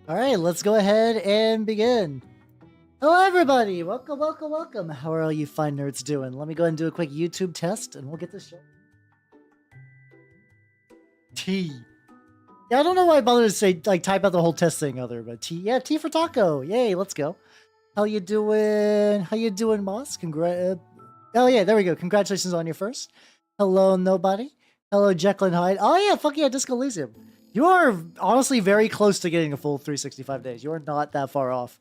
All right, let's go ahead and begin. Hello, everybody. Welcome, welcome, welcome. How are all you fine nerds doing? Let me go ahead and do a quick YouTube test, and we'll get this show. T. Yeah, I don't know why I bothered to say, like, type out the whole test thing other, but T. Yeah, T for taco. Yay, let's go. How you doing? How you doing, Moss? Oh, yeah, there we go. Congratulations on your first. Hello, nobody. Hello, Jekyll and Hyde. Oh, yeah, fuck yeah, Disco Elysium. You are honestly very close to getting a full 365 days. You are not that far off.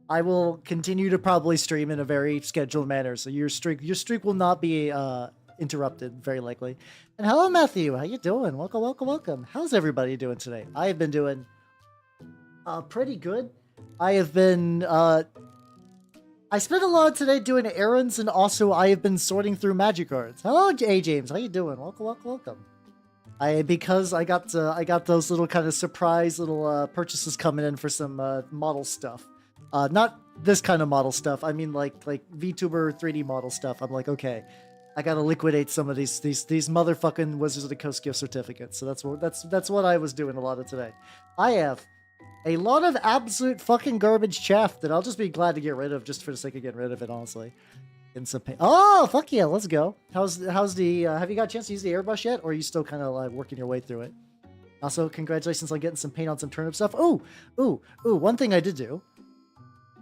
I will continue to probably stream in a very scheduled manner, so your streak will not be interrupted, very likely. And hello, Matthew. How you doing? Welcome, welcome, welcome. How's everybody doing today? I have been doing pretty good. I have been I spent a lot today doing errands, and also I have been sorting through magic cards. Hello, James. How you doing? Welcome, welcome, welcome. Because I got those little kind of surprise little purchases coming in for some model stuff. Not this kind of model stuff. I mean like Vtuber 3D model stuff. I'm like, okay, I gotta liquidate some of these motherfucking Wizards of the Coast gift certificates. So that's what I was doing a lot of today. I have a lot of absolute fucking garbage chaff that I'll just be glad to get rid of just for the sake of getting rid of it, honestly. In some paint. Oh, fuck yeah, let's go. How's the have you got a chance to use the airbrush yet, or are you still kind of like working your way through it? Also, congratulations on getting some paint on some turnip stuff. Ooh, one thing I did do.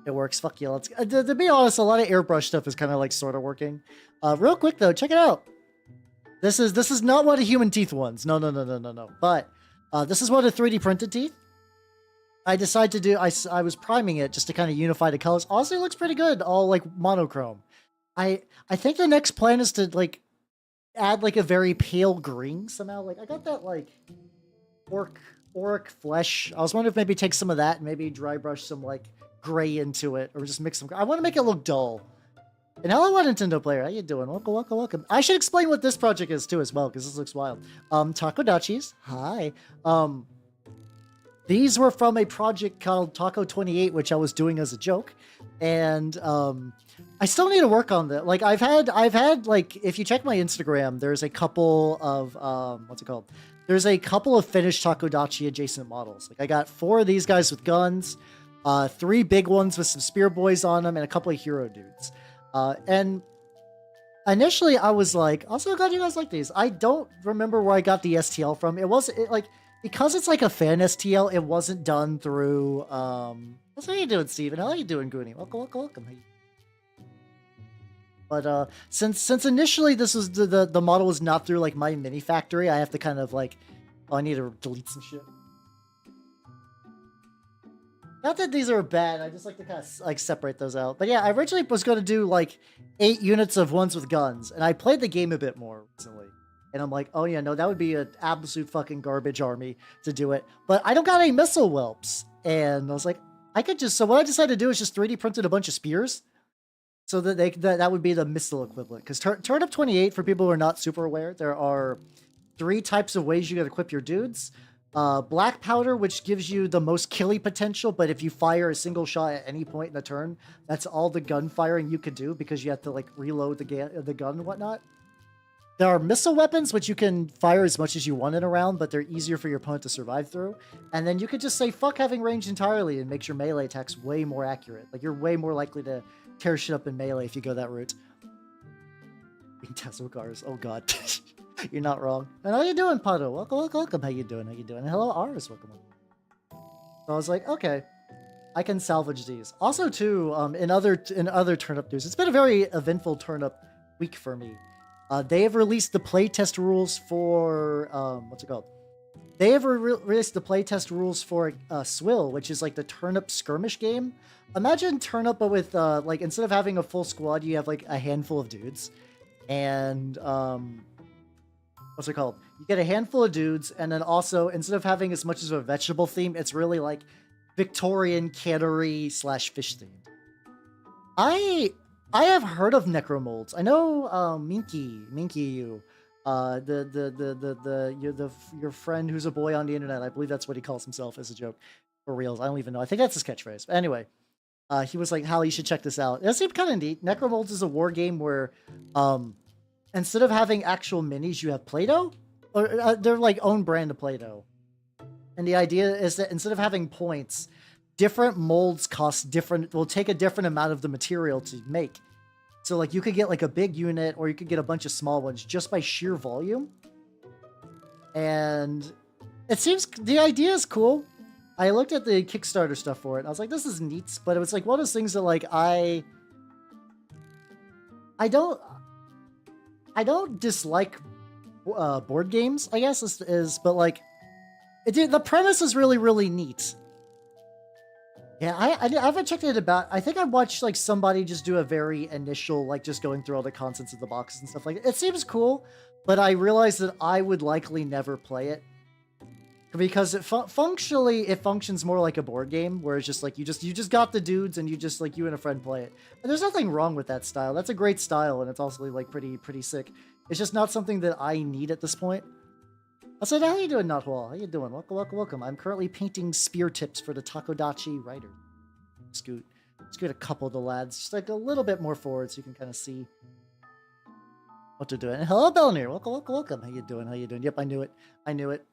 It works. Fuck yeah, let's to be honest, a lot of airbrush stuff is kind of like sort of working. Real quick though, check it out. This is not one of human teeth ones. No. But this is one of 3D printed teeth. I decided to do, I was priming it just to kind of unify the colors. Honestly, it looks pretty good, all like monochrome. I think the next plan is to like add like a very pale green somehow. Like I got that like auric flesh. I was wondering if maybe take some of that and maybe dry brush some like gray into it, or just mix some. I want to make it look dull. And hello, Nintendo player. How you doing? Welcome, welcome, welcome. I should explain what this project is too as well, because this looks wild. Takodachis. Hi. These were from a project called Turnip28, which I was doing as a joke, and I still need to work on that. Like I've had like, if you check my Instagram, there's a couple of what's it called? There's a couple of finished Takodachi adjacent models. Like I got 4 of these guys with guns, 3 big ones with some spear boys on them, and a couple of hero dudes. And initially I was like, also glad you guys like these. I don't remember where I got the STL from. It wasn't like, because it's like a fan STL, it wasn't done through, what's how you doing, Steven? How you doing, Goonie? Welcome, welcome, welcome. But, since initially this was, the model was not through, like, my mini factory, I have to kind of, like, oh, I need to delete some shit. Not that these are bad, I just like to kind of, like, separate those out. But yeah, I originally was going to do, like, 8 units of ones with guns, and I played the game a bit more recently. And I'm like, oh yeah, no, that would be an absolute fucking garbage army to do it. But I don't got any missile whelps. And I was like, I could just, so what I decided to do is just 3D printed a bunch of spears. So that that would be the missile equivalent. Because Turnip28, for people who are not super aware, there are 3 types of ways you can equip your dudes. Black powder, which gives you the most killy potential, but if you fire a single shot at any point in the turn, that's all the gun firing you could do, because you have to like reload the gun and whatnot. There are missile weapons, which you can fire as much as you want in a round, but they're easier for your opponent to survive through. And then you could just say, fuck having range entirely, and makes your melee attacks way more accurate. Like, you're way more likely to tear shit up in melee if you go that route. Tesla cars. Oh, God. You're not wrong. And how you doing, Pato? Welcome, welcome, welcome. How you doing? How you doing? And hello, Ars. Welcome. So I was like, okay, I can salvage these. Also, too, in other turnip news, it's been a very eventful turnip week for me. They have released the playtest rules for, what's it called? They have released the playtest rules for Swill, which is like the turnip skirmish game. Imagine turnip, but with, like, instead of having a full squad, you have like a handful of dudes. And, what's it called? You get a handful of dudes, and then also, instead of having as much as a vegetable theme, it's really like Victorian cannery / fish themed. I have heard of necromolds. I know Minky, you, your friend who's a boy on the internet. I believe that's what he calls himself as a joke, for reals. I don't even know. I think that's his catchphrase. But anyway, he was like, "Hal, you should check this out." It seemed kind of neat. Necromolds is a war game where, instead of having actual minis, you have Play-Doh, or they're like own brand of Play-Doh. And the idea is that instead of having points, different molds cost different, will take a different amount of the material to make. So like you could get like a big unit or you could get a bunch of small ones just by sheer volume. And it seems the idea is cool. I looked at the Kickstarter stuff for it. And I was like, this is neat, but it was like one of those things that like I don't dislike board games, I guess but like the premise is really, really neat. Yeah, I haven't checked it about. I think I watched like somebody just do a very initial, like just going through all the contents of the boxes and stuff like that. It seems cool, but I realized that I would likely never play it because functionally it functions more like a board game where it's just like you just got the dudes and you and a friend play it. And there's nothing wrong with that style. That's a great style and it's also like pretty sick. It's just not something that I need at this point. I said, how you doing, Notwall? How you doing? Welcome. I'm currently painting spear tips for the Takodachi writer. Scoot a couple of the lads, just like a little bit more forward so you can kind of see what they're doing. And hello, Belnir. Welcome. How you doing? Yep, I knew it.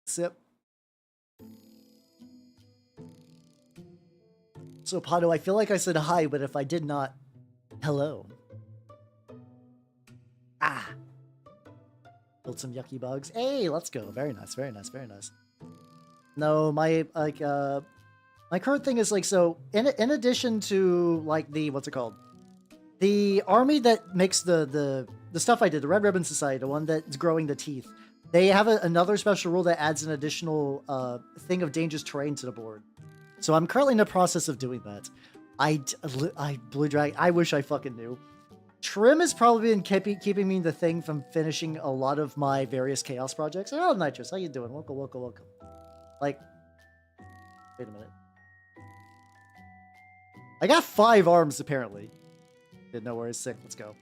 Sip. So, Pato, I feel like I said hi, but if I did not, hello. Ah. Build some yucky bugs. Hey, let's go. Very nice. No, my current thing is like, so in addition to like what's it called? The army that makes the stuff I did, the Red Ribbon Society, the one that's growing the teeth, they have another special rule that adds an additional thing of dangerous terrain to the board. So I'm currently in the process of doing that. I Blue Dragon, I wish I fucking knew. Trim has probably been keeping me the thing from finishing a lot of my various chaos projects. Oh, Nitrous, how you doing? Welcome. Like, wait a minute. I got 5 arms apparently. Didn't know where he's sick. Let's go.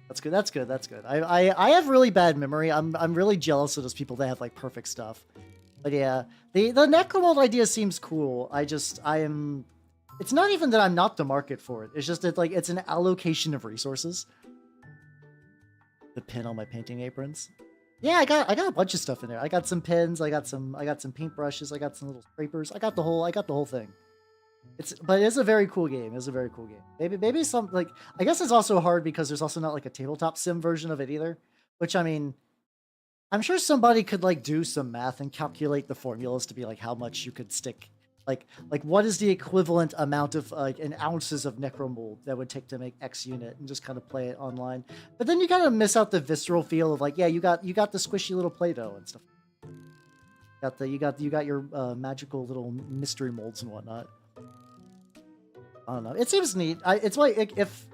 That's good. I have really bad memory. I'm really jealous of those people that have like perfect stuff. But yeah, the Necromold idea seems cool. It's not even that I'm not the market for it. It's just that like it's an allocation of resources. The pin on my painting aprons. Yeah, I got a bunch of stuff in there. I got some pins. I got some paintbrushes. I got some little scrapers. I got the whole thing. But it's a very cool game. Maybe some like I guess it's also hard because there's also not like a tabletop sim version of it either. Which I mean, I'm sure somebody could like do some math and calculate the formulas to be like how much you could stick. Like what is the equivalent amount of like in ounces of necromold that would take to make X unit and just kind of play it online. But then you kind of miss out the visceral feel of like, yeah, you got the squishy little Play-Doh and stuff. You got your magical little mystery molds and whatnot. I don't know. It seems neat. It's like if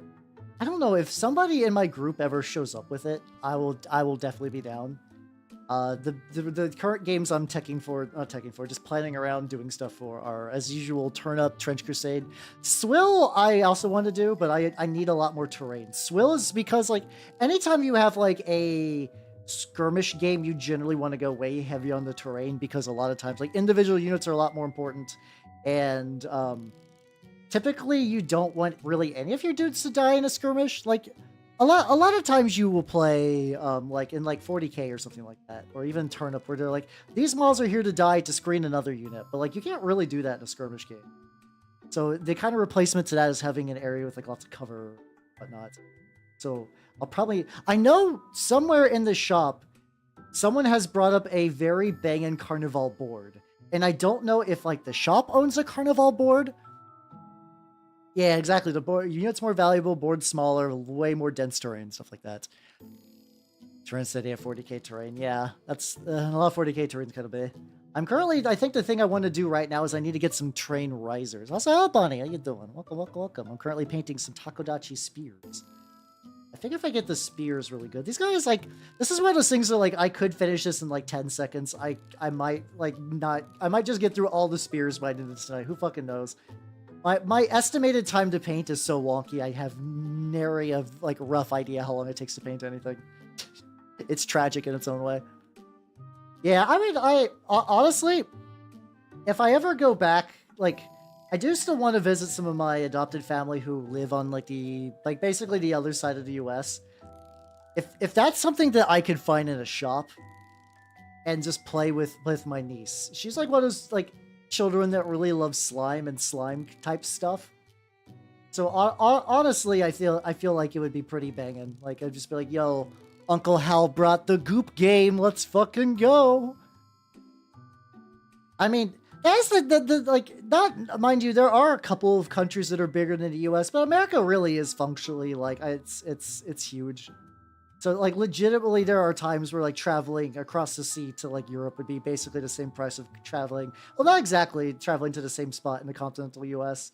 I don't know if somebody in my group ever shows up with it, I will definitely be down. The current games I'm just planning around doing stuff for are, as usual, Turnip, Trench Crusade. Swill, I also want to do, but I need a lot more terrain. Swill is because, like, anytime you have, like, a skirmish game, you generally want to go way heavy on the terrain because a lot of times, like, individual units are a lot more important, and, typically you don't want really any of your dudes to die in a skirmish. Like, a lot of times you will play like in like 40k or something like that, or even Turnip, where they're like, these models are here to die to screen another unit, but like you can't really do that in a skirmish game. So the kind of replacement to that is having an area with like lots of cover, and whatnot. So I know somewhere in the shop, someone has brought up a very banging Carnival board, and I don't know if like the shop owns a Carnival board. Yeah, exactly. The board unit's more valuable, board's smaller, way more dense terrain, stuff like that. Terrain City at 40k terrain. Yeah, that's a lot of 40k terrain's kind of big. I think the thing I want to do right now is I need to get some train risers. Also, oh, Bonnie, how you doing? Welcome. I'm currently painting some Takodachi spears. I think if I get the spears really good. These guys, like, this is one of those things that, like, I could finish this in, like, 10 seconds. I might, like, not. I might just get through all the spears by the end of tonight. Who fucking knows? My estimated time to paint is so wonky, I have nary a like rough idea how long it takes to paint anything. It's tragic in its own way. Yeah, I mean, I honestly, if I ever go back, like, I do still want to visit some of my adopted family who live on like basically the other side of the US. If that's something that I could find in a shop and just play with my niece. She's like one of those, like, children that really love slime and slime type stuff. So honestly, I feel like it would be pretty banging. Like I'd just be like, "Yo, Uncle Hal brought the goop game. Let's fucking go." I mean, that's the like, not, mind you, there are a couple of countries that are bigger than the US, but America really is functionally like it's huge. So like legitimately there are times where like traveling across the sea to like Europe would be basically the same price of traveling. Well, not exactly traveling to the same spot in the continental US.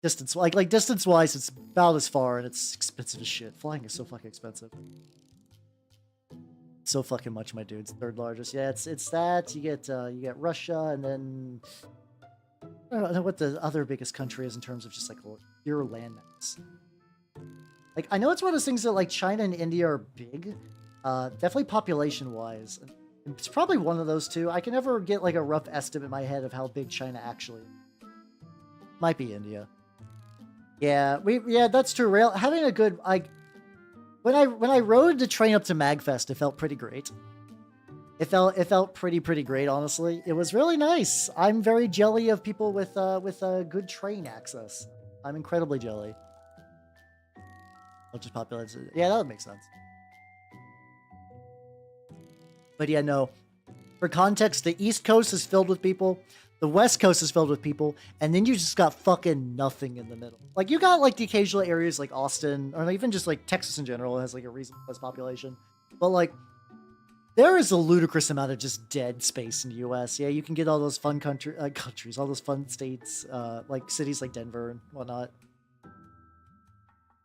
Distance, like distance wise, it's about as far, and it's expensive as shit. Flying is so fucking expensive. So fucking much, my dudes. Third largest. Yeah, it's that. You get Russia, and then I don't know what the other biggest country is in terms of just like pure landmass. Like I know it's one of those things that like China and India are big, definitely population wise. It's probably one of those two. I can never get like a rough estimate in my head of how big China actually is. Might be India. Yeah, that's true. Having a good when I rode the train up to Magfest, it felt pretty great. It felt pretty great, honestly. It was really nice. I'm very jelly of people with good train access. I'm incredibly jelly. I'll just populate it. Yeah, that would make sense. But yeah, no. For context, the East Coast is filled with people. The West Coast is filled with people, and then you just got fucking nothing in the middle. Like, you got, like, the occasional areas like Austin, or even just, like, Texas in general has, like, a reasonable population. But, like, there is a ludicrous amount of just dead space in the U.S. Yeah, you can get all those fun countries, all those fun states, like, cities like Denver and whatnot.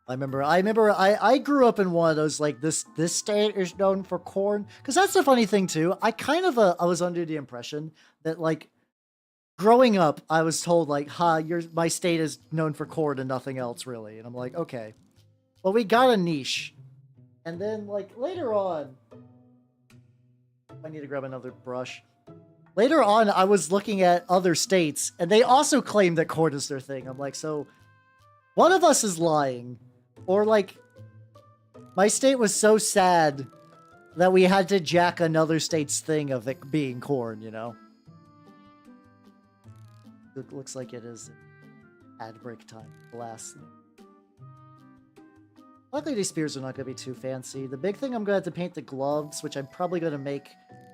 I remember I grew up in one of those, like, this state is known for corn. Because that's the funny thing, too. I kind of, I was under the impression that, like, growing up, I was told, like, my state is known for corn and nothing else, really. And I'm like, okay. Well, we got a niche. And then, like, later on... I need to grab another brush. Later on, I was looking at other states, and they also claim that corn is their thing. I'm like, so... one of us is lying. Or, like... my state was so sad that we had to jack another state's thing of it being corn, you know? It looks like it is ad break time. Alas. Luckily, these spears are not going to be too fancy. The big thing, I'm going to have to paint the gloves, which I'm probably going to make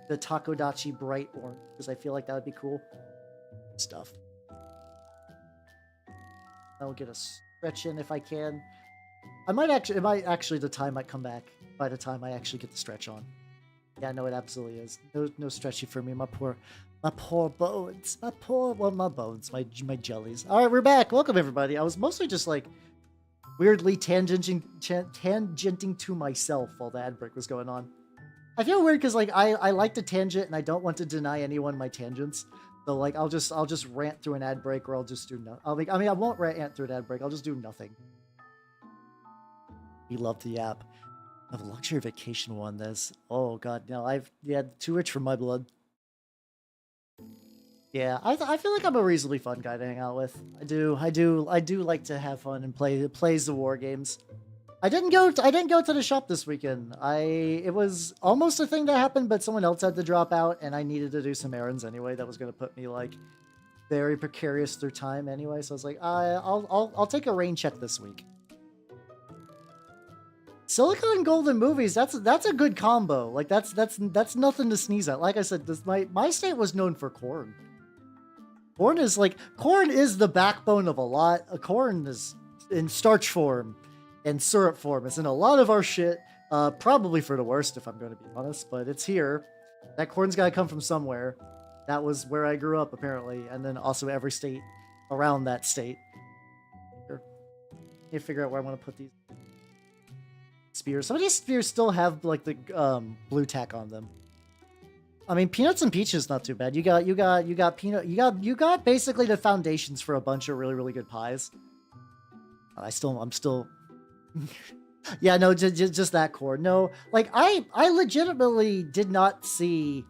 the Takodachi bright orange, because I feel like that would be cool. Stuff. I'll get a stretch in if I can. The time might come back by the time I actually get the stretch on. Yeah, no, it absolutely is. No stretchy for me, my poor bones. My jellies. All right, we're back. Welcome, everybody. I was mostly just, like, weirdly tangenting to myself while the ad break was going on. I feel weird because, like, I like to tangent and I don't want to deny anyone my tangents. So, like, I'll just rant through an ad break, or I'll just do nothing. I won't rant through an ad break. I'll just do nothing. We love the app. I have a luxury vacation one. Oh god, no, too rich for my blood. Yeah, I feel like I'm a reasonably fun guy to hang out with. I do like to have fun and plays the war games. I didn't go to the shop this weekend. It was almost a thing that happened, but someone else had to drop out, and I needed to do some errands anyway. That was gonna put me, like, very precarious through time anyway. So I was like, I'll take a rain check this week. Silicon and Golden movies, that's a good combo. Like, that's nothing to sneeze at. Like I said, my state was known for corn. Corn is the backbone of a lot. Corn is in starch form and syrup form. It's in a lot of our shit. Probably for the worst, if I'm going to be honest, but it's here. That corn's got to come from somewhere. That was where I grew up, apparently, and then also every state around that state. Here. Need to figure out where I want to put these spears. Some of these spears still have, like, the blue tack on them. I mean, peanuts and peaches not too bad. You got basically the foundations for a bunch of really, really good pies. I'm still yeah, no, just that core. No, like, I legitimately did not see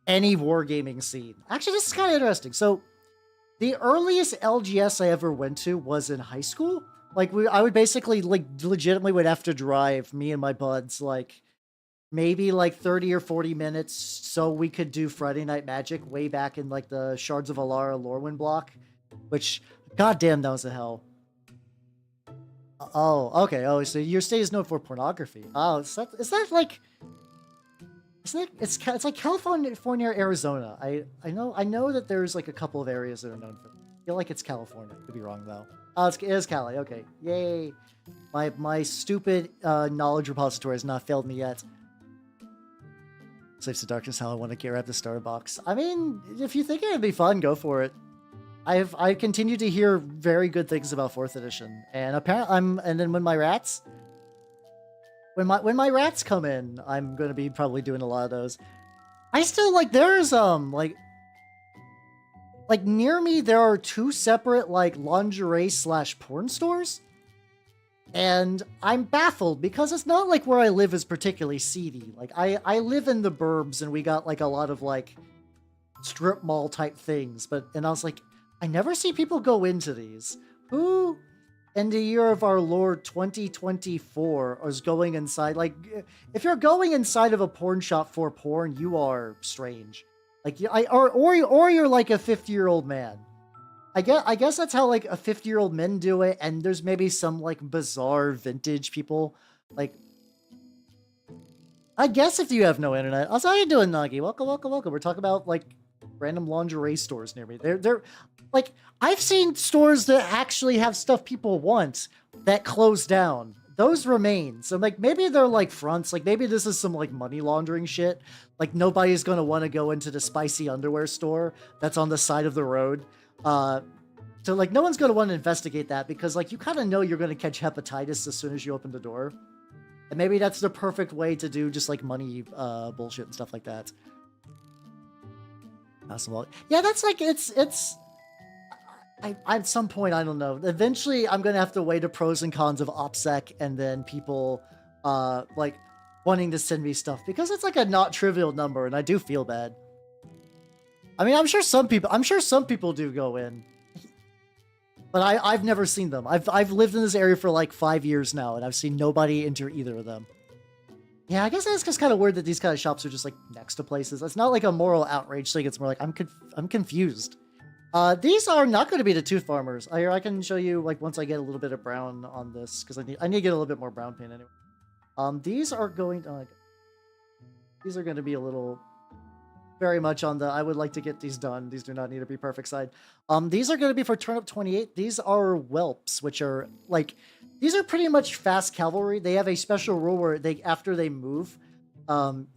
any wargaming scene. Actually, this is kind of interesting. So the earliest LGS I ever went to was in high school. Like, I would basically, like, legitimately would have to drive, me and my buds, like, maybe like 30 or 40 minutes so we could do Friday Night Magic way back in like the Shards of Alara Lorwyn block, which, goddamn, that was a hell. Oh, okay. Oh, so your state is known for pornography. Oh, is that like... Isn't it? It's like California, Arizona. I know that there's like a couple of areas that are known for. I feel like it's California. Could be wrong though. Oh, it is Cali. Okay, yay! My stupid knowledge repository has not failed me yet. Slaves to Darkness. How I want to grab the starter box. I mean, if you think it'd be fun, go for it. I continue to hear very good things about 4th edition, and apparently and then when my rats come in, I'm gonna be probably doing a lot of those. I still like there's like near me there are 2 separate like lingerie / porn stores, and I'm baffled because it's not like where I live is particularly seedy. Like I live in the burbs and we got like a lot of like strip mall type things, and I was like, I never see people go into these. Who in the year of our Lord 2024 is going inside? Like, if you're going inside of a porn shop for porn, you are strange. Like, or you're like a 50-year-old man. I guess that's how like a 50-year-old men do it. And there's maybe some like bizarre vintage people. Like, I guess if you have no internet. Also, how you doing, Nagi? Welcome. We're talking about like random lingerie stores near me. They're like, I've seen stores that actually have stuff people want that close down. Those remain. So like maybe they're like fronts. Like maybe this is some like money laundering shit. Like nobody's gonna want to go into the spicy underwear store that's on the side of the road. So like no one's gonna want to investigate that because like you kind of know you're gonna catch hepatitis as soon as you open the door. And maybe that's the perfect way to do just like money bullshit and stuff like that. Yeah, that's like it's. At some point, I don't know. Eventually, I'm gonna have to weigh the pros and cons of OPSEC and then people, like, wanting to send me stuff because it's like a not trivial number, and I do feel bad. I mean, I'm sure some people do go in, but I've never seen them. I've lived in this area for like 5 years now, and I've seen nobody enter either of them. Yeah, I guess that's just kind of weird that these kind of shops are just like next to places. It's not like a moral outrage thing. It's more like I'm confused. These are not going to be the tooth farmers. I can show you like once I get a little bit of brown on this because I need to get a little bit more brown paint anyway. These are going to be a little very much on the I would like to get these done. These do not need to be perfect side. These are going to be for Turnip28. These are Whelps, which are like these are pretty much fast cavalry. They have a special rule where after they move,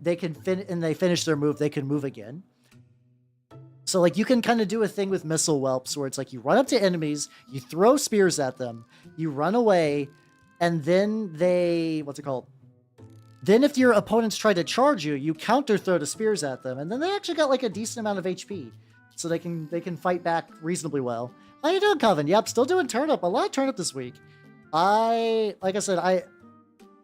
they can finish their move, they can move again. So, like, you can kind of do a thing with missile whelps where it's like you run up to enemies, you throw spears at them, you run away, and then what's it called? Then if your opponents try to charge you, you counter throw the spears at them, and then they actually got, like, a decent amount of HP. So they can fight back reasonably well. How you doing, Coven? Yep, still doing turnip. A lot of turnip this week. Like I said,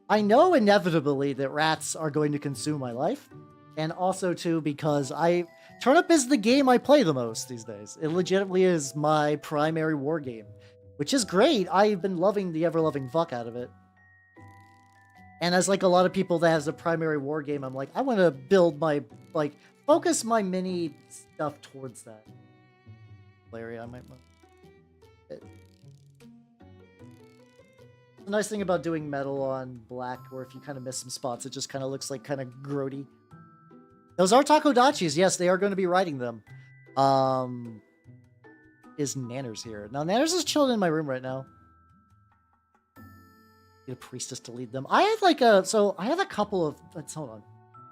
I know inevitably that rats are going to consume my life. And also, too, because Turnip is the game I play the most these days. It legitimately is my primary war game, which is great. I've been loving the ever-loving fuck out of it. And as like a lot of people that has a primary war game, I'm like, I want to build focus my mini stuff towards that area. I might want it. The nice thing about doing metal on black, or if you kind of miss some spots, it just kind of looks like kind of grody. Those are Takodachis. Yes, they are going to be writing them. Is Nanners here? Now, Nanners is chilling in my room right now. Get a priestess to lead them. I have like I have a couple of, hold on.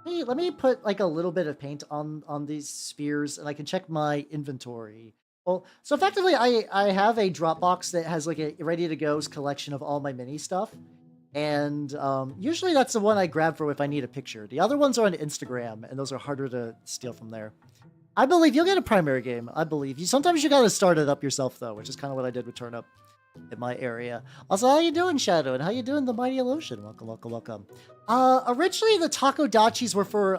Let me put like a little bit of paint on these spears and I can check my inventory. Well, so effectively I have a Dropbox that has like a ready to go collection of all my mini stuff. And usually that's the one I grab for if I need a picture. The other ones are on Instagram, and those are harder to steal from there. I believe you'll get a primary game. I believe you. Sometimes you got to start it up yourself, though, which is kind of what I did with Turnip. in my area. Also, how you doing, Shadow? And how you doing, the Mighty Illusion? Welcome, welcome, welcome. Originally the Takodachis were for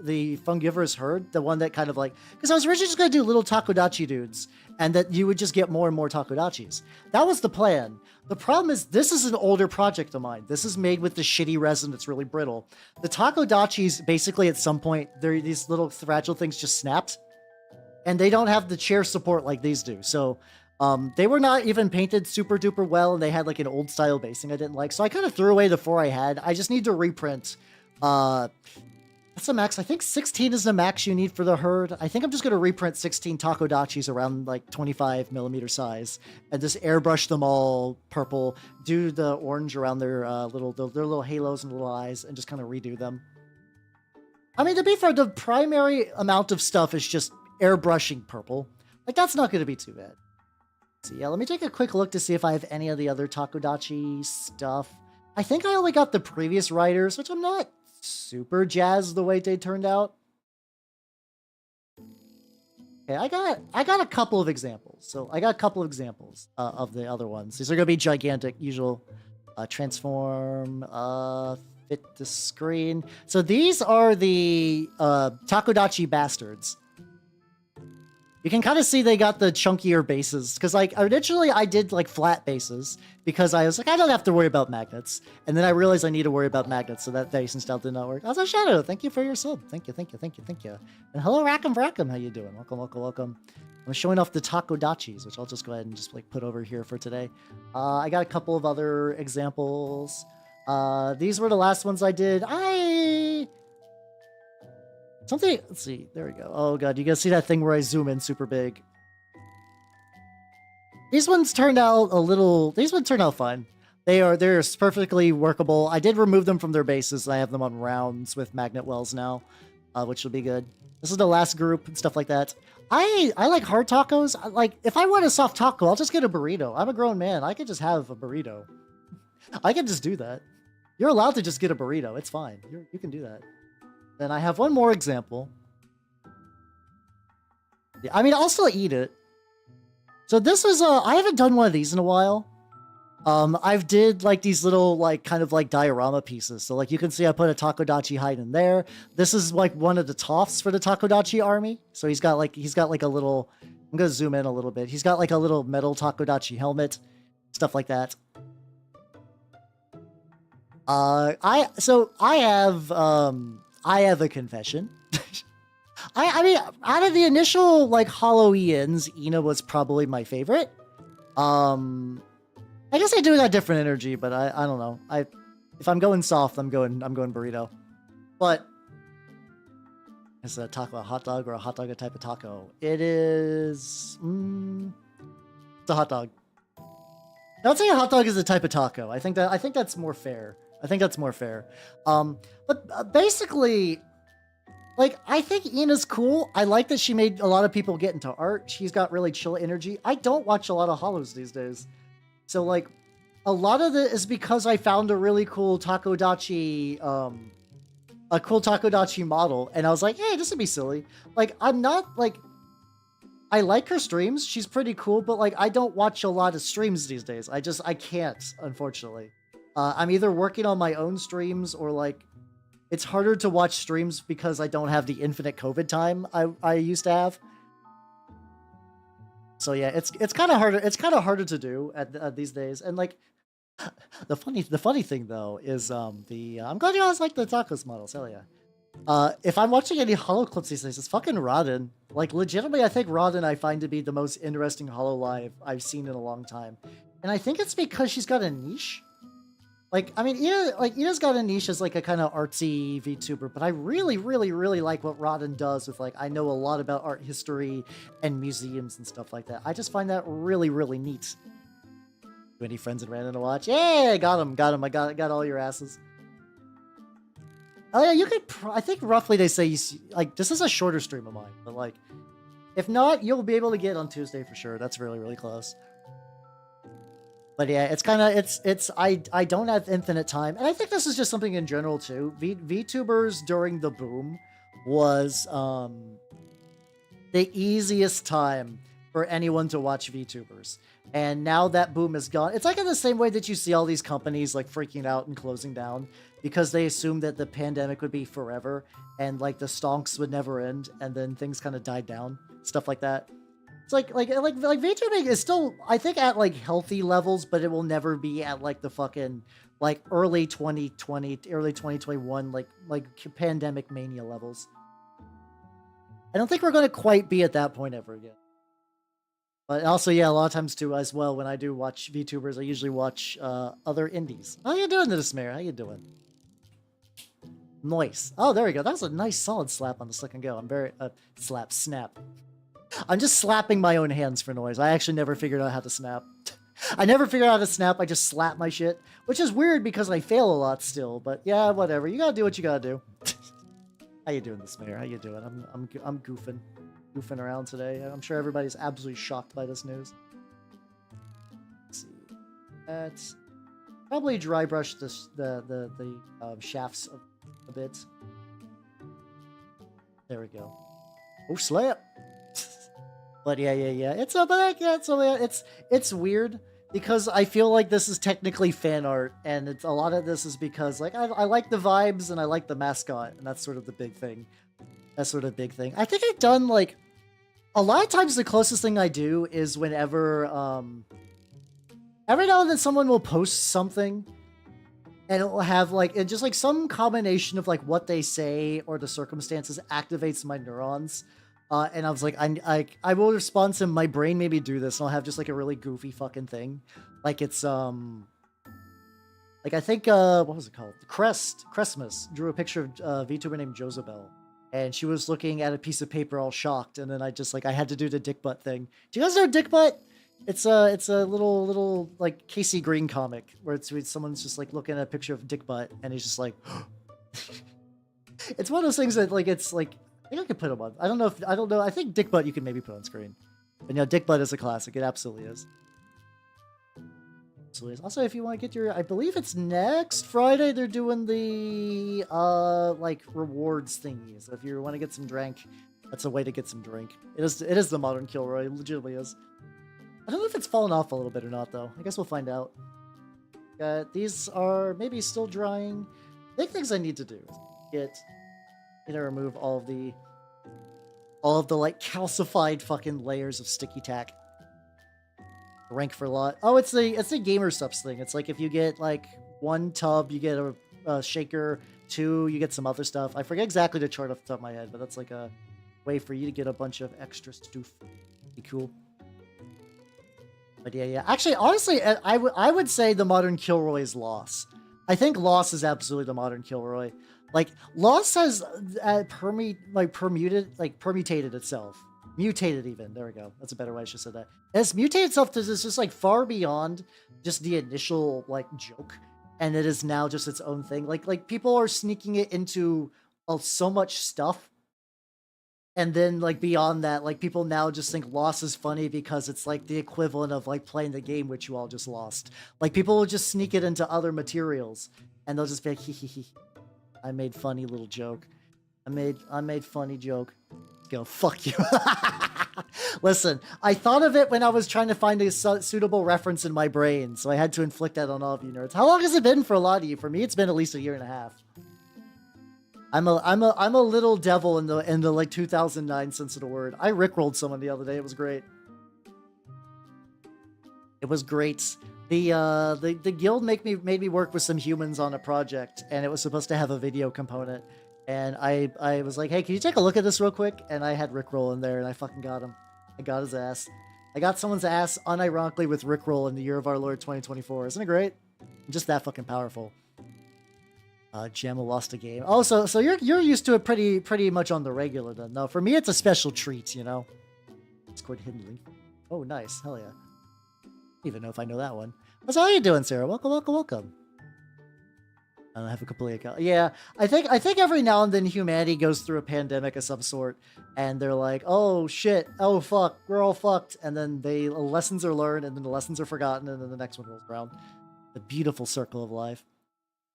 the Fungivorous Herd, the one that kind of like, because I was originally just gonna do little Takodachi dudes, and that you would just get more and more Takodachis. That was the plan. The problem is this is an older project of mine. This is made with the shitty resin that's really brittle. The Takodachis basically at some point, they're these little fragile things just snapped, and they don't have the chair support like these do. So they were not even painted super duper well, and they had like an old style basing I didn't like. So I kind of threw away the 4 I had. I just need to reprint. That's the max. I think 16 is the max you need for the herd. I think I'm just going to reprint 16 Takodachis around like 25 millimeter size and just airbrush them all purple, do the orange around their little halos and little eyes, and just kind of redo them. I mean, to be fair, the primary amount of stuff is just airbrushing purple. Like, that's not going to be too bad. So yeah, let me take a quick look to see if I have any of the other Takodachi stuff. I think I only got the previous writers, which I'm not super jazzed the way they turned out. Okay, I got a couple of examples. So I got a couple of examples of the other ones. These are going to be gigantic, usual transform, fit the screen. So these are the Takodachi bastards. You can kind of see they got the chunkier bases, because like originally I did like flat bases because I was like, I don't have to worry about magnets, and then I realized I need to worry about magnets, so that basing style did not work. Also, Shadow, thank you for your sub. Thank you, thank you, thank you, thank you. And hello, Rackham, how you doing? Welcome, welcome, welcome. I'm showing off the Takodachis, which I'll just go ahead and just like put over here for today. I got a couple of other examples. These were the last ones I did. Something, let's see, there we go. Oh god, you guys see that thing where I zoom in super big? These ones turned out fine. They're perfectly workable. I did remove them from their bases. I have them on rounds with magnet wells now, which will be good. This is the last group and stuff like that. I like hard tacos. Like, if I want a soft taco, I'll just get a burrito. I'm a grown man. I could just have a burrito. I can just do that. You're allowed to just get a burrito. It's fine. You can do that. Then I have one more example. Yeah, I mean, I'll still eat it. So this was I haven't done one of these in a while. I've did like these little like kind of like diorama pieces. So like you can see I put a Takodachi hide in there. This is like one of the toffs for the Takodachi army. So he's got like a little, I'm gonna zoom in a little bit. He's got like a little metal Takodachi helmet, stuff like that. I have a confession. I mean, out of the initial like Halloweens, Ina was probably my favorite. I guess I do got different energy, but I don't know. If I'm going soft, I'm going burrito. But is a taco a hot dog or a hot dog a type of taco? It is. It's a hot dog. I would say a hot dog is a type of taco. I think that's more fair. But basically, like, I think Ina's cool. I like that she made a lot of people get into art. She's got really chill energy. I don't watch a lot of Hollows these days. So, like, a lot of it is because I found a really cool Takodachi, model. And I was like, hey, this would be silly. Like, I'm not, like, I like her streams. She's pretty cool. But, like, I don't watch a lot of streams these days. I can't, unfortunately. I'm either working on my own streams or like it's harder to watch streams because I don't have the infinite COVID time I used to have. So yeah, it's kind of harder. It's kind of harder to do at these days. And like the funny thing though is I'm glad you guys like the tacos models. Hell yeah. If I'm watching any Hollow clips these days, it's fucking Rodden. Like legitimately, I think Rodden I find to be the most interesting Hollow live I've seen in a long time, and I think it's because she's got a niche. Like, I mean, Ina's got a niche as like a kind of artsy VTuber, but I really, really, really like what Rodden does with like, I know a lot about art history and museums and stuff like that. I just find that really, really neat. Any friends in random to watch? Yeah, got him. I got all your asses. Oh yeah, you could, I think roughly they say, like, this is a shorter stream of mine, but like, if not, you'll be able to get on Tuesday for sure. That's really, really close. But yeah, it's kind of, I don't have infinite time. And I think this is just something in general too. VTubers during the boom was the easiest time for anyone to watch VTubers. And now that boom is gone. It's like in the same way that you see all these companies like freaking out and closing down because they assumed that the pandemic would be forever and like the stonks would never end, and then things kind of died down, stuff like that. It's like VTubing is still, I think, at like healthy levels, but it will never be at like the fucking like early 2020, early 2021 like pandemic mania levels. I don't think we're going to quite be at that point ever again. But also, yeah, a lot of times too, as well, when I do watch VTubers, I usually watch other indies. How you doing, Dismayer? How you doing? Nice. Oh, there we go. That was a nice solid slap on the second go. I'm very snap. I'm just slapping my own hands for noise. I actually never figured out how to snap. I never figured out how to snap. I just slap my shit, which is weird because I fail a lot still. But yeah, whatever. You gotta do what you gotta do. How you doing, Dismayer? How you doing? I'm goofing around today. I'm sure everybody's absolutely shocked by this news. Let's see. Let's probably dry brush this the shafts a bit. There we go. Oh, slap! But yeah. It's weird because I feel like this is technically fan art, and a lot of this is because like I like the vibes and I like the mascot, and that's sort of the big thing. I think I've done like a lot of times the closest thing I do is whenever every now and then someone will post something and it will have like just like some combination of like what they say or the circumstances activates my neurons. And I was like, I will respond to my brain maybe do this, and I'll have just like a really goofy fucking thing. Like it's like I think what was it called? Christmas drew a picture of a VTuber named Josabel. And she was looking at a piece of paper all shocked, and then I had to do the dick butt thing. Do you guys know dick butt? It's a little like Casey Green comic where someone's just like looking at a picture of dick butt, and he's just like, it's one of those things that like it's like I think I could put them on. I don't know. I think dick butt you can maybe put on screen, but no, dick butt is a classic. It absolutely is. Also, if you want to get your, I believe it's next Friday, they're doing the, like, rewards thingies. So if you want to get some drink, that's a way to get some drink. It is the modern Kilroy. It legitimately is. I don't know if it's fallen off a little bit or not, though. I guess we'll find out. These are maybe still drying. Big things I need to do is remove all of the, like, calcified fucking layers of sticky tack. Rank for a lot. Oh, it's the gamer subs thing. It's like if you get like 1 tub, you get a shaker. 2, you get some other stuff. I forget exactly the chart off the top of my head, but that's like a way for you to get a bunch of extra stuff. Be cool. But yeah. Actually, honestly, I would say the modern Kilroy is Loss. I think Loss is absolutely the modern Kilroy. Like Loss has permutated itself. Mutated even. There we go. That's a better way I should have said that. It's mutated itself to this just like far beyond just the initial like joke. And it is now just its own thing. Like people are sneaking it into so much stuff. And then like beyond that, like people now just think Loss is funny because it's like the equivalent of like playing the game which you all just lost. Like people will just sneak it into other materials and they'll just be like, hee. I made funny little joke. I made funny joke. Go, fuck you. Listen, I thought of it when I was trying to find a suitable reference in my brain, so I had to inflict that on all of you nerds. How long has it been for a lot of you? For me, it's been at least 1.5 years. I'm a little devil in the like 2009 sense of the word. I rickrolled someone the other day. It was great. It was great. The guild made me work with some humans on a project, and it was supposed to have a video component. And I was like, hey, can you take a look at this real quick? And I had Rickroll in there, and I fucking got him. I got his ass. I got someone's ass unironically with Rickroll in the year of our Lord 2024. Isn't it great? I'm just that fucking powerful. Gemma lost a game. Oh, so you're used to it pretty much on the regular then. No, for me it's a special treat, you know. Discord hidden link. Oh, nice. Hell yeah. I don't even know if I know that one. So how you doing, Sarah? Welcome. I don't have a complete account. Yeah, I think every now and then humanity goes through a pandemic of some sort, and they're like, oh shit, oh fuck, we're all fucked, and then the lessons are learned, and then the lessons are forgotten, and then the next one rolls around. The beautiful circle of life.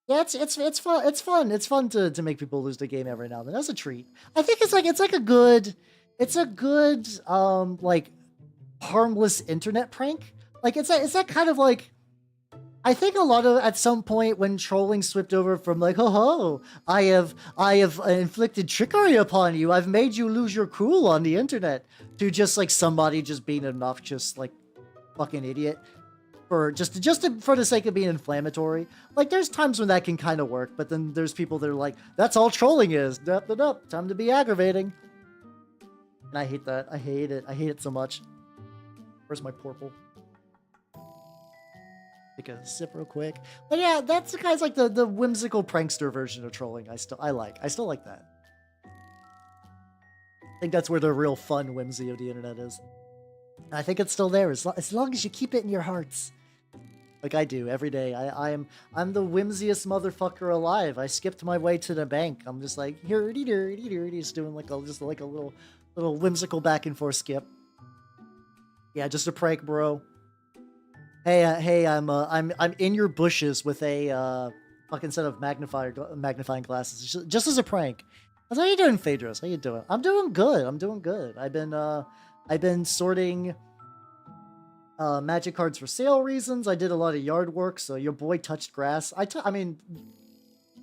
Yeah, it's fun. It's fun to make people lose the game every now and then. That's a treat. I think it's a good like harmless internet prank. Like it's that kind of like, I think a lot of at some point when trolling swept over from like, ho ho, I have inflicted trickery upon you. I've made you lose your cool on the internet, to just like somebody just being an obnoxious like fucking idiot for for the sake of being inflammatory. Like there's times when that can kind of work, but then there's people that are like, that's all trolling is. Time to be aggravating. And I hate that. I hate it. I hate it so much. Where's my purple? Take a sip real quick. But yeah, that's the guy's like the whimsical prankster version of trolling. I still like that. I think that's where the real fun whimsy of the internet is. And I think it's still there as long as you keep it in your hearts. Like I do every day. I'm the whimsiest motherfucker alive. I skipped my way to the bank. I'm just like just doing like a little whimsical back and forth skip. Yeah, just a prank, bro. Hey, I'm in your bushes with a fucking set of magnifying glasses, just as a prank. How you doing, Phaedrus? How you doing? I'm doing good. I've been sorting magic cards for sale reasons. I did a lot of yard work, so your boy touched grass. I mean,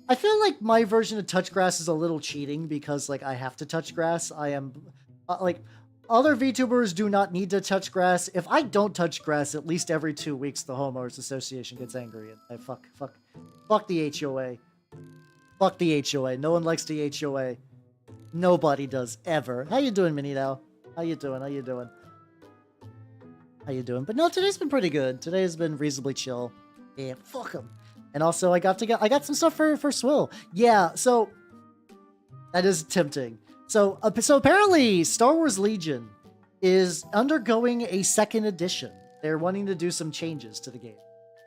I feel like my version of touch grass is a little cheating because like I have to touch grass. I am like. Other VTubers do not need to touch grass. If I don't touch grass at least every 2 weeks, the Homeowners Association gets angry. And I fuck the HOA. Fuck the HOA. No one likes the HOA. Nobody does, ever. How you doing, Minnie-Dow? How you doing? But no, today's been pretty good. Today's been reasonably chill. Yeah, fuck them. And also, I got some stuff for Swill. Yeah, so that is tempting. So apparently Star Wars Legion is undergoing a second edition. They're wanting to do some changes to the game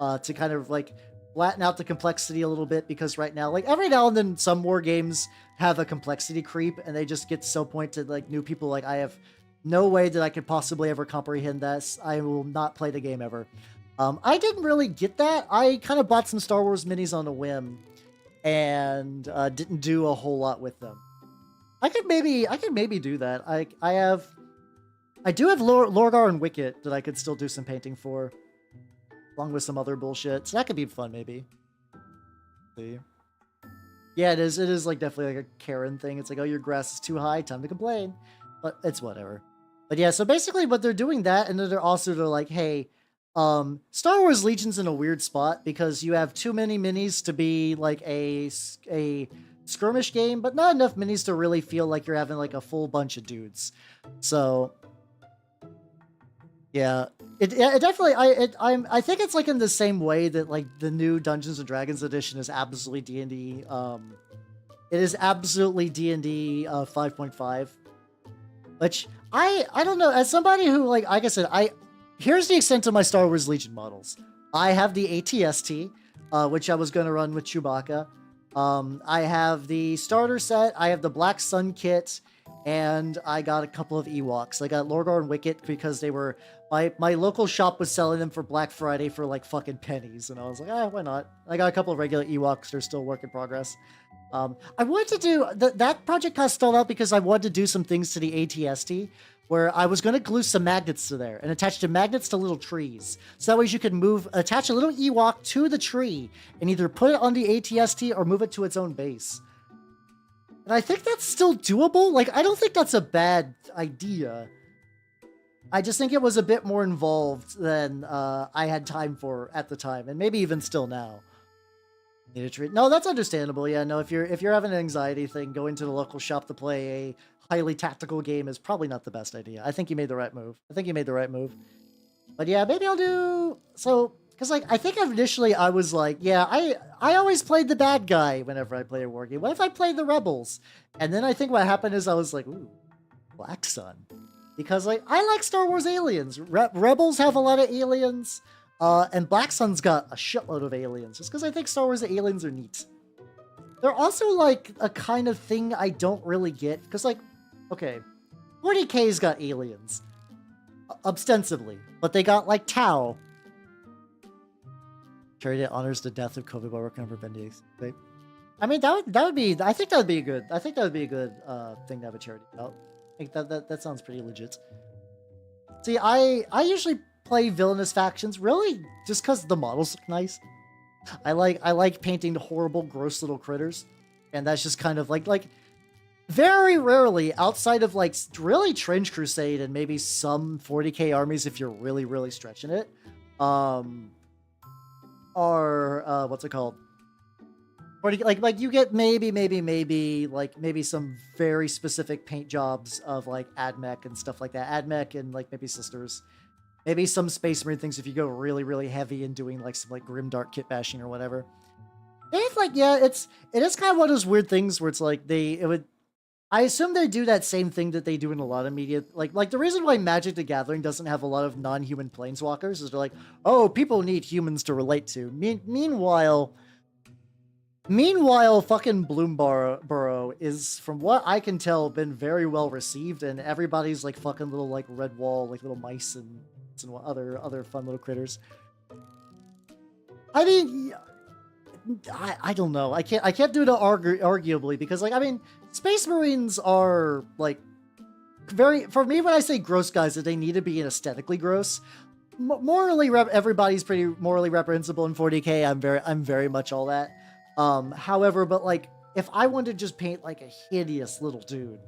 to kind of like flatten out the complexity a little bit, because right now, like every now and then some war games have a complexity creep and they just get so pointed like new people like, I have no way that I could possibly ever comprehend this. I will not play the game ever. I didn't really get that. I kind of bought some Star Wars minis on a whim and didn't do a whole lot with them. I could maybe do that. I do have Lorgar and Wicket that I could still do some painting for, along with some other bullshit. So that could be fun, maybe. See. Yeah, it is like definitely like a Karen thing. It's like, oh, your grass is too high, time to complain. But it's whatever. But yeah, so basically what they're doing that, and then they're like, hey, Star Wars Legion's in a weird spot because you have too many minis to be like a skirmish game, but not enough minis to really feel like you're having like a full bunch of dudes. So yeah, it definitely, I think it's like in the same way that like the new Dungeons and Dragons edition is absolutely D&D. It is absolutely D&D 5.5, which I don't know, as somebody who like I said, here's the extent of my Star Wars Legion models. I have the ATST, which I was going to run with Chewbacca. I have the starter set, I have the Black Sun kit, and I got a couple of Ewoks. I got Lorgar and Wicket because they were, my local shop was selling them for Black Friday for like fucking pennies, and I was like, why not? I got a couple of regular Ewoks, they're still work in progress. I wanted to do, that project got stalled out because I wanted to do some things to the ATST, where I was going to glue some magnets to there and attach the magnets to little trees. So that way you could attach a little Ewok to the tree and either put it on the ATST or move it to its own base. And I think that's still doable. Like, I don't think that's a bad idea. I just think it was a bit more involved than I had time for at the time, and maybe even still now. Need a treat? No, that's understandable. Yeah, no, if you're having an anxiety thing, going to the local shop to play a highly tactical game is probably not the best idea. I think you made the right move. But yeah, maybe I'll do so, because like I think initially I was like, yeah, I always played the bad guy whenever I play a war game. What if I played the rebels? And then I think what happened is I was like, ooh, Black Sun, because like I like Star Wars aliens. Rebels have a lot of aliens, and Black Sun's got a shitload of aliens. Just because I think Star Wars aliens are neat. They're also like a kind of thing I don't really get, because like, okay, 40K's got aliens, ostensibly, but they got like Tau. Charity that honors the death of COVID while working on preventing. Right? I mean, that would be. I think that would be a good. Thing to have a charity about. I think that sounds pretty legit. See, I usually play villainous factions really just because the models look nice. I like painting the horrible, gross little critters, and that's just kind of like very rarely outside of like really Trench Crusade and maybe some 40k armies if you're really stretching it, are what's it called? 40, like you get maybe some very specific paint jobs of like AdMech and stuff like that. AdMech and like maybe Sisters. Maybe some Space Marine things if you go really heavy and doing like some like grimdark kit bashing or whatever. It's like, yeah, it is kind of one of those weird things where it's like I assume they do that same thing that they do in a lot of media. Like the reason why Magic the Gathering doesn't have a lot of non-human planeswalkers is they're like, oh, people need humans to relate to. Meanwhile, fucking Bloomborough is, from what I can tell, been very well received, and everybody's like fucking little like red wall, like little mice and other fun little critters. I mean, I don't know. I can't do it arguably because like I mean, Space Marines are like for me when I say gross guys that they need to be aesthetically gross. Morally, everybody's pretty morally reprehensible in 40k. I'm very much all that. However, but like if I wanted to just paint like a hideous little dude,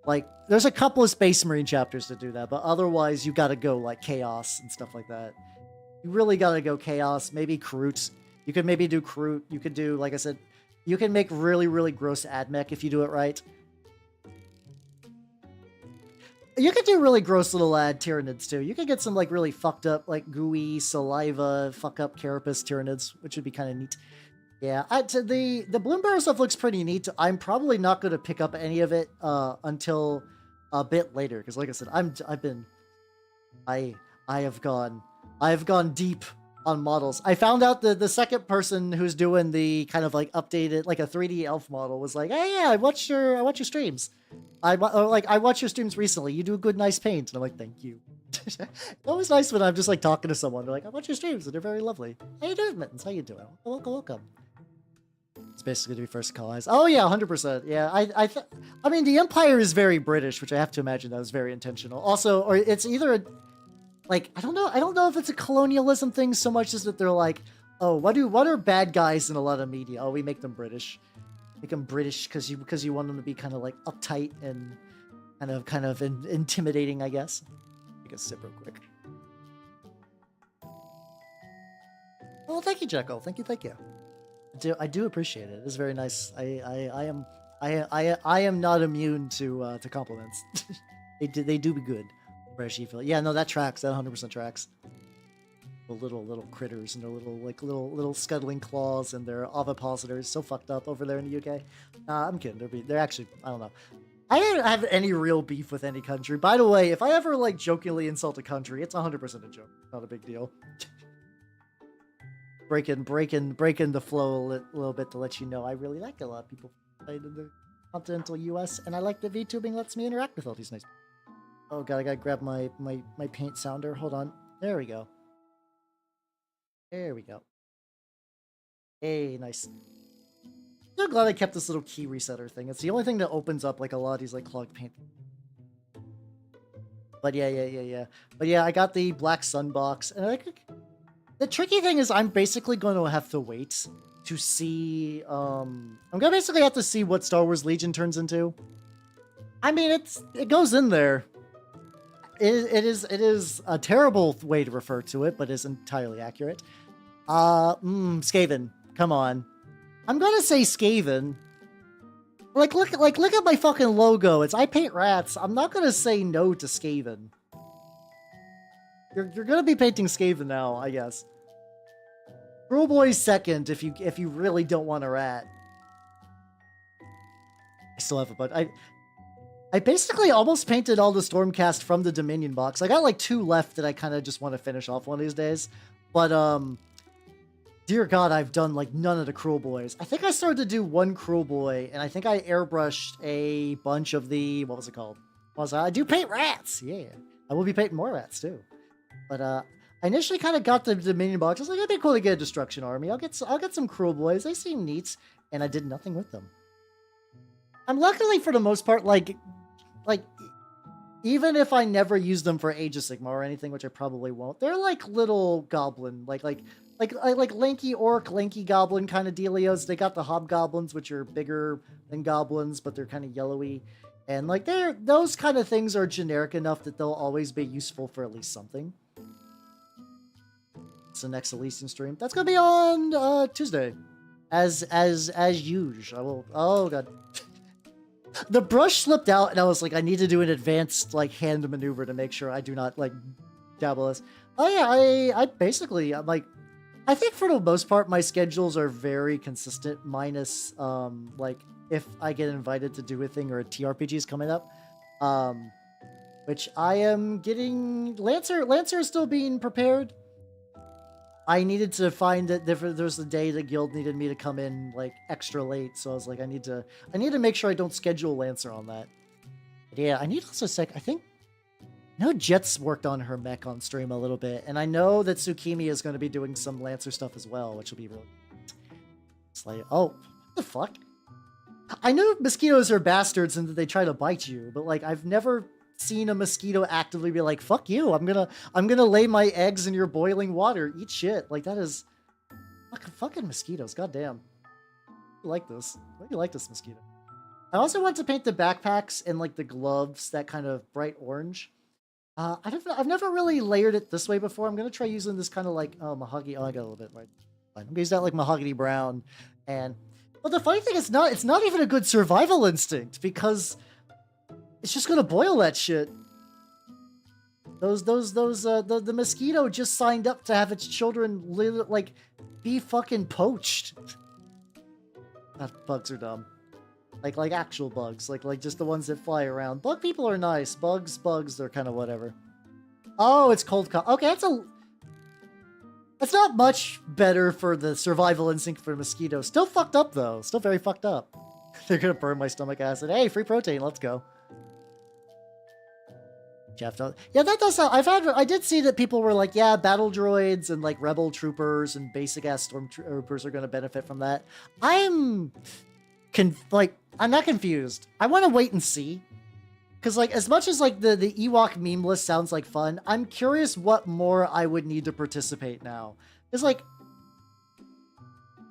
like there's a couple of Space Marine chapters to do that, but otherwise you got to go like Chaos and stuff like that. You really got to go Chaos, maybe Kroot. You could maybe do Kroot. You could do, like I said, you can make really gross AdMech if you do it right. You could do really gross little Tyranids too. You could get some like really fucked up, like gooey saliva, fuck up Carapace Tyranids, which would be kind of neat. Yeah, the Bloomborough stuff looks pretty neat. I'm probably not going to pick up any of it until a bit later, because like I said, I have gone deep on models. I found out the second person who's doing the kind of like updated, like a 3D elf model was like, hey, yeah, I watch your streams. I watched your streams recently. You do a good, nice paint. And I'm like, thank you. It's always nice when I'm just like talking to someone. They're like, I watch your streams and they're very lovely. How you doing, Mittens? How you doing? Welcome. It's basically to be first colonized. Oh yeah, 100%. Yeah, I mean, the Empire is very British, which I have to imagine that was very intentional. Also, or it's either like, I don't know if it's a colonialism thing so much as that they're like, oh, what are bad guys in a lot of media? Oh, we make them British. Make them British because you want them to be kind of like uptight and kind of intimidating, I guess. Take a sip real quick. Well, thank you, Jekyll. Thank you. I do appreciate it. It's very nice. I am not immune to compliments. they do be good. Fresh feel. Yeah, no, that tracks. That 100% tracks. The little critters and their little scuttling claws and their ovipositors so fucked up over there in the UK. Nah, I'm kidding. They're actually, I don't know. I don't have any real beef with any country. By the way, if I ever like jokingly insult a country, it's 100% a joke. Not a big deal. breaking the flow a little bit to let you know I really like a lot of people in the continental US, and I like that VTubing lets me interact with all these nice. Oh god, I gotta grab my paint sounder. Hold on. There we go. There we go. Hey, nice. I'm so glad I kept this little key resetter thing. It's the only thing that opens up like a lot of these like clogged paint. But yeah. But yeah, I got the Black Sun box, and the tricky thing is I'm basically going to have to wait to see. I'm gonna basically have to see what Star Wars Legion turns into. I mean, it goes in there. It is a terrible way to refer to it, but is entirely accurate. Skaven. Come on. I'm gonna say Skaven. Look at my fucking logo. It's I paint rats. I'm not gonna say no to Skaven. You're gonna be painting Skaven now, I guess. Cruel Boy's second if you really don't want a rat. I still have a bunch. I basically almost painted all the Stormcast from the Dominion box. I got like 2 left that I kind of just want to finish off one of these days. But, dear God, I've done like none of the Cruel Boys. I think I started to do 1 Cruel Boy, and I think I airbrushed a bunch of the, what was it called? I do paint rats. Yeah. I will be painting more rats too. But, I initially kind of got the Dominion box. I was like, it'd be cool to get a Destruction Army. I'll get some Cruel Boys. They seem neat. And I did nothing with them. I'm luckily, for the most part, like even if I never use them for Age of Sigmar or anything, which I probably won't, they're like little goblin, like lanky orc, lanky goblin kind of dealios. They got the hobgoblins, which are bigger than goblins, but they're kind of yellowy. And like those kind of things are generic enough that they'll always be useful for at least something. It's the next Elysian stream. That's gonna be on Tuesday. As usual. I will. Oh god. The brush slipped out, and I was like, I need to do an advanced like hand maneuver to make sure I do not like dabble this. Oh yeah, I basically I'm like, I think for the most part my schedules are very consistent, minus like if I get invited to do a thing or a TRPG is coming up, which I am getting. Lancer is still being prepared. I needed to find that there's a day the guild needed me to come in like extra late, so I was like, I need to make sure I don't schedule Lancer on that. But yeah, I need also I think Jet's worked on her mech on stream a little bit, and I know that Tsukimi is going to be doing some Lancer stuff as well, which will be really. It's like, oh, what the fuck? I know mosquitoes are bastards and that they try to bite you, but like I've never seen a mosquito actively be like, fuck you, I'm gonna lay my eggs in your boiling water, eat shit. Like that is fucking mosquitoes, goddamn. I like this. Why do you like this mosquito? I also want to paint the backpacks and like the gloves that kind of bright orange. I've never really layered it this way before. I'm gonna try using this kind of like mahogany. Oh, I got a little bit right. I'm gonna use that like mahogany brown. And but the funny thing is it's not even a good survival instinct, because it's just gonna boil that shit. The mosquito just signed up to have its children like be fucking poached. Bugs are dumb. Like actual bugs, like just the ones that fly around. Bug people are nice. Bugs, they're kind of whatever. Oh, it's cold. Okay, that's not much better for the survival instinct for mosquitoes. Still fucked up though. Still very fucked up. They're gonna burn my stomach acid. Hey, free protein. Let's go. Jeff, yeah, that does sound. I did see that people were like, yeah, battle droids and like rebel troopers and basic ass stormtroopers are going to benefit from that. I'm not confused. I want to wait and see, because like as much as like the Ewok meme list sounds like fun, I'm curious what more I would need to participate now. It's like,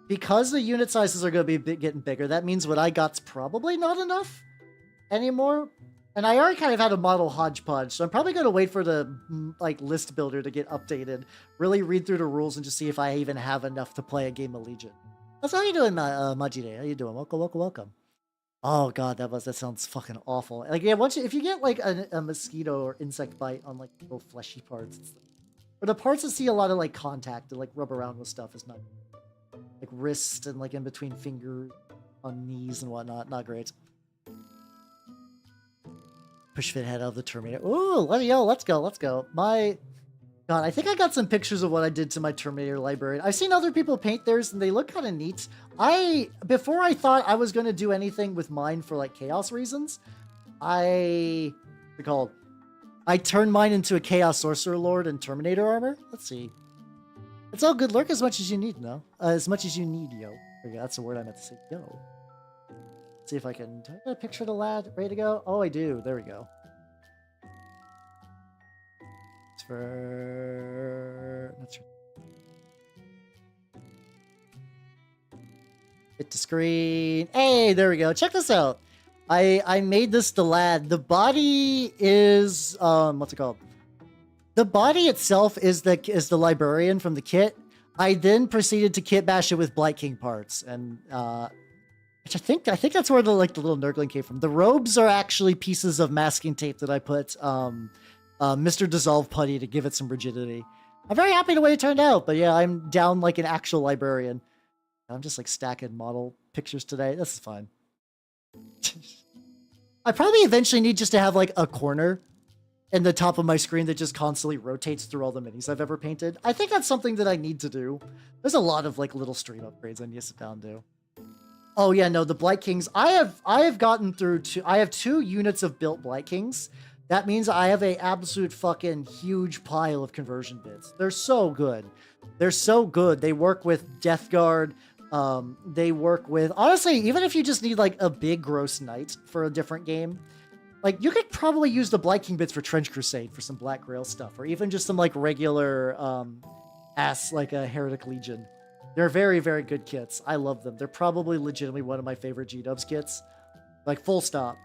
because the unit sizes are going to be getting bigger, that means what I got's probably not enough anymore. And I already kind of had a model hodgepodge, so I'm probably going to wait for the like list builder to get updated, really read through the rules, and just see if I even have enough to play a game of Legion. That's how you doing, Majide? How you doing? Welcome. Oh god, that sounds fucking awful. Like yeah, if you get like a mosquito or insect bite on like little fleshy parts, or the parts that see a lot of like contact and like rub around with stuff is not like wrist and like in between fingers, on knees and whatnot. Not great. Push fit head of the Terminator. Ooh, let's go. My god, I think I got some pictures of what I did to my Terminator library. I've seen other people paint theirs and they look kind of neat. Before I thought I was going to do anything with mine for like chaos reasons, I turned mine into a Chaos Sorcerer Lord and Terminator armor. Let's see. It's all good. Lurk as much as you need, no? As much as you need, yo. There you go. That's the word I meant to say, yo. See if I can. Do I get a picture of the lad ready to go? Oh, I do. There we go. It's for. Not sure. Hit the screen. Hey, there we go. Check this out. I made this the lad. The body is what's it called? The body itself is the librarian from the kit. I then proceeded to kit bash it with Blight King parts, and which I think that's where the little nurgling came from. The robes are actually pieces of masking tape that I put Mr. Dissolve putty to give it some rigidity. I'm very happy the way it turned out, but yeah, I'm down like an actual librarian. I'm just like stacking model pictures today. This is fine. I probably eventually need just to have like a corner in the top of my screen that just constantly rotates through all the minis I've ever painted. I think that's something that I need to do. There's a lot of like little stream upgrades I need to sit down and do. Oh yeah, no, the Blight Kings. I have gotten through I have 2 units of built Blight Kings. That means I have a absolute fucking huge pile of conversion bits. They're so good. They're so good. They work with Death Guard. They work with, honestly, even if you just need like a big gross knight for a different game, Like, you could probably use the Blight King bits for Trench Crusade for some Black Grail stuff, or even just some, like, regular, like a Heretic Legion. They're very, very good kits. I love them. They're probably legitimately one of my favorite G-Dubs kits. Like, full stop.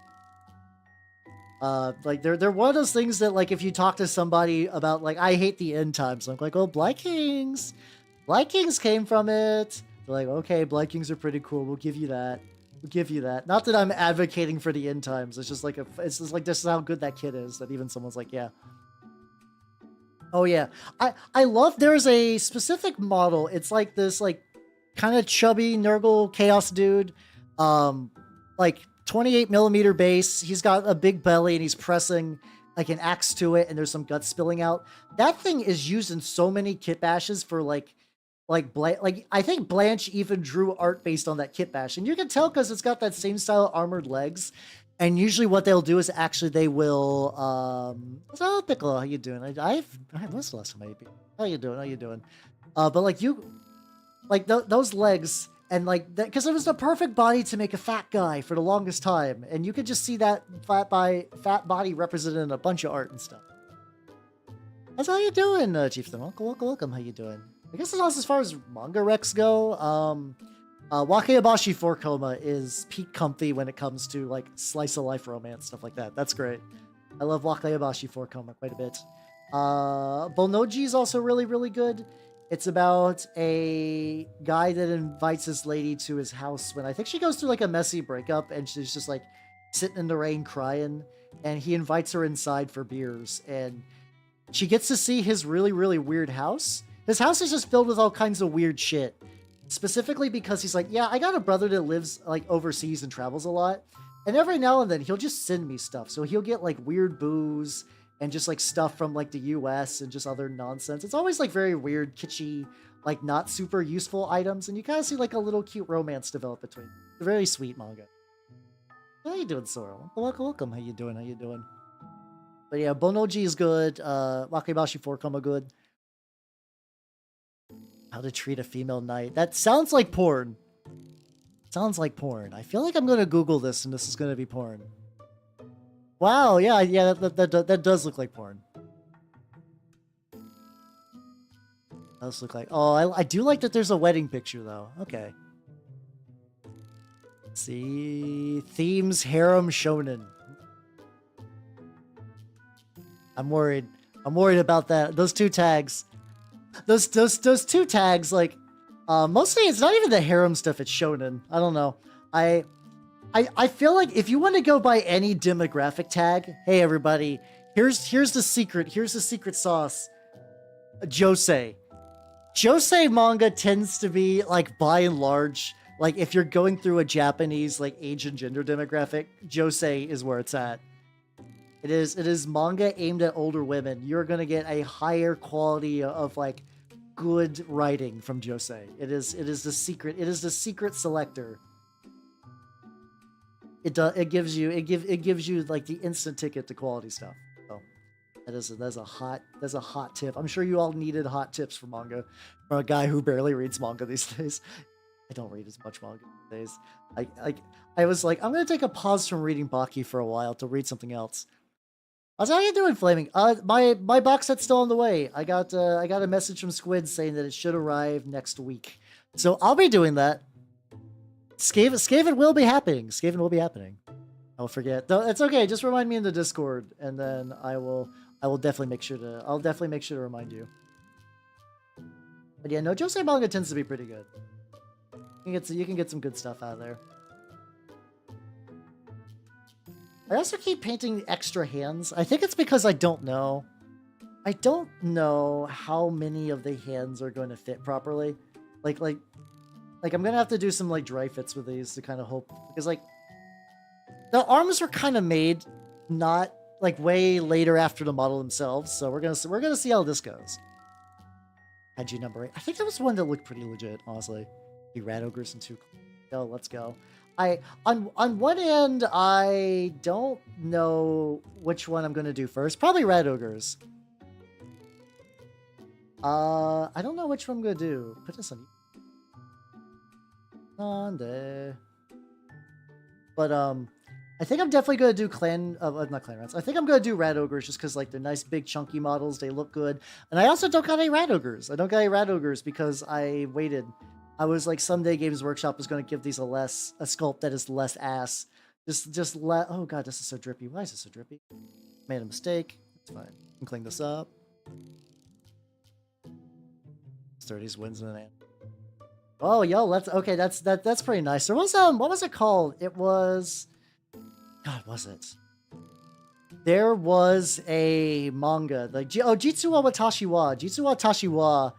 Like, they're one of those things that, like, if you talk to somebody about, like, I hate the end times, I'm like, oh, Blight Kings came from it. They're like, okay, Blight Kings are pretty cool. We'll give you that. We'll give you that. Not that I'm advocating for the end times. It's just like it's just like this is how good that kit is. That even someone's like, yeah. Oh yeah, I love. There's a specific model. It's like this like kind of chubby Nurgle Chaos dude, like 28mm base. He's got a big belly and he's pressing like an axe to it, and there's some guts spilling out. That thing is used in so many kit bashes for like I think Blanche even drew art based on that kit bash, and you can tell because it's got that same style of armored legs. And usually, what they'll do is actually they will. So Piccolo, how you doing? What's the last time I ate? How you doing? How you doing? But like those legs and like that because it was the perfect body to make a fat guy for the longest time, and you could just see that fat body represented in a bunch of art and stuff. That's how you doing, Chieftain? Welcome. How you doing? I guess that's as far as manga recs go. Wakiabashi 4 Coma is peak comfy when it comes to like slice of life romance, stuff like that. That's great. I love Wakiabashi 4 Coma quite a bit. Bonoji is also really, really good. It's about a guy that invites this lady to his house when I think she goes through like a messy breakup and she's just like sitting in the rain crying, and he invites her inside for beers, and she gets to see his really, really weird house. His house is just filled with all kinds of weird shit. Specifically because he's like, yeah, I got a brother that lives like overseas and travels a lot. And every now and then he'll just send me stuff. So he'll get like weird booze and just like stuff from like the US and just other nonsense. It's always like very weird, kitschy, like not super useful items. And you kind of see like a little cute romance develop between them. It's a very sweet manga. How you doing, Sorrel? Welcome. How you doing? But yeah, Bonoji is good. Wakibashi 4 Koma good. How to treat a female knight. That sounds like porn. Sounds like porn. I feel like I'm going to Google this and this is going to be porn. Wow, yeah, that does look like porn. Does look like... Oh, I do like that there's a wedding picture, though. Okay. Let's see... Themes harem shonen. I'm worried. I'm worried about that. Those two tags... Those two tags, like, mostly it's not even the harem stuff, it's shonen. I don't know. I feel like if you want to go by any demographic tag, hey everybody, here's the secret sauce. Josei. Josei manga tends to be, like, by and large, like, if you're going through a Japanese, like, age and gender demographic, Josei is where it's at. It is manga aimed at older women. You're gonna get a higher quality of like good writing from Josei. It is the secret. It is the secret selector. It gives you like the instant ticket to quality stuff. So that's a hot tip. I'm sure you all needed hot tips for manga from a guy who barely reads manga these days. I don't read as much manga these days. I was like, I'm gonna take a pause from reading Baki for a while to read something else. How you doing, Flaming? My box set's still on the way. I got a message from Squid saying that it should arrive next week, so I'll be doing that. Skaven will be happening. Skaven will be happening. I'll forget. No, it's okay. Just remind me in the Discord, and then I will definitely make sure to. I'll definitely make sure to remind you. But yeah, no, Josei manga tends to be pretty good. You can get some good stuff out of there. I also keep painting extra hands. I think it's because I don't know. I don't know how many of the hands are going to fit properly. Like I'm gonna have to do some like dry fits with these to kind of hope, because like the arms were kind of made not like way later after the model themselves. So we're gonna see how this goes. Hadji number 8. I think that was one that looked pretty legit, honestly. The Rat Ogres and 2. Oh, let's go. On one end, I don't know which one I'm gonna do first. Probably Red Ogres. I don't know which one I'm gonna do. Put this on there. But I think I'm definitely gonna do not clan rats. I think I'm gonna do rat ogres just because like they're nice, big, chunky models. They look good, and I also don't got any rat ogres. I don't got any rat ogres because I waited. I was like, someday Games Workshop is gonna give these a sculpt that is less ass. Just let. Oh god, this is so drippy. Why is this so drippy? Made a mistake. It's fine. I can clean this up. 30s wins in an end. Oh, yo, that's okay. That's pretty nice. There was what was it called? It was. God, was it? There was a manga, like Jitsu wa Watashi wa. Jitsu wa Watashi wa.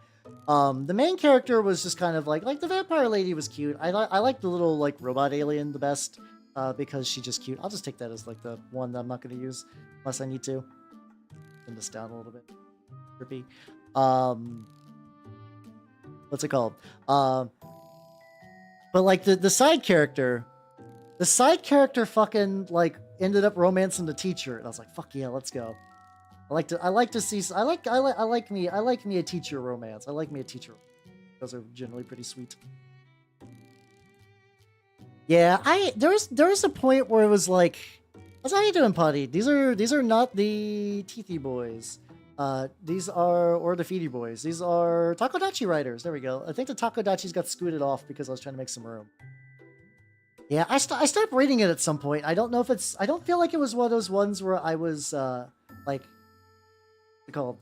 The main character was just kind of like the vampire lady was cute. I like the little like robot alien the best, because she's just cute. I'll just take that as like the one that I'm not going to use unless I need to. Turn this down a little bit. Trippy. What's it called? But like the side character. The side character fucking like ended up romancing the teacher, and I was like, "Fuck yeah, let's go." I like me a teacher romance. I like me a teacher. Those are generally pretty sweet. Yeah, there was a point where it was like, "How you doing, Putty? These are not the Teethy boys. These are or the Feedy boys. These are Takodachi writers." There we go. I think the Takodachis got scooted off because I was trying to make some room. Yeah, I stopped reading it at some point. I don't know if it's. I don't feel like it was one of those ones where I was like, what's it called?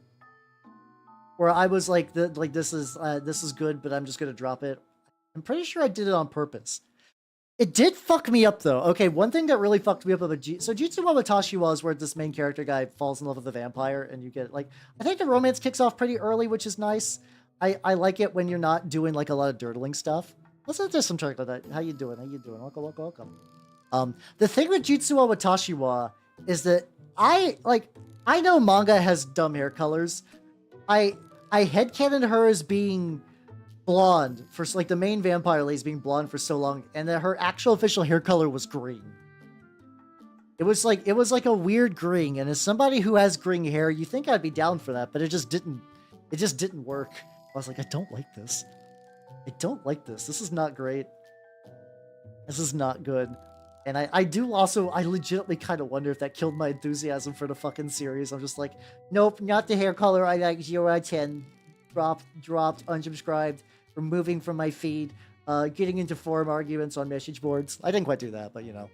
Where I was like, this is good, but I'm just gonna drop it. I'm pretty sure I did it on purpose. It did fuck me up though. Okay, one thing that really fucked me up about Jitsu wa Watashi wa is where this main character guy falls in love with a vampire, and you get like, I think the romance kicks off pretty early, which is nice. I like it when you're not doing like a lot of dirtling stuff. Let's do some talk about that. How you doing? How you doing? Welcome. The thing with Jitsu wa Watashi wa is that I know manga has dumb hair colors. I headcanon her as being blonde for like the main vampire lady's being blonde for so long, and that her actual official hair color was green. It was like a weird green, and as somebody who has green hair, you think I'd be down for that, but it just didn't work. I was like, I don't like this. I don't like this. This is not great. This is not good. And I legitimately kind of wonder if that killed my enthusiasm for the fucking series. I'm just like, nope, not the hair color. I like 0 out of 10. Dropped, unsubscribed, removing from my feed, getting into forum arguments on message boards. I didn't quite do that, but you know.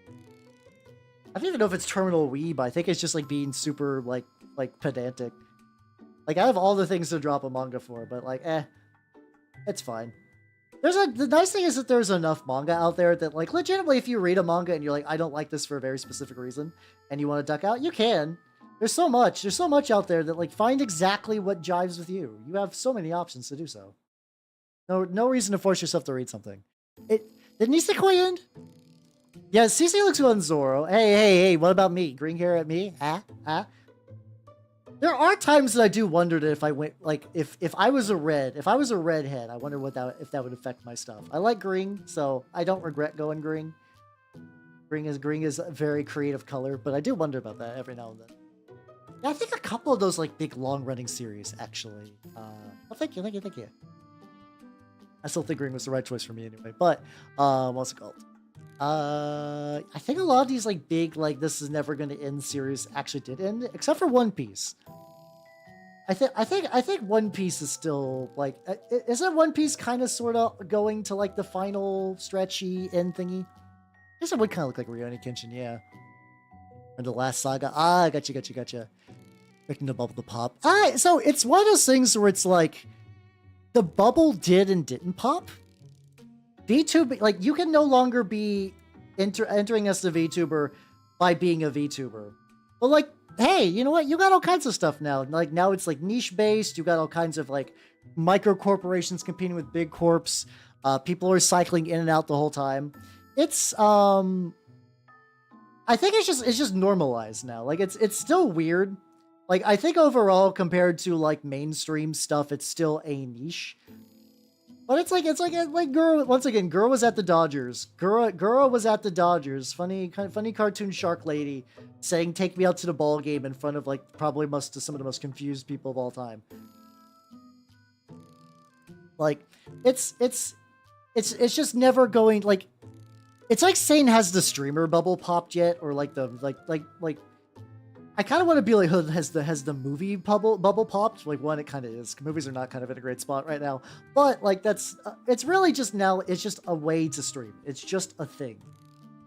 I don't even know if it's terminal weeb. I think it's just like being super like pedantic. Like I have all the things to drop a manga for, but like, it's fine. The nice thing is that there's enough manga out there that like legitimately if you read a manga and you're like, I don't like this for a very specific reason, and you want to duck out, you can. There's so much out there that like find exactly what jives with you. You have so many options to do so. No reason to force yourself to read something. Did Nisekoi end? Yeah, CC looks good on Zoro. Hey, what about me? Green hair at me? There are times that I do wonder that if I went like if I was a redhead, I wonder if that would affect my stuff. I like green, so I don't regret going green. Green is a very creative color, but I do wonder about that every now and then. Yeah, I think a couple of those like big long running series actually. Well, thank you. I still think green was the right choice for me anyway. But what's it called? I think a lot of these like big like this is never going to end series actually did end, except for One Piece. I think One Piece is still like isn't One Piece kind of sort of going to like the final stretchy end thingy? I guess it would kind of look like Rurouni Kenshin, yeah. Or the last saga. Gotcha. Making the bubble to pop. So it's one of those things where it's like the bubble did and didn't pop. VTuber, like you can no longer be entering as the VTuber by being a VTuber. But like, hey, you know what? You got all kinds of stuff now. Like now it's like niche based. You got all kinds of like micro corporations competing with big corps. People are cycling in and out the whole time. It's I think it's just normalized now. Like it's still weird. Like I think overall compared to like mainstream stuff, it's still a niche. But it's like Gura, once again, Gura was at the Dodgers. Gura was at the Dodgers. Funny cartoon shark lady saying "Take me out to the ball game" in front of like probably some of the most confused people of all time. Like it's just never going like It's like saying, has the streamer bubble popped yet? Or like the, like, I kind of want to be like, has the movie bubble popped? Like, one, it kind of is. Movies are not kind of in a great spot right now. But like, that's, it's really just now, it's just a way to stream. It's just a thing.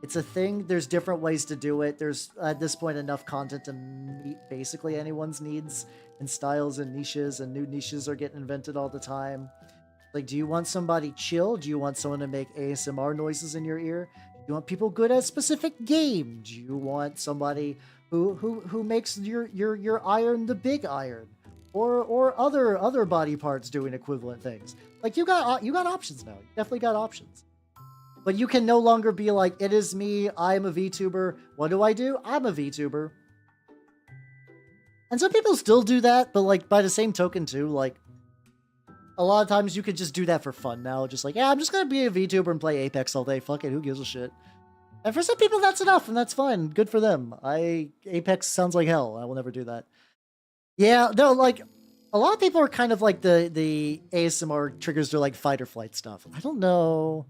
It's a thing. There's different ways to do it. There's, at this point, enough content to meet basically anyone's needs and styles and niches, and new niches are getting invented all the time. Like, do you want somebody chill? Do you want someone to make ASMR noises in your ear? Do you want people good at a specific game? Do you want somebody who makes your iron the big iron? Or other body parts doing equivalent things? Like, you got options now. You definitely got options. But you can no longer be like, it is me, I'm a VTuber. What do? I'm a VTuber. And some people still do that, but like, by the same token too, like, a lot of times you could just do that for fun now. Just like, yeah, I'm just gonna be a VTuber and play Apex all day. Fuck it, who gives a shit? And for some people, that's enough, and that's fine. Good for them. Apex sounds like hell. I will never do that. Yeah, no, like, a lot of people are kind of like the ASMR triggers their like fight or flight stuff. I don't know.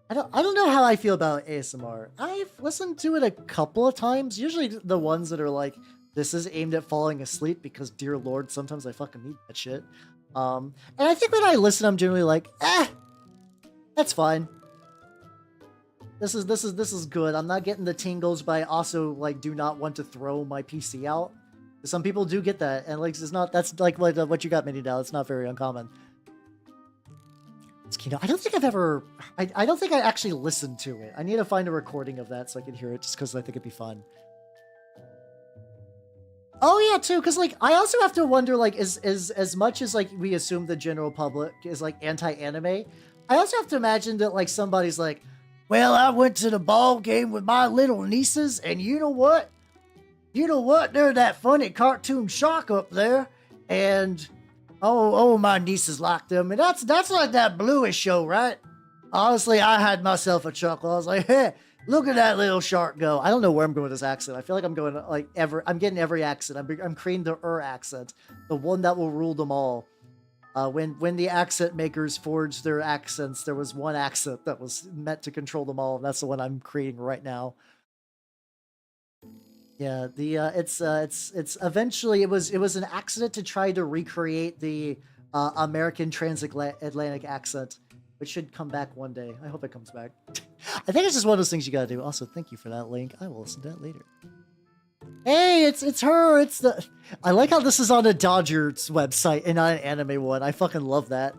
I don't know how I feel about ASMR. I've listened to it a couple of times. Usually the ones that are like, this is aimed at falling asleep because, dear Lord, sometimes I fucking need that shit. And I think when I listen, I'm generally like, that's fine. This is good. I'm not getting the tingles, but I also like do not want to throw my PC out. Some people do get that, and like that's like what you got, Minnie. Now it's not very uncommon. I don't think I've ever... I don't think I actually listened to it. I need to find a recording of that so I can hear it, just because I think it'd be fun. Oh yeah, too, because like, I also have to wonder, like, as much as like we assume the general public is like anti-anime, I also have to imagine that like somebody's like, well, I went to the ball game with my little nieces, and you know what? They're that funny cartoon shark up there, and... Oh, my nieces like them. And that's like that Bluish show, right? Honestly, I had myself a chuckle. I was like, hey, look at that little shark go. I don't know where I'm going with this accent. I feel like I'm going like I'm getting every accent. I'm creating the accent, the one that will rule them all. When the accent makers forged their accents, there was one accent that was meant to control them all, and that's the one I'm creating right now. Yeah, it's eventually it was an accident to try to recreate the American transatlantic accent, which should come back one day. I hope it comes back. I think it's just one of those things you gotta do. Also, thank you for that link. I will listen to that later. Hey, it's her. It's the. I like how this is on a Dodgers website and not an anime one. I fucking love that.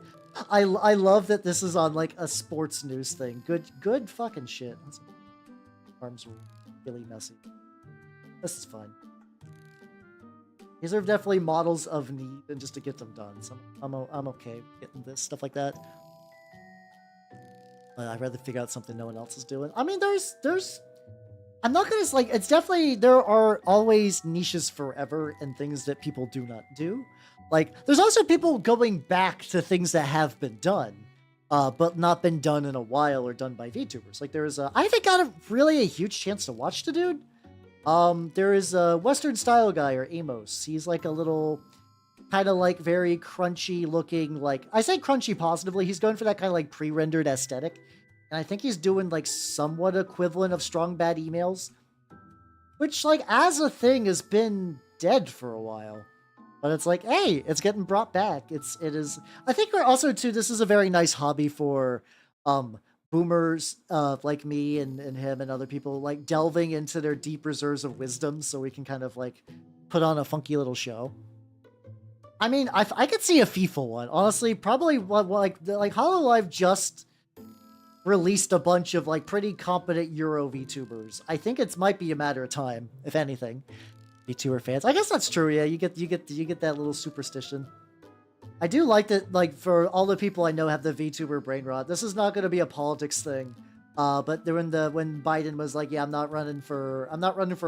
I love that this is on like a sports news thing. Good fucking shit. Arms really messy. This is fun. These are definitely models of need and just to get them done. So I'm okay getting this stuff like that. But I'd rather figure out something no one else is doing. I mean, there's. I'm not gonna like. It's definitely there are always niches forever and things that people do not do. Like there's also people going back to things that have been done, but not been done in a while or done by VTubers. Like there's I haven't got a huge chance to watch the dude. There is a Western style guy, or Amos. He's like a little, kind of like very crunchy looking, like, I say crunchy positively, he's going for that kind of like pre-rendered aesthetic. And I think he's doing like somewhat equivalent of strong bad emails, which like as a thing has been dead for a while. But it's like, hey, it's getting brought back. It is, I think we're also too, this is a very nice hobby for, boomers like me and him and other people, like delving into their deep reserves of wisdom so we can kind of like put on a funky little show. I mean, I could see a FIFA one, honestly. Probably like HoloLive just released a bunch of like pretty competent Euro VTubers. I think it might be a matter of time, if anything. VTuber fans, I guess that's true. Yeah, you get that little superstition. I do like that, like, for all the people I know have the VTuber brain rot. This is not going to be a politics thing. But when Biden was like, yeah, I'm not running for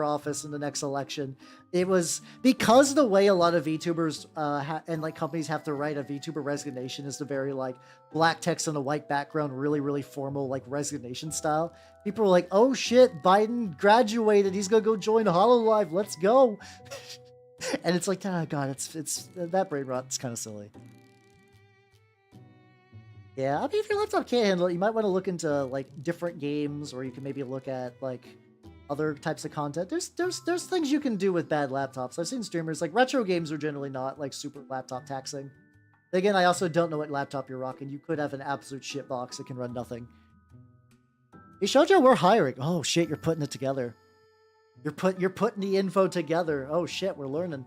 office in the next election, it was because the way a lot of VTubers and like companies have to write a VTuber resignation is the very like black text on a white background, really, really formal like resignation style. People were like, oh shit, Biden graduated. He's going to go join HoloLive. Let's go. And it's like, oh god, it's that brain rot is kind of silly. Yeah, I mean, if your laptop can't handle it, you might want to look into like different games, or you can maybe look at like other types of content. There's things you can do with bad laptops. I've seen streamers like retro games are generally not like super laptop taxing. Again, I also don't know what laptop you're rocking. You could have an absolute shit box that can run nothing. Hey Shoujo, we're hiring. Oh shit, you're putting it together. You're putting the info together. Oh shit, we're learning.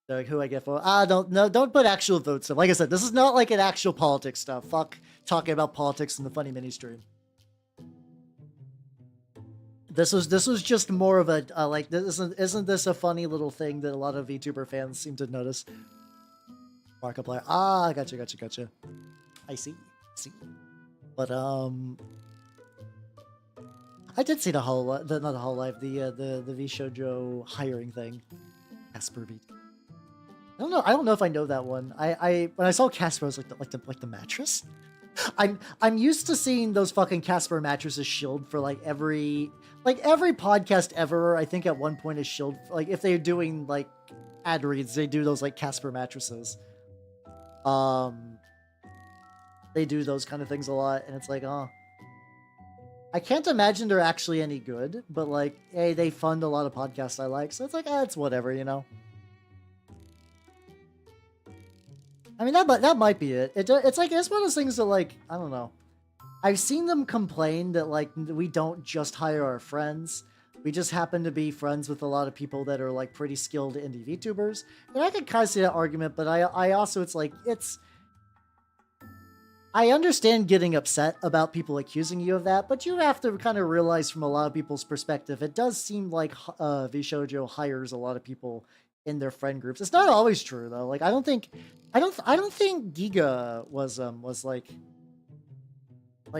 Like who I get for? Don't put actual vote stuff. Like I said, this is not like an actual politics stuff. Fuck talking about politics in the funny mini stream. This was just more of a like this isn't this a funny little thing that a lot of VTuber fans seem to notice? Markiplier. Ah, gotcha. I see. But I did see the not the Hololive, the VShojo hiring thing. Casper V. I don't know if I know that one. I when I saw Casper, I was like the mattress. I'm used to seeing those fucking Casper mattresses shield for like every podcast ever. I think at one point is shield, like if they're doing like ad reads, they do those like Casper mattresses. They do those kind of things a lot, and it's like, oh, I can't imagine they're actually any good, but like, hey, they fund a lot of podcasts I like, so it's like, it's whatever, you know. I mean, that might be it. It's like, it's one of those things that, like, I don't know. I've seen them complain that, like, we don't just hire our friends. We just happen to be friends with a lot of people that are, like, pretty skilled indie VTubers. And I could kind of see that argument, but I also, it's like, I understand getting upset about people accusing you of that, but you have to kind of realize from a lot of people's perspective, it does seem like VShojo hires a lot of people in their friend groups. It's not always true though. Like I don't think Giga was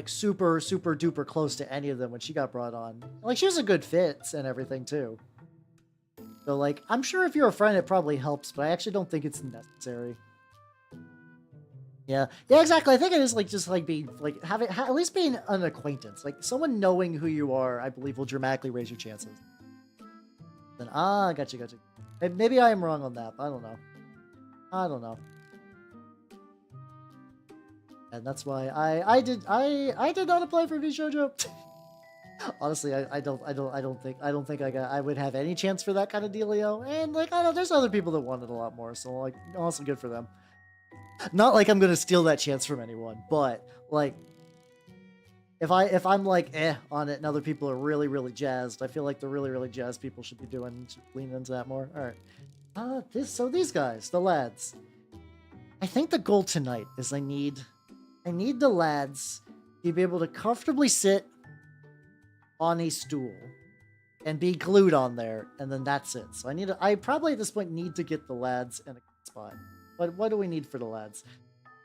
super duper close to any of them when she got brought on. Like she was a good fit and everything too. So like I'm sure if you're a friend it probably helps, but I actually don't think it's necessary. Yeah, exactly. I think it is like just like being like having at least being an acquaintance, like someone knowing who you are. I believe will dramatically raise your chances. Then gotcha. Maybe I am wrong on that. But I don't know. And that's why I did not apply for VShojo. Honestly, I don't think I would have any chance for that kind of dealio. And like I know there's other people that want it a lot more. So like also good for them. Not like I'm gonna steal that chance from anyone, but like if I'm like on it and other people are really jazzed, I feel like the really jazzed people should lean into that more. All right. These guys, the lads. I think the goal tonight is I need the lads to be able to comfortably sit on a stool and be glued on there, and then that's it. So I probably at this point need to get the lads in a spot. But what do we need for the lads?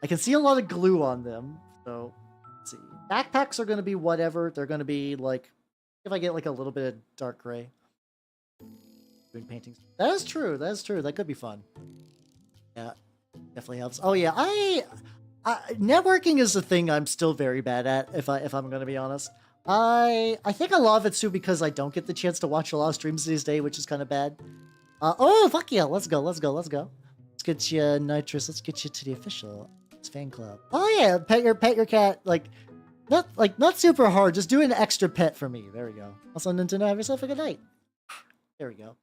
I can see a lot of glue on them, so let's see. Backpacks are going to be whatever. They're going to be like, if I get like a little bit of dark gray. Doing paintings. That is true. That could be fun. Yeah, definitely helps. Oh yeah, I networking is a thing I'm still very bad at. If I'm going to be honest, I think a lot of it's too because I don't get the chance to watch a lot of streams these days, which is kind of bad. Oh fuck yeah, let's go. Let's get you Nitrous. Let's get you to the official fan club. Oh yeah, pet your cat. Like not super hard. Just do an extra pet for me. There we go. Also, Nintendo, have yourself a good night. There we go.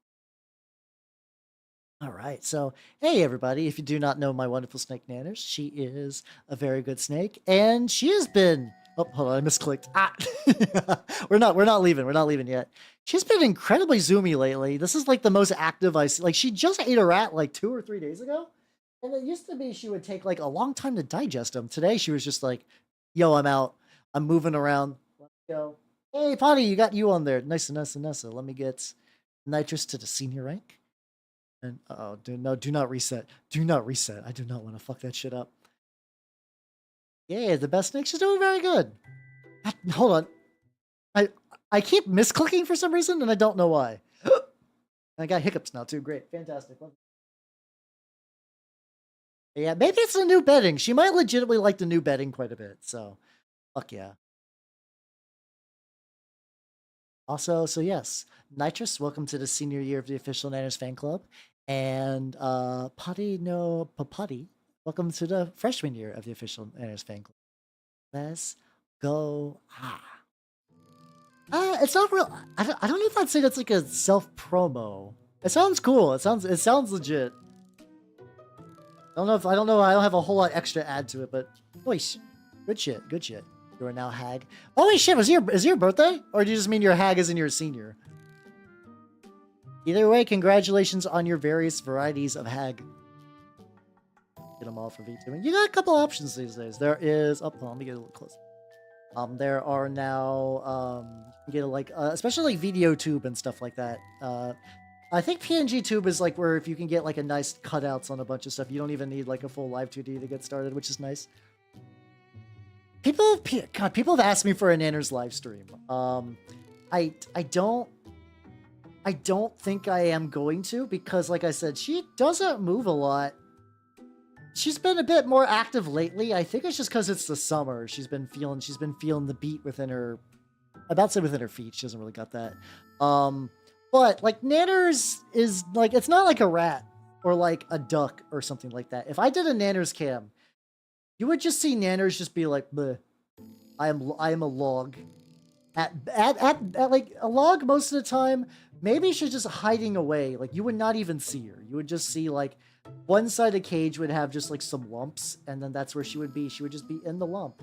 All right. So, hey everybody! If you do not know my wonderful snake Nanners, she is a very good snake, and she has been. Oh, hold on, I misclicked. We're not leaving. We're not leaving yet. She's been incredibly zoomy lately. This is like the most active I see. Like she just ate a rat like 2 or 3 days ago, and it used to be she would take like a long time to digest them. Today she was just like, "Yo, I'm out. I'm moving around. Let's go." Hey, Potty, you got you on there. Nice. Let me get Nitrous to the senior rank. And do not reset. Do not reset. I do not want to fuck that shit up. Yeah, the best snake. She's doing very good. Hold on. I keep misclicking for some reason, and I don't know why. I got hiccups now, too. Great. Fantastic. Yeah, maybe it's the new bedding. She might legitimately like the new bedding quite a bit, so fuck yeah. Also, so yes, Nitrous, welcome to the senior year of the official Nanners fan club. And Potty no Papati, Welcome to the freshman year of the official Nanners fan club. Let's go. It's not real. I don't know if I'd say that's like a self promo. It sounds cool. It sounds legit. I don't know. I don't have a whole lot extra to add to it, but holy good shit. Good shit. You are now hag. Holy shit! Is it your birthday, or do you just mean your hag is in your senior? Either way, congratulations on your various varieties of hag. Get them all for Vtuber. You got a couple options these days. There is. Oh, let me get a little closer. There are now you can get like especially like Vtube and stuff like that. I think PNG Tube is like where if you can get like a nice cutouts on a bunch of stuff, you don't even need like a full live 2D to get started, which is nice. People have asked me for a Nanners live stream. I don't think I am going to because, like I said, she doesn't move a lot. She's been a bit more active lately. I think it's just because it's the summer. She's been feeling the beat within her. I'm about to say within her feet. She hasn't really got that. But like Nanners is like it's not like a rat or like a duck or something like that. If I did a Nanners cam, you would just see Nanners just be like, bleh, I am a log. At like a log most of the time. Maybe she's just hiding away. Like you would not even see her. You would just see like one side of the cage would have just like some lumps, and then that's where she would be. She would just be in the lump.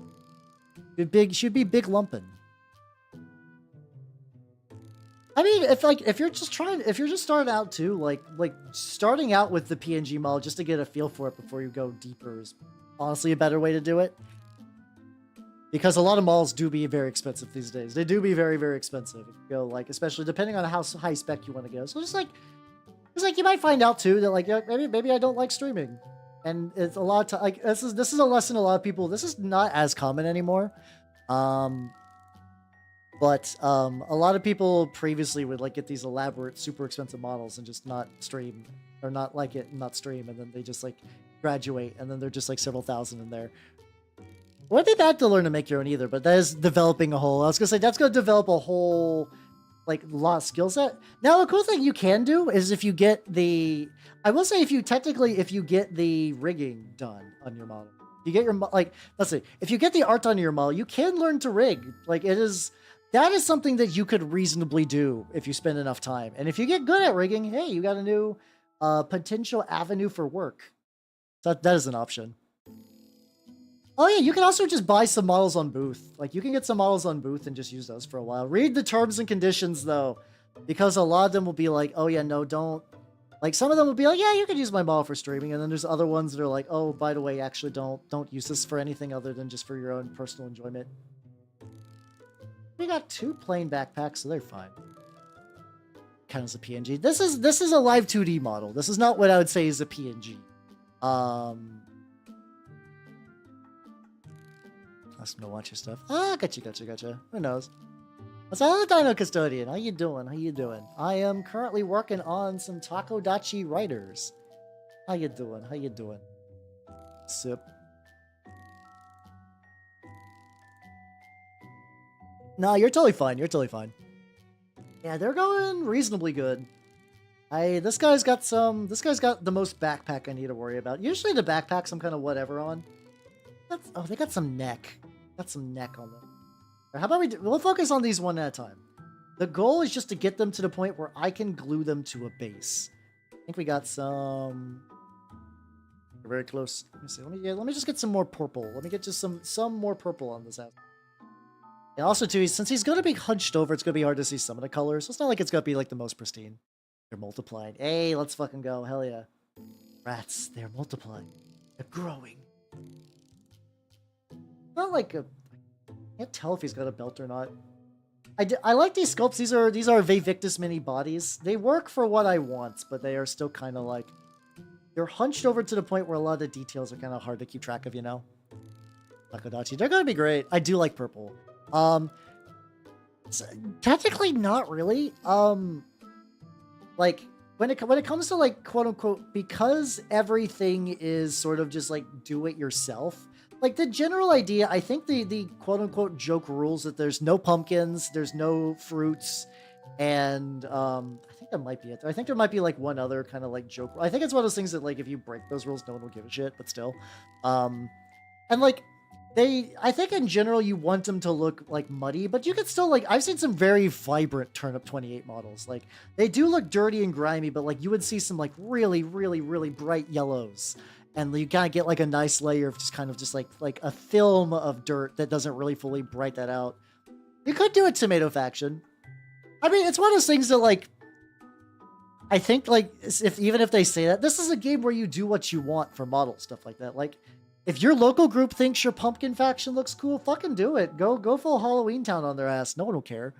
She'd be big lumping. I mean, if you're just starting out too, like starting out with the PNG model just to get a feel for it before you go deeper is honestly a better way to do it. Because a lot of models do be very expensive these days. They do be very, very expensive. If you go like, especially depending on how high spec you want to go. So just like you might find out too that like maybe I don't like streaming, and it's a lot of time. Like this is a lesson a lot of people. This is not as common anymore. But a lot of people previously would like get these elaborate, super expensive models and just not stream or not like it and not stream, and then they just like graduate and then they're just like several thousand in there. Wouldn't be bad to learn to make your own either, but that is developing a whole. I was gonna say that's gonna develop a whole like lot of skill set. Now, a cool thing you can do is if you get the, I will say if you get the rigging done on your model, you get your like let's see, if you get the art on your model, you can learn to rig. Like that is something that you could reasonably do if you spend enough time. And if you get good at rigging, hey, you got a new potential avenue for work. So that is an option. Oh yeah, you can also just buy some models on Booth. Like you can get some models on Booth and just use those for a while. Read the terms and conditions though, because a lot of them will be like, oh yeah, no, don't. Like some of them will be like, yeah, you can use my model for streaming, and then there's other ones that are like, oh, by the way, actually don't use this for anything other than just for your own personal enjoyment. We got 2 plain backpacks, so they're fine. Kind of as a PNG. This is a live 2D model. This is not what I would say is a PNG. Ask him to watch your stuff. Ah, gotcha. Who knows? What's up, Dino Custodian? How you doing? I am currently working on some Takodachi writers. How you doing? Sip. No, you're totally fine. Yeah, they're going reasonably good. This guy's got the most backpack I need to worry about. Usually the backpacks I'm kind of whatever on. They got some neck. Got some neck on them. How about we'll focus on these one at a time. The goal is just to get them to the point where I can glue them to a base. I think we got some. We're very close. Let me see. Let me just get some more purple. Let me get just some more purple on this ass. And also too, since he's gonna be hunched over, it's gonna be hard to see some of the colors. So it's not like it's gonna be like the most pristine. They're multiplied. Hey, let's fucking go. Hell yeah. Rats, they're multiplying. They're growing. Not like I can't tell if he's got a belt or not. I like these sculpts. These are Vivictus mini bodies. They work for what I want, but they are still kind of like they're hunched over to the point where a lot of the details are kind of hard to keep track of, you know. Takodachi, they're gonna be great. I do like purple. Technically not really. Like when it comes to like quote unquote, because everything is sort of just like do it yourself. Like the general idea, I think the quote unquote joke rules that there's no pumpkins, there's no fruits, and I think think that might be it. I think there might be like one other kind of like joke. I think it's one of those things that like if you break those rules, no one will give a shit. But still, and like I think in general you want them to look like muddy, but you can still like I've seen some very vibrant Turnip28 models. Like they do look dirty and grimy, but like you would see some like really, really, really bright yellows. And you kind of get like a nice layer of just like a film of dirt that doesn't really fully bright that out. You could do a tomato faction. I mean, it's one of those things that like, I think like even if they say that, this is a game where you do what you want for model stuff like that. Like, if your local group thinks your pumpkin faction looks cool, fucking do it. Go full Halloween Town on their ass. No one will care.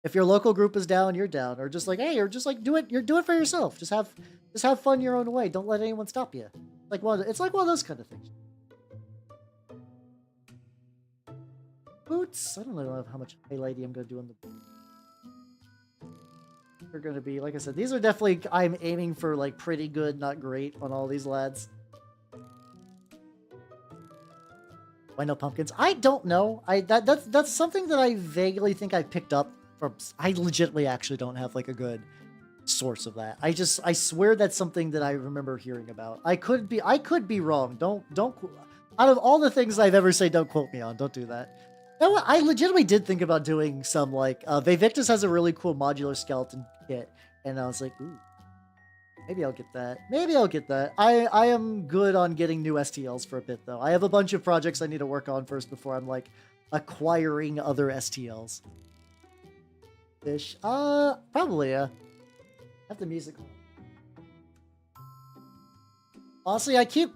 If your local group is down, you're down. Or just like, hey, or just like do it. You're doing it for yourself. Just have fun your own way. Don't let anyone stop you. It's like one of those kind of things. Boots. I don't know how much highlighting I'm gonna do on the boots. They're gonna be, like I said, these are definitely I'm aiming for like pretty good, not great on all these lads. Why no pumpkins? I don't know. That's something that I vaguely think I picked up from. I legitimately actually don't have like a good source of that. I swear that's something that I remember hearing about. I could be wrong. Don't out of all the things I've ever said, don't quote me on. Don't do that. I legitimately did think about doing some like Vivictus has a really cool modular skeleton kit, and I was like, ooh, maybe I'll get that. Maybe I'll get that. I am good on getting new STLs for a bit though. I have a bunch of projects I need to work on first before I'm like acquiring other STLs. Fish, probably yeah. Have the music on. Honestly, I keep.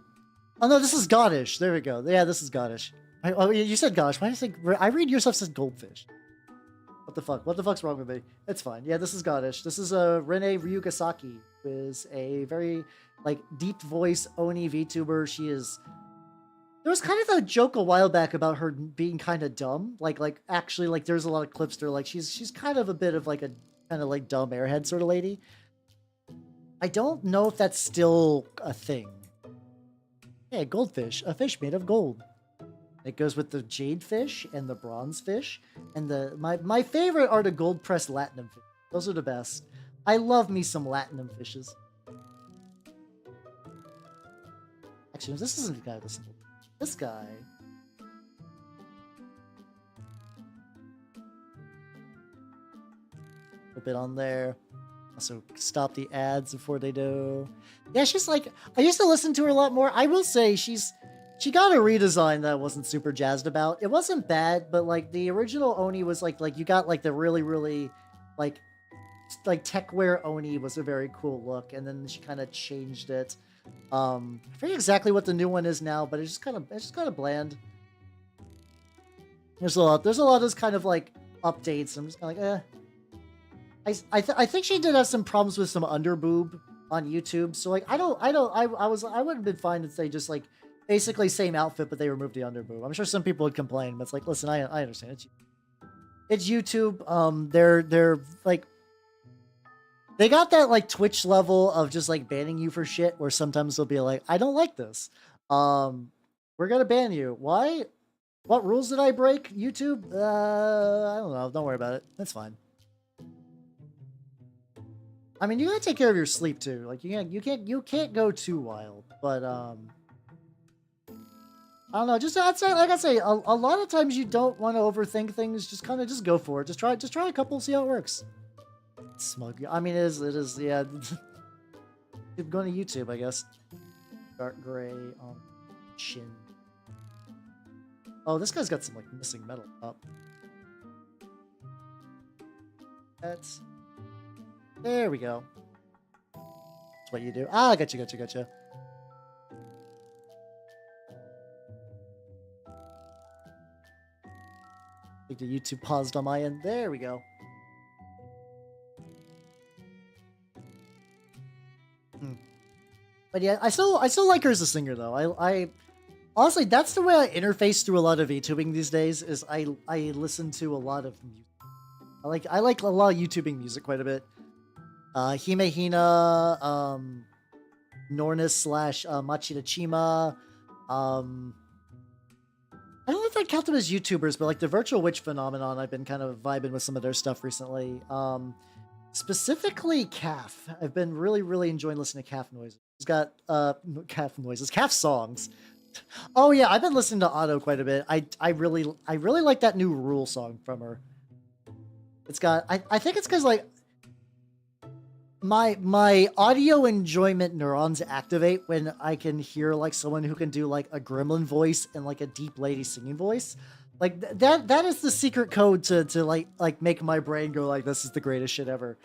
Oh no, this is Goddish. There we go. Yeah, this is Goddish. Oh, you said gosh. Why did I read your stuff says goldfish? What the fuck? What the fuck's wrong with me? It's fine. Yeah, this is Goddish. This is Rene Ryugasaki, who is a very like deep voice Oni VTuber. She is. There was kind of a joke a while back about her being kind of dumb. Like actually like there's a lot of clips that are like she's kind of a bit of like a kind of like dumb airhead sort of lady. I don't know if that's still a thing. Yeah, goldfish, a fish made of gold. It goes with the jade fish and the bronze fish. And my favorite are the gold pressed latinum fish. Those are the best. I love me some latinum fishes. Actually, this isn't the guy with the symbol. This guy. A bit on there. Also, stop the ads before they do. Yeah, she's like, I used to listen to her a lot more. I will say she got a redesign that I wasn't super jazzed about. It wasn't bad, but like the original Oni was like you got like the really, really like techwear Oni was a very cool look, and then she kind of changed it. I forget exactly what the new one is now, but it's just kind of bland. There's a lot of those kind of like updates. I'm just kind of like, eh. I think she did have some problems with some underboob on YouTube. So like I would have been fine if they just like basically same outfit, but they removed the underboob. I'm sure some people would complain, but it's like, listen, I understand. It's YouTube. They're like they got that like Twitch level of just like banning you for shit, where sometimes they'll be like, I don't like this. We're gonna ban you. Why? What rules did I break? YouTube? I don't know. Don't worry about it. That's fine. I mean, you gotta take care of your sleep too. Like you can't go too wild. But I don't know. Just I'd say, like I say, a lot of times you don't want to overthink things. Just kind of just go for it. Just try a couple, see how it works. Smug. I mean, it is. Yeah. Keep going to YouTube, I guess. Dark gray on chin. Oh, this guy's got some like missing metal up. That's. There we go. That's what you do. Ah, gotcha. I think the YouTube paused on my end. There we go. But yeah, I still like her as a singer though. I honestly, that's the way I interface through a lot of VTubing these days. Is I listen to a lot of music. I like a lot of YouTubing music quite a bit. Hime Hina, Nornis / Machida Chima. I don't know if I'd count them as YouTubers, but like the Virtual Witch Phenomenon, I've been kind of vibing with some of their stuff recently. Specifically calf. I've been really enjoying listening to calf noises. He's got calf noises, calf songs. Oh yeah, I've been listening to Otto quite a bit. I really like that new Rule song from her. It's got I think it's because like my audio enjoyment neurons activate when I can hear like someone who can do like a gremlin voice and like a deep lady singing voice. Like that is the secret code to like make my brain go like, this is the greatest shit ever.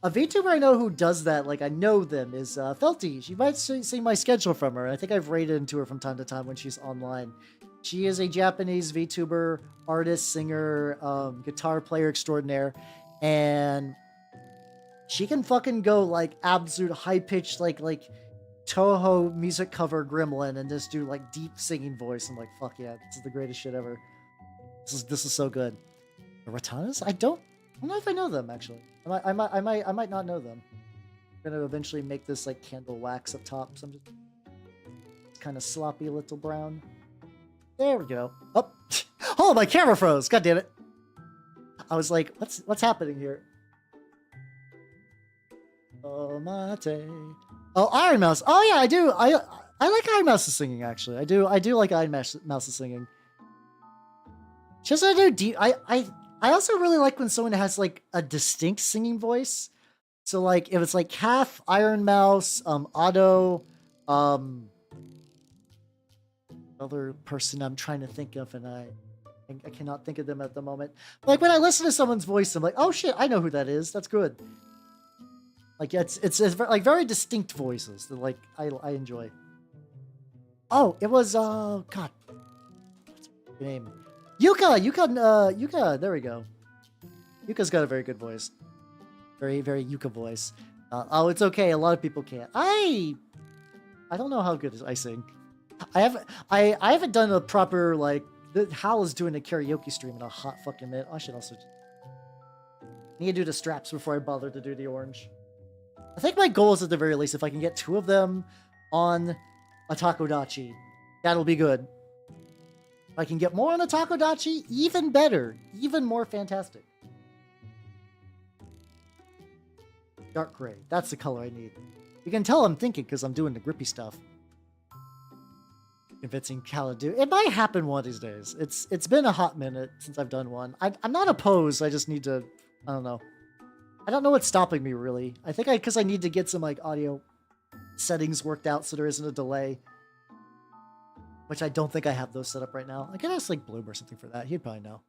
A VTuber I know who does that, like I know them, is Felty. You might see my schedule from her. I think I've raided into her from time to time when she's online. She is a Japanese VTuber, artist, singer, guitar player extraordinaire, and she can fucking go like absolute high pitched like Toho music cover gremlin and just do like deep singing voice. I'm like, fuck yeah, this is the greatest shit ever. This is so good. The Ratanas? I don't know if I know them actually. I might not know them. I'm gonna eventually make this like candle wax up top, so I'm just kind of sloppy little brown. There we go. Oh, oh, my camera froze. God damn it. I was like, what's happening here? Oh, mate. Oh, Iron Mouse. Oh yeah, I do. I like Iron Mouse's singing actually. I do like Iron Mouse's singing. She doesn't do deep. I also really like when someone has like a distinct singing voice. So like if it's like Calf, Iron Mouse, Otto, other person I'm trying to think of, and I cannot think of them at the moment. Like when I listen to someone's voice, I'm like, oh shit, I know who that is. That's good. Like it's like very distinct voices that like I enjoy. Oh, it was God, what's her name? Yuka. There we go. Yuka's got a very good voice. Very Yuka voice. Oh, it's okay. A lot of people can't. I don't know how good I sing. I haven't done a proper like. Hal is doing a karaoke stream in a hot fucking minute. I should also need to do the straps before I bother to do the orange. I think my goal is at the very least if I can get 2 of them on a Takodachi, that'll be good. If I can get more on a Takodachi, even better, even more fantastic. Dark gray, that's the color I need. You can tell I'm thinking because I'm doing the grippy stuff. Convincing Caladu. It might happen one of these days. It's been a hot minute since I've done one. I'm not opposed. I just need to. I don't know. I don't know what's stopping me really. I think because I need to get some like audio settings worked out so there isn't a delay. Which I don't think I have those set up right now. I could ask like Bloom or something for that. He'd probably know.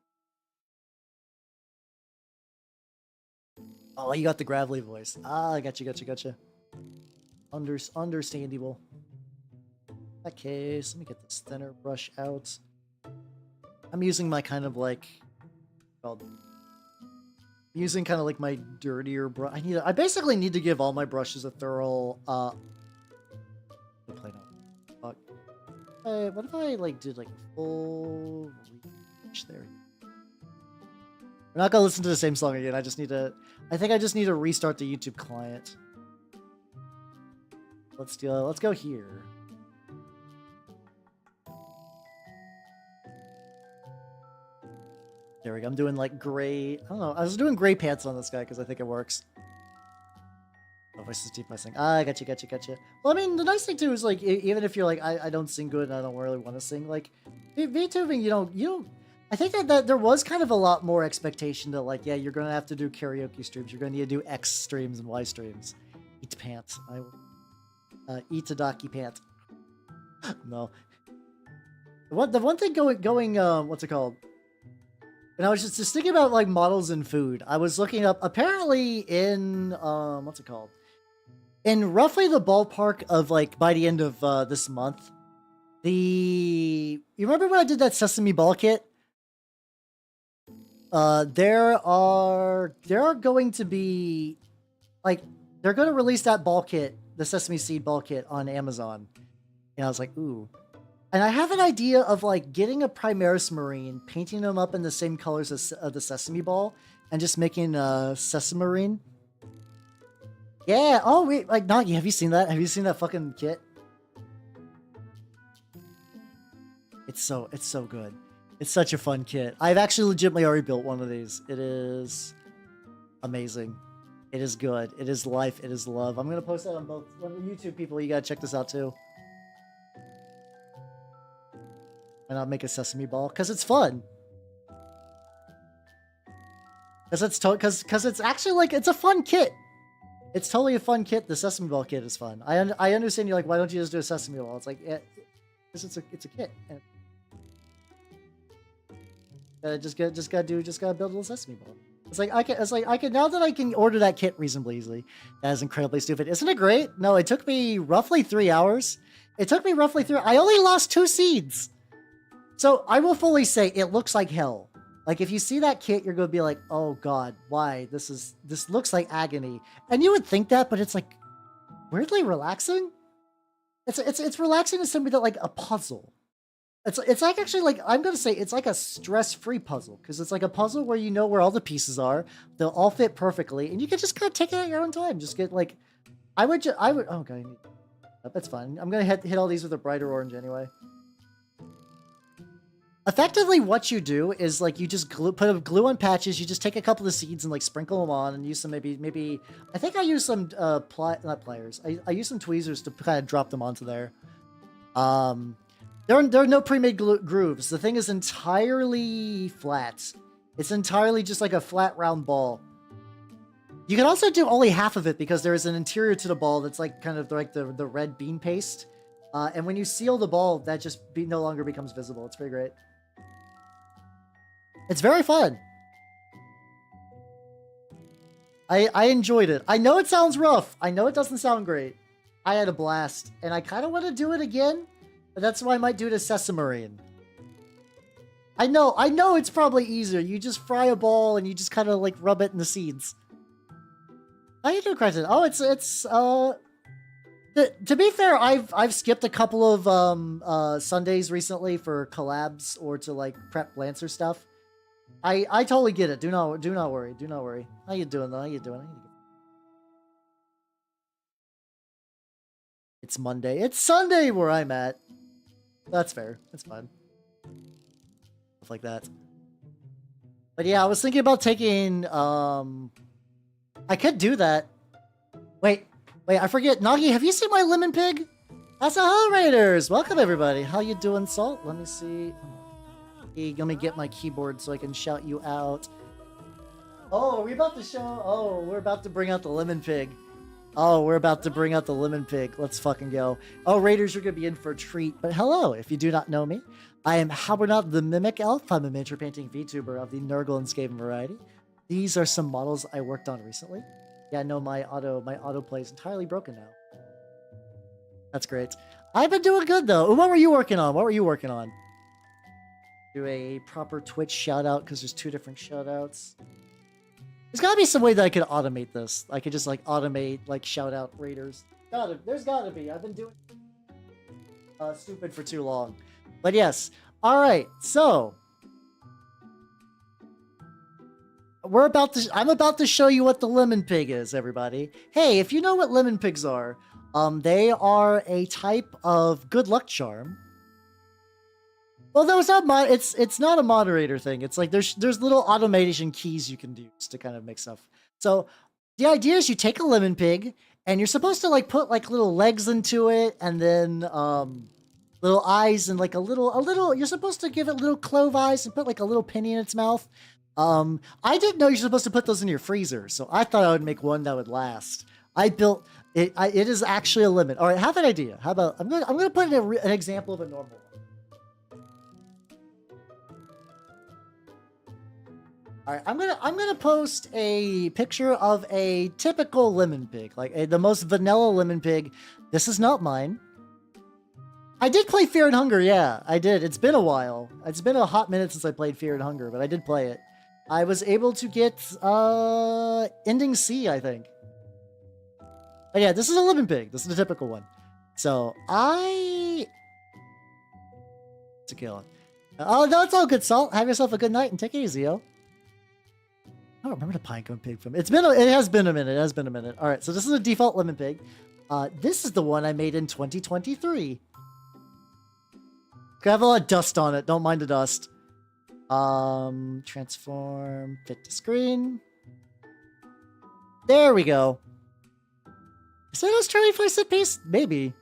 Oh, you got the gravelly voice. Ah, I gotcha. Understandable. In that case, let me get this thinner brush out. I'm using my kind of like, using kind of like my dirtier brush. I basically need to give all my brushes a thorough. Fuck. What if I like did like full reach there? I'm not gonna listen to the same song again. I think I just need to restart the YouTube client. Let's go here. There we go. I'm doing like gray. I don't know. I was doing gray pants on this guy because I think it works. Oh, voice is deep. I sing. Ah, gotcha. Well, I mean, the nice thing too is like, even if you're like, I don't sing good and I don't really want to sing, like, VTubing, you don't. I think that there was kind of a lot more expectation that like, yeah, you're gonna have to do karaoke streams. You're gonna need to do X streams and Y streams. Eat pants. I will. Eat a docky pant. No. The one thing going what's it called? And I was just thinking about like models and food. I was looking up apparently in what's it called? In roughly the ballpark of like by the end of this month. You remember when I did that sesame ball kit? There are going to be like they're going to release that ball kit, the sesame seed ball kit on Amazon. And I was like, ooh. And I have an idea of like getting a Primaris Marine, painting them up in the same colors as the Sesame Ball, and just making a Sesamarine. Yeah. Oh wait, like Nagi, have you seen that? Have you seen that fucking kit? It's so good. It's such a fun kit. I've actually legitimately already built one of these. It is. Amazing. It is good. It is life. It is love. I'm gonna post that on both YouTube people. You gotta check this out too. And I'll make a sesame ball because it's fun. Because it's actually like it's a fun kit. It's totally a fun kit. The sesame ball kit is fun. I understand you're like, why don't you just do a sesame ball? It's like, yeah, it's a kit. And just gotta build a little sesame ball. It's like I can now that I can order that kit reasonably easily. That is incredibly stupid. Isn't it great? No, it took me roughly 3 hours. It took me roughly 3. I only lost 2 seeds. So I will fully say it looks like hell. Like if you see that kit, you're gonna be like, oh god, why? This looks like agony. And you would think that, but it's like weirdly relaxing. It's relaxing to somebody that like a puzzle. It's like actually like I'm gonna say it's like a stress-free puzzle because it's like a puzzle where you know where all the pieces are, they'll all fit perfectly, and you can just kind of take it at your own time. Just get like, I would oh god, that's fine. I'm gonna hit all these with a brighter orange anyway. Effectively, what you do is like you just put glue on patches. You just take a couple of seeds and like sprinkle them on, and use some maybe I think I use some not pliers. I use some tweezers to kind of drop them onto there. There are no pre-made grooves. The thing is entirely flat. It's entirely just like a flat round ball. You can also do only half of it because there is an interior to the ball that's like kind of like the red bean paste. And when you seal the ball, that just no longer becomes visible. It's pretty great. It's very fun. I enjoyed it. I know it sounds rough. I know it doesn't sound great. I had a blast. And I kind of want to do it again. But that's why I might do it as Sesamarine. I know it's probably easier. You just fry a ball and you just kind of like rub it in the seeds. How you doing, Crichton? Oh, to be fair, I've skipped a couple of Sundays recently for collabs or to like prep Lancer stuff. I totally get it. Do not worry. Do not worry. How you doing though? How you doing? It's Monday. It's Sunday where I'm at. That's fair. That's fine. Stuff like that. But yeah, I was thinking about taking, I could do that. Wait, I forget. Nagi, have you seen my lemon pig? That's a Hell Raiders. Welcome everybody. How you doing, Salt? Let me see. Let me get my keyboard so I can shout you out. Oh, are we about to show? Oh, we're about to bring out the lemon pig. Oh, we're about to bring out the lemon pig. Let's fucking go. Oh, Raiders, you're going to be in for a treat. But hello, if you do not know me, I am Halbernot the Mimic Elf. I'm a miniature painting VTuber of the Nurgle and Skaven variety. These are some models I worked on recently. Yeah, no, my autoplay is entirely broken now. That's great. I've been doing good, though. What were you working on? Do a proper Twitch shout-out, because there's 2 different shout-outs. There's gotta be some way that I could automate this. I could just like automate like shout out Raiders. There's gotta be. I've been doing stupid for too long. But yes. Alright, so I'm about to show you what the lemon pig is, everybody. Hey, if you know what lemon pigs are, they are a type of good luck charm. Well, no, it's not a moderator thing. It's like there's little automation keys you can use to kind of make stuff. So the idea is you take a lemon pig and you're supposed to like put like little legs into it and then little eyes and like a little you're supposed to give it little clove eyes and put like a little penny in its mouth. I didn't know you're supposed to put those in your freezer, so I thought I would make one that would last. I built it. It is actually a lemon. All right, have an idea. How about I'm gonna put in an example of a normal one. All right, I'm gonna post a picture of a typical lemon pig, like the most vanilla lemon pig. This is not mine. I did play Fear and Hunger, yeah, I did. It's been a while. It's been a hot minute since I played Fear and Hunger, but I did play it. I was able to get ending C, I think. But yeah, this is a lemon pig. This is the typical one. So it's a kill. Oh no, it's all good, Salt. Have yourself a good night and take it easy, yo. I don't remember the pinecone pig from it has been a minute. All right, so this is a default lemon pig. This is the one I made in 2023. I have a lot of dust on it. Don't mind the dust. Transform, fit to screen. There we go. Is that Australian 5-cent piece? Maybe.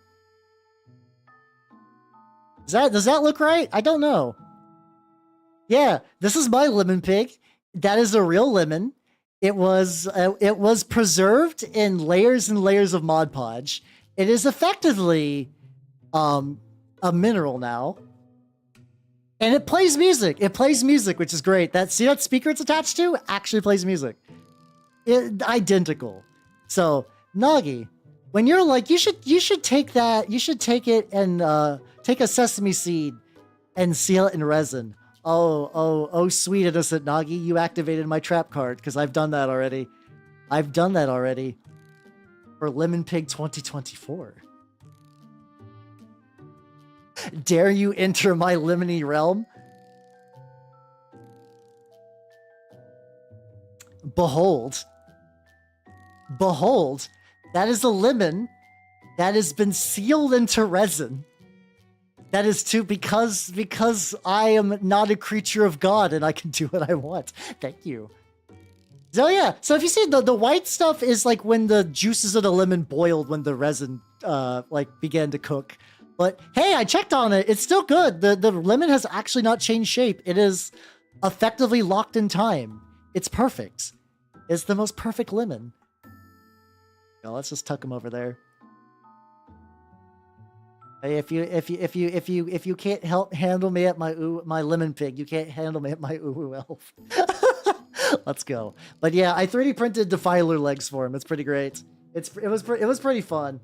Does that look right? I don't know. Yeah, this is my lemon pig. That is a real lemon. It was preserved in layers and layers of Mod Podge. It is effectively a mineral now. And it plays music. It plays music, which is great. See that speaker it's attached to? Actually plays music. Identical. So, Nagi, when you're like, you should take that, you should take it and take a sesame seed and seal it in resin. Oh, sweet innocent Nagi, you activated my trap card, because I've done that already. I've done that already. For Lemon Pig 2024. Dare you enter my lemony realm? Behold. Behold. That is a lemon that has been sealed into resin. That is because I am not a creature of God and I can do what I want. Thank you. So yeah, so if you see the white stuff is like when the juices of the lemon boiled when the resin like began to cook. But hey, I checked on it. It's still good. The lemon has actually not changed shape. It is effectively locked in time. It's perfect. It's the most perfect lemon. Now, let's just tuck him over there. Hey, if you can't handle me at my lemon pig, you can't handle me at my elf. Let's go. But yeah, I 3D printed defiler legs for him. It's pretty great. It was pretty fun.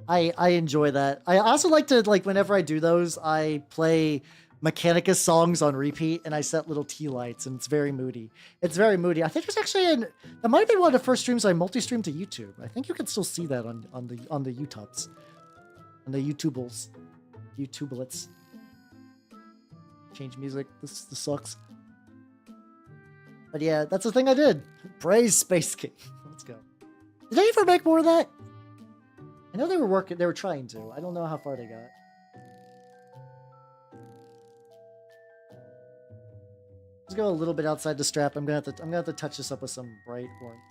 I enjoy that. I also like to, like, whenever I do those, I play Mechanicus songs on repeat and I set little tea lights and it's very moody. It's very moody. I think there's actually that might have been one of the first streams I multi-streamed to YouTube. I think you can still see that on the YouTubes. On the YouTubles. YouTubelets. Change music. This sucks. But yeah, that's the thing I did. Praise Space King. Let's go. Did they ever make more of that? I know they were trying to. I don't know how far they got. Let's go a little bit outside the strap. I'm gonna have to touch this up with some bright orange.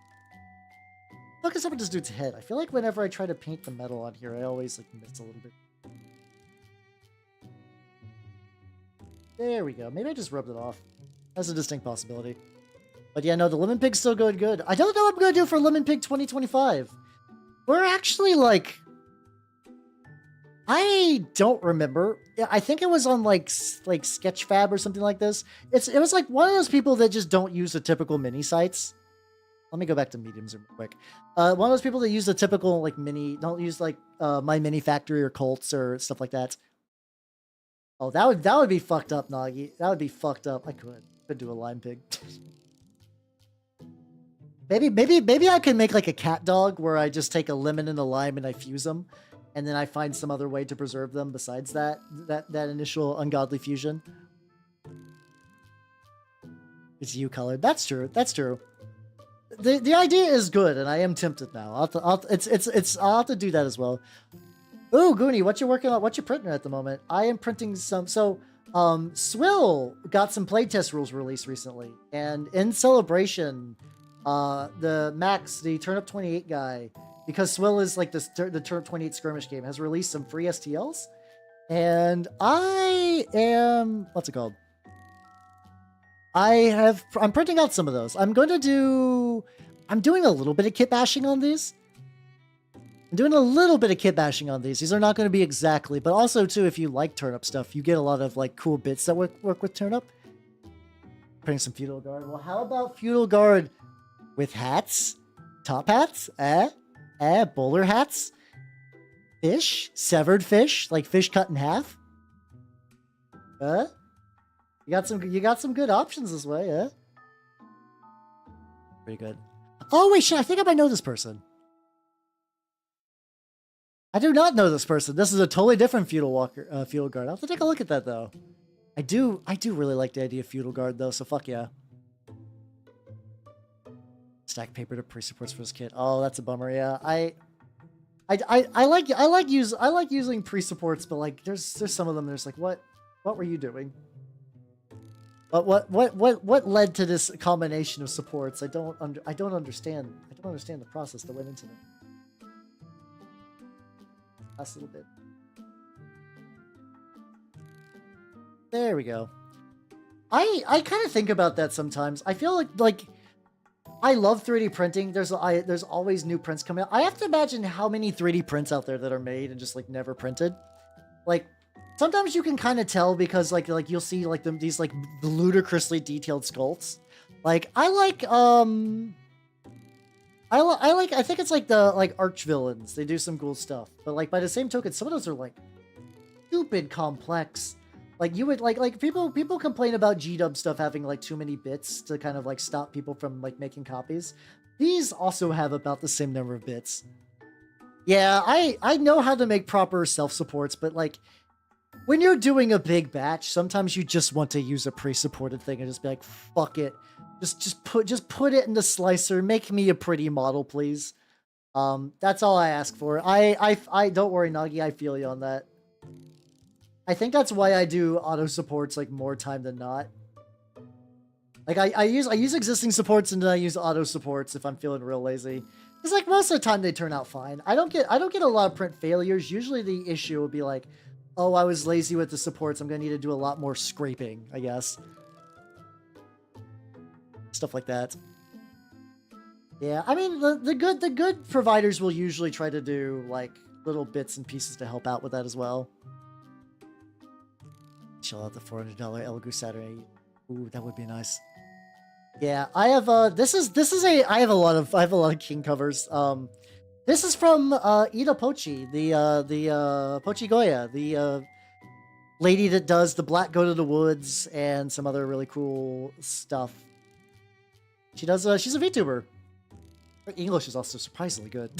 Focus up on this dude's head. I feel like whenever I try to paint the metal on here, I always like miss a little bit. There we go. Maybe I just rubbed it off. That's a distinct possibility. But yeah, no, the Lemon Pig's still going good. I don't know what I'm gonna do for Lemon Pig 2025. We're actually like, I don't remember. I think it was on like Sketchfab or something like this. It was like one of those people that just don't use the typical mini sites. Let me go back to mediums real quick. One of those people that use the typical like don't use like My Mini Factory or Colts or stuff like that. Oh, that would be fucked up, Nagi. That would be fucked up. I could do a lime pig. Maybe I can make like a cat dog where I just take a lemon and a lime and I fuse them, and then I find some other way to preserve them besides that initial ungodly fusion. It's you colored. That's true. That's true. The idea is good, and I am tempted now. I'll have to do that as well. Ooh, Goonie, what you working on? What you printing at the moment? I am printing some. So, Swill got some playtest rules released recently, and in celebration, the Turnip28 guy, because Swill is like the Turnip28 skirmish game, has released some free STLs, and I am what's it called? I'm printing out some of those. I'm doing a little bit of kit bashing on these. These are not going to be exactly, but also too, if you like turnip stuff, you get a lot of like cool bits that work with turnip. Putting some feudal guard. Well, how about feudal guard with hats? Top hats? Bowler hats? Fish? Severed fish? Like fish cut in half? You got some good options this way, yeah? Pretty good. Oh wait, shit, I think I might know this person. I do not know this person. This is a totally different feudal guard. I'll have to take a look at that though. I do really like the idea of feudal guard though, so fuck yeah. Stack paper to pre-supports for this kit. Oh, that's a bummer. Yeah, I like using pre-supports, but like there's some of them. There's like what were you doing? What led to this combination of supports? I don't understand. I don't understand the process that went into them. Last little bit. There we go. I kind of think about that sometimes. I feel like I love 3D printing. There's always new prints coming out. I have to imagine how many 3D prints out there that are made and just like never printed. Like sometimes you can kind of tell because like you'll see like these like ludicrously detailed sculpts. Like I think it's like the like arch villains. They do some cool stuff. But like by the same token, some of those are like stupid complex. Like you would like people complain about G-dub stuff having like too many bits to kind of like stop people from like making copies. These also have about the same number of bits. Yeah, I know how to make proper self-supports, but like when you're doing a big batch, sometimes you just want to use a pre-supported thing and just be like, fuck it. Just put it in the slicer, make me a pretty model, please. That's all I ask for. I don't worry, Nagi, I feel you on that. I think that's why I do auto supports like more time than not. Like I use existing supports and then I use auto supports if I'm feeling real lazy. It's like most of the time they turn out fine. I don't get a lot of print failures. Usually the issue will be like, oh, I was lazy with the supports. I'm gonna need to do a lot more scraping, I guess. Stuff like that. Yeah, I mean the good providers will usually try to do like little bits and pieces to help out with that as well. Chill out the $400 Elgu Saturday. Ooh, that would be nice. Yeah, I have I have a lot of King covers. This is from Ida Pochi, the Pochi Goya, the lady that does the Black Go to the Woods and some other really cool stuff. She does she's a VTuber. Her English is also surprisingly good.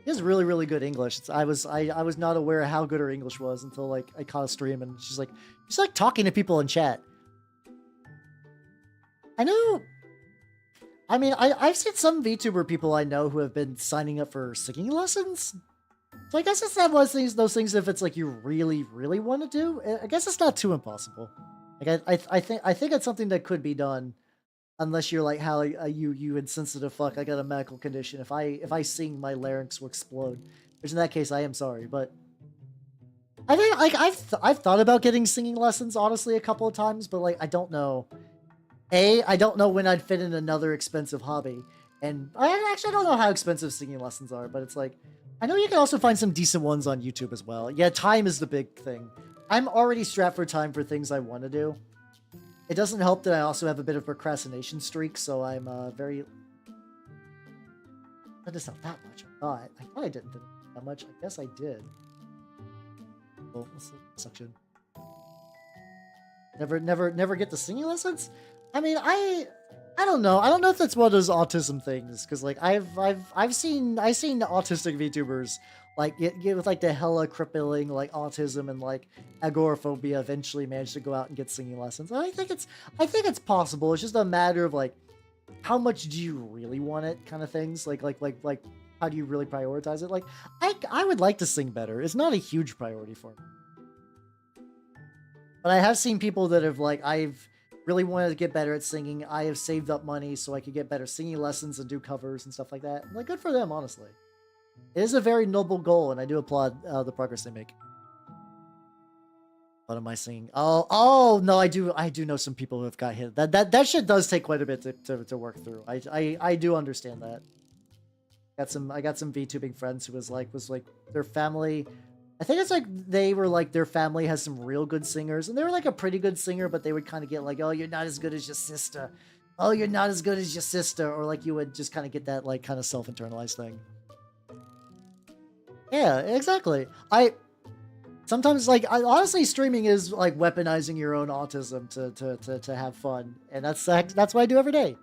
She has really, really good English. I was not aware of how good her English was until like I caught a stream and she's like talking to people in chat. I know. I mean, I've seen some VTuber people I know who have been signing up for singing lessons. So I guess it's not one of those things if it's like you really, really want to do. I guess it's not too impossible. Like I think it's something that could be done. Unless you're like how you insensitive fuck, I got a medical condition. If I sing, my larynx will explode. Which in that case, I am sorry, but I think like I've thought about getting singing lessons honestly a couple of times, but like I don't know. I don't know when I'd fit in another expensive hobby, and I actually don't know how expensive singing lessons are. But it's like I know you can also find some decent ones on YouTube as well. Yeah, time is the big thing. I'm already strapped for time for things I want to do. It doesn't help that I also have a bit of procrastination streak, so I'm very... That is not that much. I thought I didn't do that much. I guess I did. Oh, let's suction. Never get the singing lessons? I mean, I don't know. I don't know if that's one of those autism things, because like I've seen autistic VTubers like get with like the hella crippling like autism and like agoraphobia eventually manage to go out and get singing lessons. I think it's possible. It's just a matter of like how much do you really want it kind of things. Like how do you really prioritize it? Like I would like to sing better. It's not a huge priority for me. But I have seen people that have like I've really wanted to get better at singing. I have saved up money so I could get better singing lessons and do covers and stuff like that. Like good for them, honestly. It is a very noble goal, and I do applaud the progress they make. What am I singing? Oh no, I do know some people who have got hit. That shit does take quite a bit to work through. I do understand that. I got some VTubing friends who was like their family. I think it's like they were like their family has some real good singers, and they were like a pretty good singer, but they would kind of get like, oh, you're not as good as your sister. Oh, you're not as good as your sister, or like you would just kind of get that like kind of self-internalized thing. Yeah, exactly. Sometimes like honestly, streaming is like weaponizing your own autism to have fun, and that's what I do every day.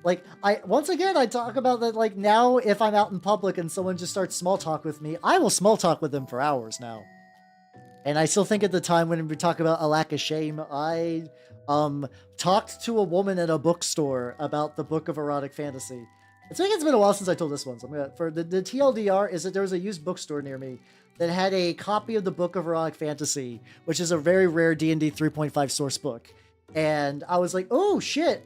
Like once again I talk about that like now if I'm out in public and someone just starts small talk with me, I will small talk with them for hours now. And I still think at the time when we talk about a lack of shame, I talked to a woman at a bookstore about the book of erotic fantasy. I think it's been a while since I told this one, so I'm gonna for the TLDR is that there was a used bookstore near me that had a copy of the Book of Erotic Fantasy, which is a very rare D&D 3.5 source book. And I was like, oh shit.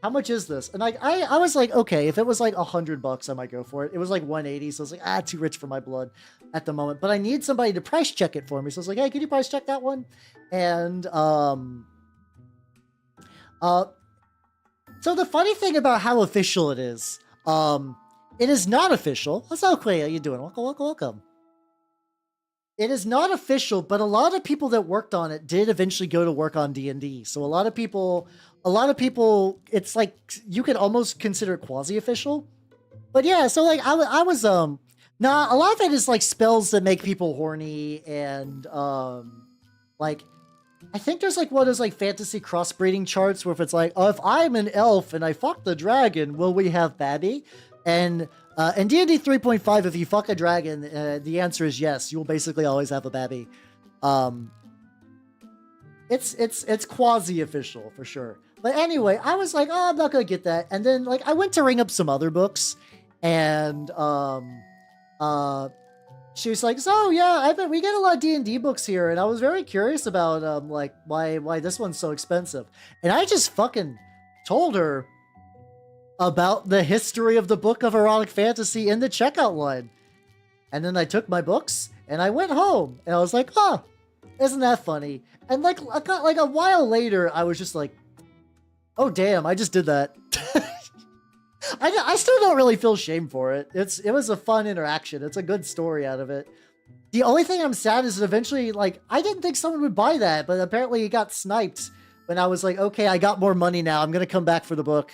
how much is this? And I was like, okay, if it was like $100, I might go for it. It was like 180, so I was like, too rich for my blood at the moment. But I need somebody to price check it for me. So I was like, hey, can you price check that one? And so the funny thing about how official it is not official. That's okay. How you doing? Welcome, welcome, welcome. It is not official, but a lot of people that worked on it did eventually go to work on D&D. So a lot of people, it's like you could almost consider it quasi-official. But yeah, so like I was a lot of it is like spells that make people horny and like I think there's like one of those like fantasy crossbreeding charts where if it's like, oh, if I'm an elf and I fuck the dragon, will we have babby? And in D&D 3.5, if you fuck a dragon, the answer is yes. You will basically always have a babby. It's quasi-official for sure. But anyway, I was like, oh, I'm not gonna get that. And then like I went to ring up some other books, and she was like, so yeah, we get a lot of D&D books here, and I was very curious about like why this one's so expensive. And I just fucking told her about the history of the book of erotic fantasy in the checkout line. And then I took my books and I went home and I was like, oh, isn't that funny? And like a while later, I was just like, oh damn, I just did that. I still don't really feel shame for it. It was a fun interaction. It's a good story out of it. The only thing I'm sad is that eventually, like, I didn't think someone would buy that, but apparently it got sniped when I was like, okay, I got more money now. I'm going to come back for the book.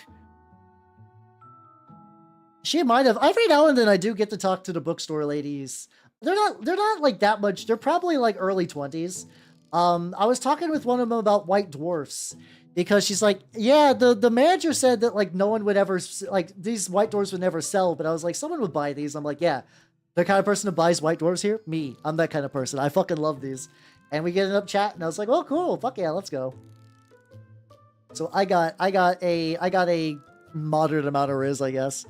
She might have. Every now and then I do get to talk to the bookstore ladies. They're not like that much. They're probably like early 20s. I was talking with one of them about white dwarfs because she's like, yeah, the manager said that like no one would ever, like these white dwarfs would never sell, but I was like, someone would buy these. I'm like, yeah, the kind of person who buys white dwarfs here, me. I'm that kind of person. I fucking love these. And we get up chatting. I was like, oh cool, fuck yeah, let's go. So I got a moderate amount of riz, I guess.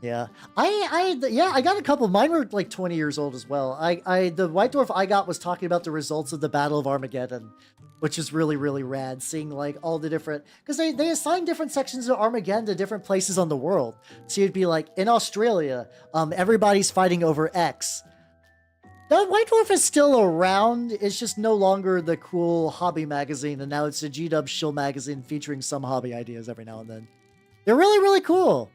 Yeah, I got a couple. Mine were like 20 years old as well. The white dwarf I got was talking about the results of the Battle of Armageddon, which is really, really rad. Seeing like all the different, because they assign different sections of Armageddon to different places on the world. So you'd be like in Australia, everybody's fighting over X. The White Dwarf is still around. It's just no longer the cool hobby magazine, and now it's a G-Dub shill magazine featuring some hobby ideas every now and then. They're really, really cool.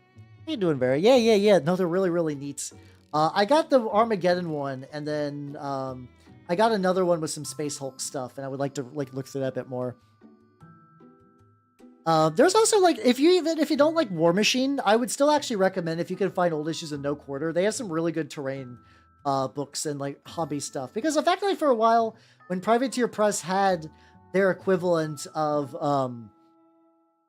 How you doing, Barry? Yeah. No, they're really, really neat. I got the Armageddon one, and then I got another one with some Space Hulk stuff, and I would like to like look through that a bit more. There's also like if you don't like War Machine, I would still actually recommend if you can find old issues in No Quarter. They have some really good terrain books and like hobby stuff, because effectively for a while when Privateer Press had their equivalent of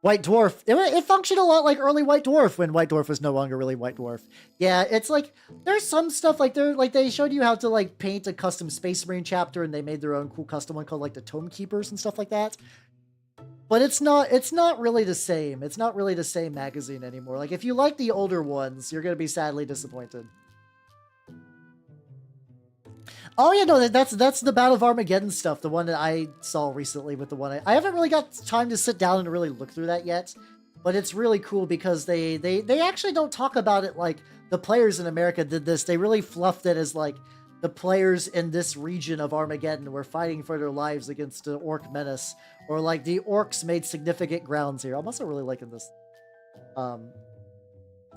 White Dwarf, it functioned a lot like early White Dwarf when White Dwarf was no longer really White Dwarf. Yeah, it's like there's some stuff like they showed you how to like paint a custom Space Marine chapter, and they made their own cool custom one called like the Tome Keepers and stuff like that. But it's not really the same. It's not really the same magazine anymore. Like if you like the older ones, you're gonna be sadly disappointed. Oh yeah, no, that's the Battle of Armageddon stuff, the one that I saw recently with the one I haven't really got time to sit down and really look through that yet, but it's really cool because they actually don't talk about it like the players in America did this. They really fluffed it as like the players in this region of Armageddon were fighting for their lives against the orc menace, or like the orcs made significant grounds here. I'm also really liking this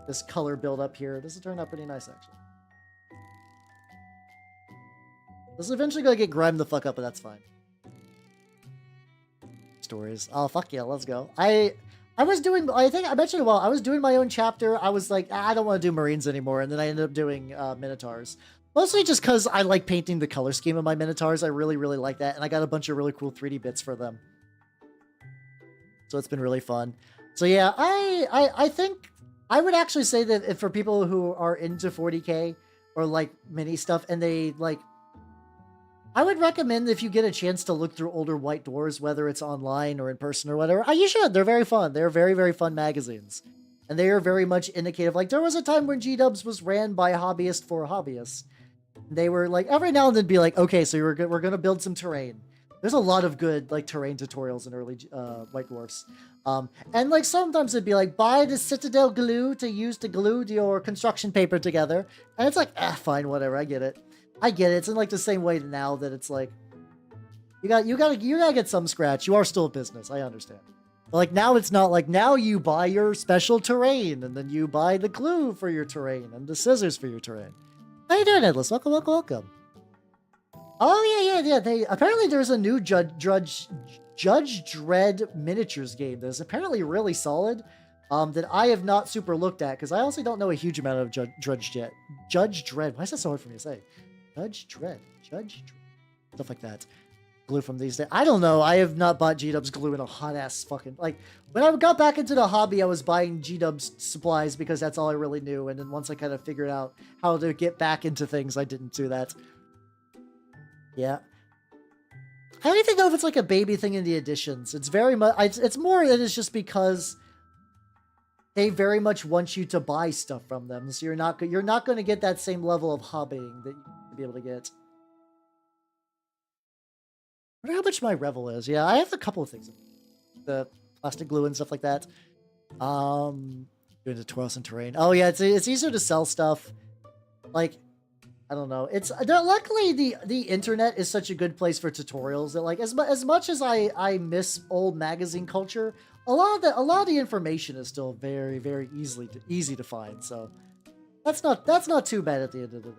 this color build up here. This is turning out pretty nice actually. This is eventually gonna get grimed the fuck up, but that's fine. Stories. Oh fuck yeah, let's go. I was doing, I think I mentioned it well, I was doing my own chapter. I was like, I don't want to do Marines anymore, and then I ended up doing Minotaurs. Mostly just because I like painting the color scheme of my Minotaurs. I really, really like that, and I got a bunch of really cool 3D bits for them. So it's been really fun. So yeah, I think I would actually say that if for people who are into 40k or like mini stuff, and they like, I would recommend if you get a chance to look through older White Dwarves, whether it's online or in person or whatever. You should. They're very fun. They're very, very fun magazines. And they are very much indicative. Like, there was a time when G-Dubs was ran by a hobbyist for a hobbyist. They were like, every now and then be like, okay, so we're going to build some terrain. There's a lot of good like terrain tutorials in early White Dwarfs. And like sometimes it'd be like, buy the Citadel glue to use to glue your construction paper together. And it's like, fine, whatever, I get it. It's in like the same way now that it's like, you gotta get some scratch. You are still a business, I understand. But like now it's not like, now you buy your special terrain and then you buy the glue for your terrain and the scissors for your terrain. How you doing, Endless? Welcome, welcome, welcome. Oh yeah. They apparently there's a new Judge Dredd miniatures game that's apparently really solid. That I have not super looked at because I also don't know a huge amount of Judge Dredd. Why is that so hard for me to say? Judge Dredd, stuff like that. Glue from these days. I don't know. I have not bought G-Dub's glue in a hot ass fucking like. When I got back into the hobby, I was buying G-Dub's supplies because that's all I really knew. And then once I kind of figured out how to get back into things, I didn't do that. Yeah. I don't even know if it's like a baby thing in the editions. It's very much. It's more that it's just because they very much want you to buy stuff from them, so you're not going to get that same level of hobbying that you used to be able to get. I wonder how much my Revel is. Yeah, I have a couple of things, the plastic glue and stuff like that. Doing tutorials and terrain. Oh yeah, it's easier to sell stuff. Like, I don't know. Luckily the internet is such a good place for tutorials that like as much as I miss old magazine culture, a lot of the information is still very, very easy to find. So that's not too bad at the end of the day.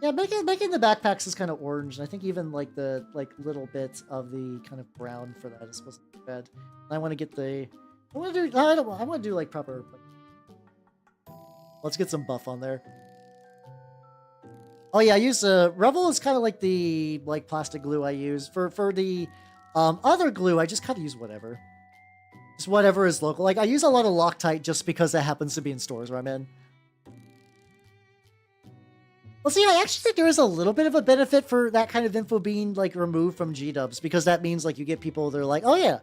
Yeah, making the backpacks is kind of orange, and I think even like the little bit of the kind of brown for that is supposed to be red. I want to get I want to do like proper. Let's get some buff on there. Oh yeah, I use Revel is kind of like the plastic glue I use for the other glue. I just kind of use whatever, just whatever is local. Like I use a lot of Loctite just because it happens to be in stores where I'm in. Well, see, I actually think there is a little bit of a benefit for that kind of info being like removed from G-Dubs because that means like you get people that are like, oh yeah,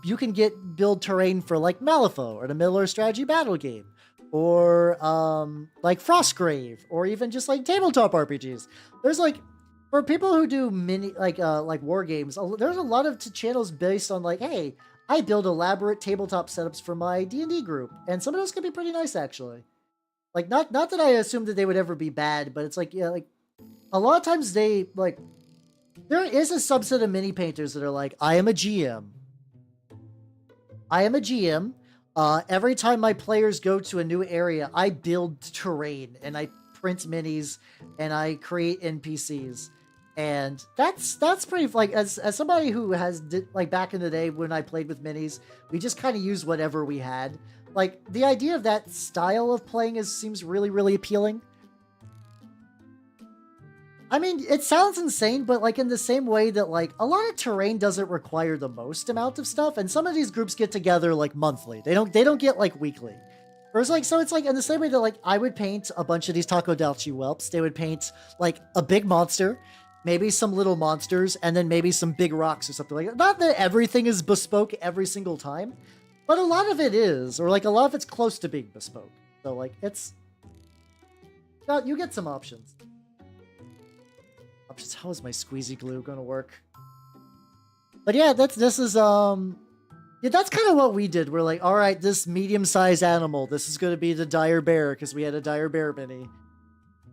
you can build terrain for like Malifaux or the Middle Earth Strategy Battle Game, or like Frostgrave, or even just like tabletop RPGs. There's like, for people who do mini like war games, there's a lot of channels based on like, hey, I build elaborate tabletop setups for my D&D group, and some of those can be pretty nice actually. Like, not that I assume that they would ever be bad, but it's like, yeah, like, a lot of times they, like, there is a subset of mini painters that are like, I am a GM. Every time my players go to a new area, I build terrain, and I print minis, and I create NPCs. And that's pretty, like, as somebody who like, back in the day when I played with minis, we just kind of used whatever we had. Like, the idea of that style of playing seems really, really appealing. I mean, it sounds insane, but like in the same way that like a lot of terrain doesn't require the most amount of stuff, and some of these groups get together like monthly. They don't get like weekly. Or it's like, so it's like in the same way that like I would paint a bunch of these Takodachi whelps, they would paint like a big monster, maybe some little monsters, and then maybe some big rocks or something like that. Not that everything is bespoke every single time, but a lot of it is, or like a lot of it's close to being bespoke. So like you get some options. How is my squeezy glue gonna work? But yeah, that's kind of what we did. We're like, all right, this medium-sized animal, this is gonna be the dire bear because we had a dire bear mini.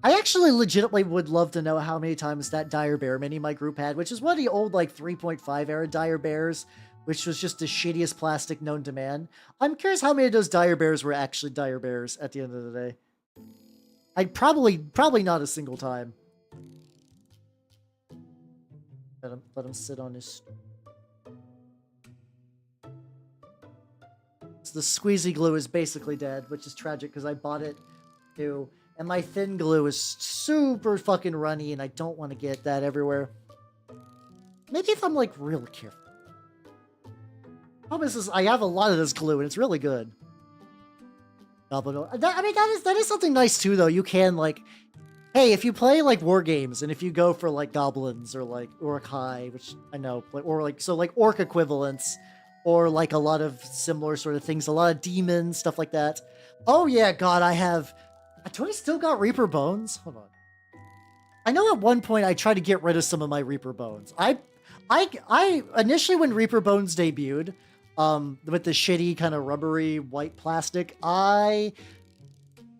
I actually legitimately would love to know how many times that dire bear mini my group had, which is one of the old like 3.5 era dire bears, which was just the shittiest plastic known to man. I'm curious how many of those dire bears were actually dire bears at the end of the day. I'd probably not a single time. Let him sit on his... So the squeezy glue is basically dead, which is tragic because I bought it new. And my thin glue is super fucking runny, and I don't want to get that everywhere. Maybe if I'm like real careful. Problem is, I have a lot of this glue, and it's really good. I mean, that is something nice too, though. You can like... Hey, if you play like war games, and if you go for like goblins or like Uruk-hai, which I know, or like orc equivalents, or like a lot of similar sort of things, a lot of demons, stuff like that. Oh yeah, God, do I still got Reaper Bones? Hold on. I know at one point I tried to get rid of some of my Reaper bones. I initially when Reaper bones debuted, with the shitty kind of rubbery white plastic,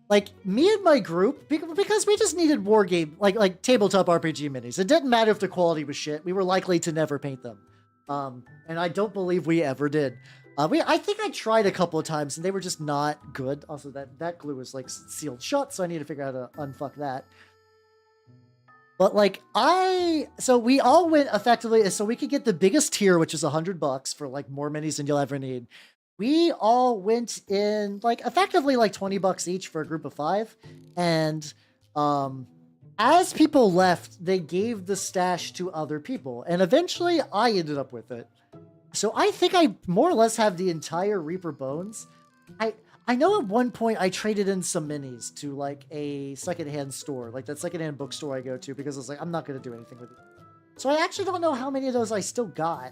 like me and my group, because we just needed war game, like tabletop RPG minis. It didn't matter if the quality was shit. We were likely to never paint them. And I don't believe we ever did. I think I tried a couple of times and they were just not good. Also, that glue is like sealed shut, so I need to figure out how to unfuck that. But like so we all went effectively, so we could get the biggest tier, which is $100 for like more minis than you'll ever need. We all went in like effectively like $20 each for a group of 5. And as people left, they gave the stash to other people. And eventually I ended up with it. So I think I more or less have the entire Reaper bones. I know at one point I traded in some minis to like a secondhand store, like that secondhand bookstore I go to, because I was like, I'm not going to do anything with it. So I actually don't know how many of those I still got.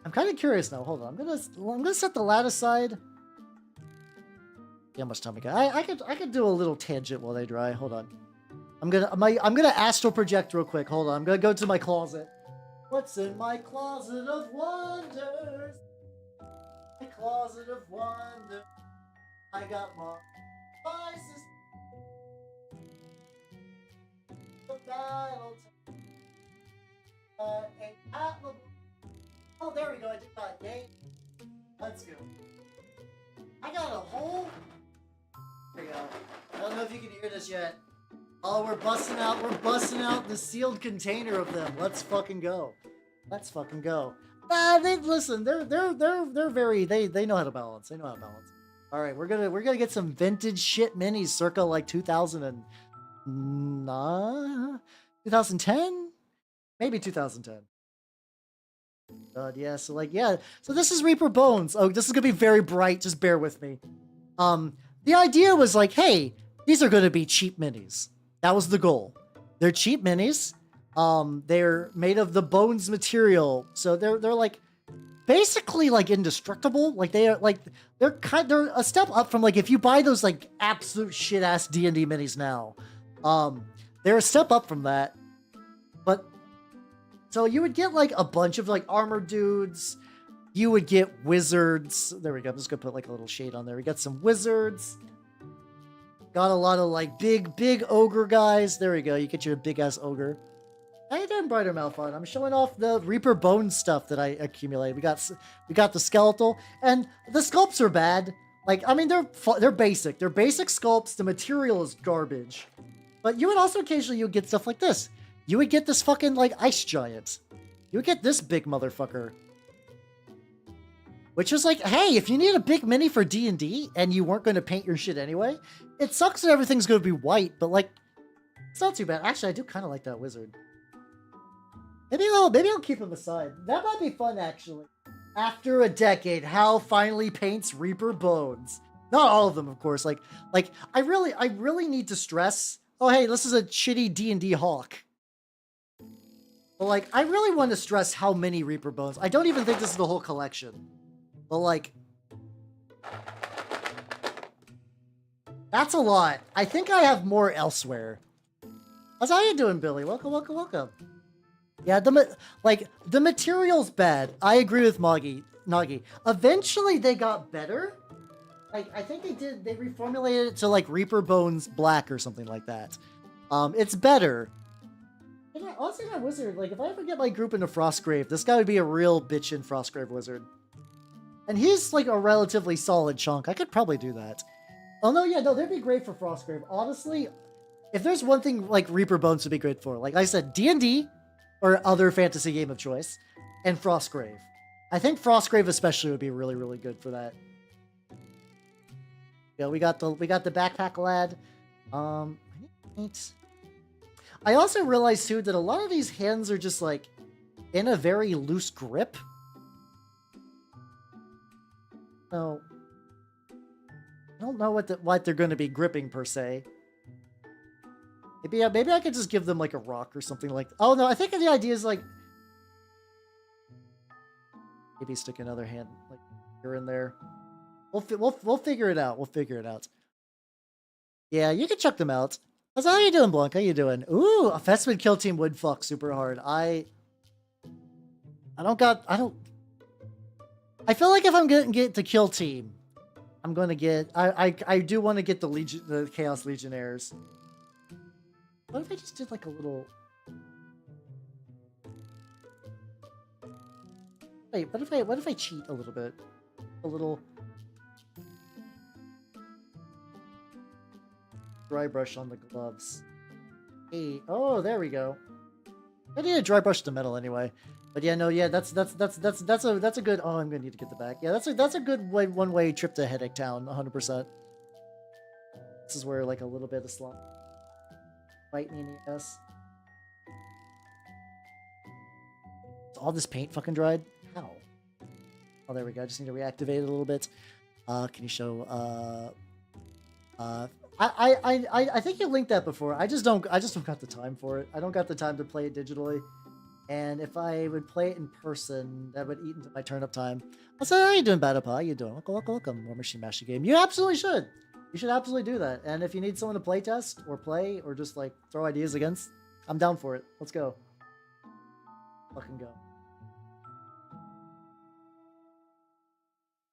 I'm kind of curious now. Hold on. I'm gonna set the lat aside. See how much time we got. I could do a little tangent while they dry. Hold on. I'm gonna astral project real quick. Hold on. I'm gonna go to my closet. What's in my closet of wonders? My closet of wonders. I got my spices. The battle. Oh, there we go. I did that. Yay. Let's go. I got a whole. There we go. I don't know if you can hear this yet. Oh, we're busting out the sealed container of them. Let's fucking go. Let's fucking go. Nah, listen. They're very. They know how to balance. They know how to balance. All right, we're gonna get some vintage shit minis, circa like 2009, 2010, maybe 2010. Yeah, so like, yeah, so this is Reaper Bones. Oh, this is gonna be very bright, just bear with me. The idea was like, hey, these are gonna be cheap minis. That was the goal. They're cheap minis. They're made of the bones material, so they're like basically like indestructible. Like they're a step up from like if you buy those like absolute shit ass D&D minis now. They're a step up from that. But so you would get like a bunch of like armor dudes. You would get wizards. There we go. I'm just gonna put like a little shade on there. We got some wizards. Got a lot of like big ogre guys. There we go. You get your big ass ogre. How you doing, Brighter Malphon? I'm showing off the Reaper Bone stuff that I accumulated. We got the skeletal, and the sculpts are bad. Like, I mean, they're basic. They're basic sculpts. The material is garbage. But you would also occasionally get stuff like this. You would get this fucking like ice giant. You would get this big motherfucker. Which is like, hey, if you need a big mini for D&D and you weren't going to paint your shit anyway, it sucks that everything's going to be white, but like, it's not too bad. Actually, I do kind of like that wizard. Maybe I'll keep him aside. That might be fun, actually. After a decade, Hal finally paints Reaper Bones. Not all of them, of course. Like I really need to stress. Oh, hey, this is a shitty D&D hawk. But like, I really want to stress how many Reaper Bones. I don't even think this is the whole collection. But like, that's a lot. I think I have more elsewhere. How you doing, Billy? Welcome, welcome, welcome. Yeah, the material's bad. I agree with Nagi. Eventually they got better. Like, I think they reformulated it to like Reaper Bones Black or something like that. It's better. And yeah, honestly, that wizard, like if I ever get my group into Frostgrave, this guy would be a real bitchin' Frostgrave wizard. And he's like a relatively solid chunk. I could probably do that. Oh no, yeah, no, they'd be great for Frostgrave. Honestly, if there's one thing like Reaper Bones would be great for, like I said, D&D or other fantasy game of choice, and Frostgrave. I think Frostgrave especially would be really, really good for that. Yeah, we got the backpack lad. I also realized too that a lot of these hands are just like in a very loose grip. So I don't know what they're going to be gripping per se. Maybe I could just give them like a rock or something like. Oh no, I think the idea is like maybe stick another hand like here and there. We'll figure it out. We'll figure it out. Yeah, you can chuck them out. How you doing, Blanc? How you doing? Ooh, a Vespid kill team would fuck super hard. I feel like if I'm gonna get the kill team, I'm gonna get I do want to get the Chaos Legionnaires. What if I just did like a little? Wait, what if I cheat a little bit? A little dry brush on the gloves. Hey, oh, there we go. I need to dry brush the metal anyway. But yeah, no, yeah, that's a good. Oh, I'm gonna need to get the back. Yeah, that's a good one-way trip to Headache Town, 100%. This is where like a little bit of slump bite me in the ass. All this paint fucking dried. How? Oh, there we go. I just need to reactivate it a little bit. Can you show? I think you linked that before. I just don't got the time for it. I don't got the time to play it digitally. And if I would play it in person, that would eat into my turnip time. I said, how you doing, Batapa? How you doing? Welcome, War Machine Master Game. You absolutely should. You should absolutely do that. And if you need someone to play test or play or just like throw ideas against, I'm down for it. Let's go. Fucking go.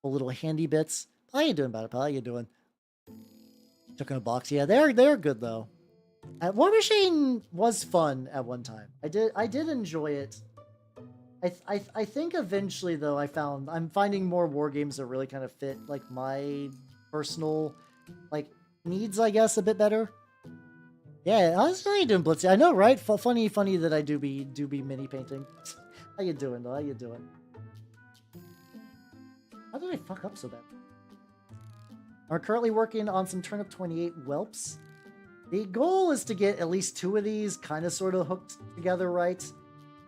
Little handy bits. How you doing, Batapa? How you doing? Took in a box. Yeah, they're good though. War Machine was fun at one time. I did enjoy it. I think eventually though I'm finding more war games that really kind of fit like my personal like needs, I guess, a bit better. Yeah, how you doing, Blitzy? I know, right? Funny that I do be mini painting. How you doing though? How you doing? How did I fuck up so bad? I'm currently working on some Turnip28 Whelps. The goal is to get at least 2 of these kind of sort of hooked together right,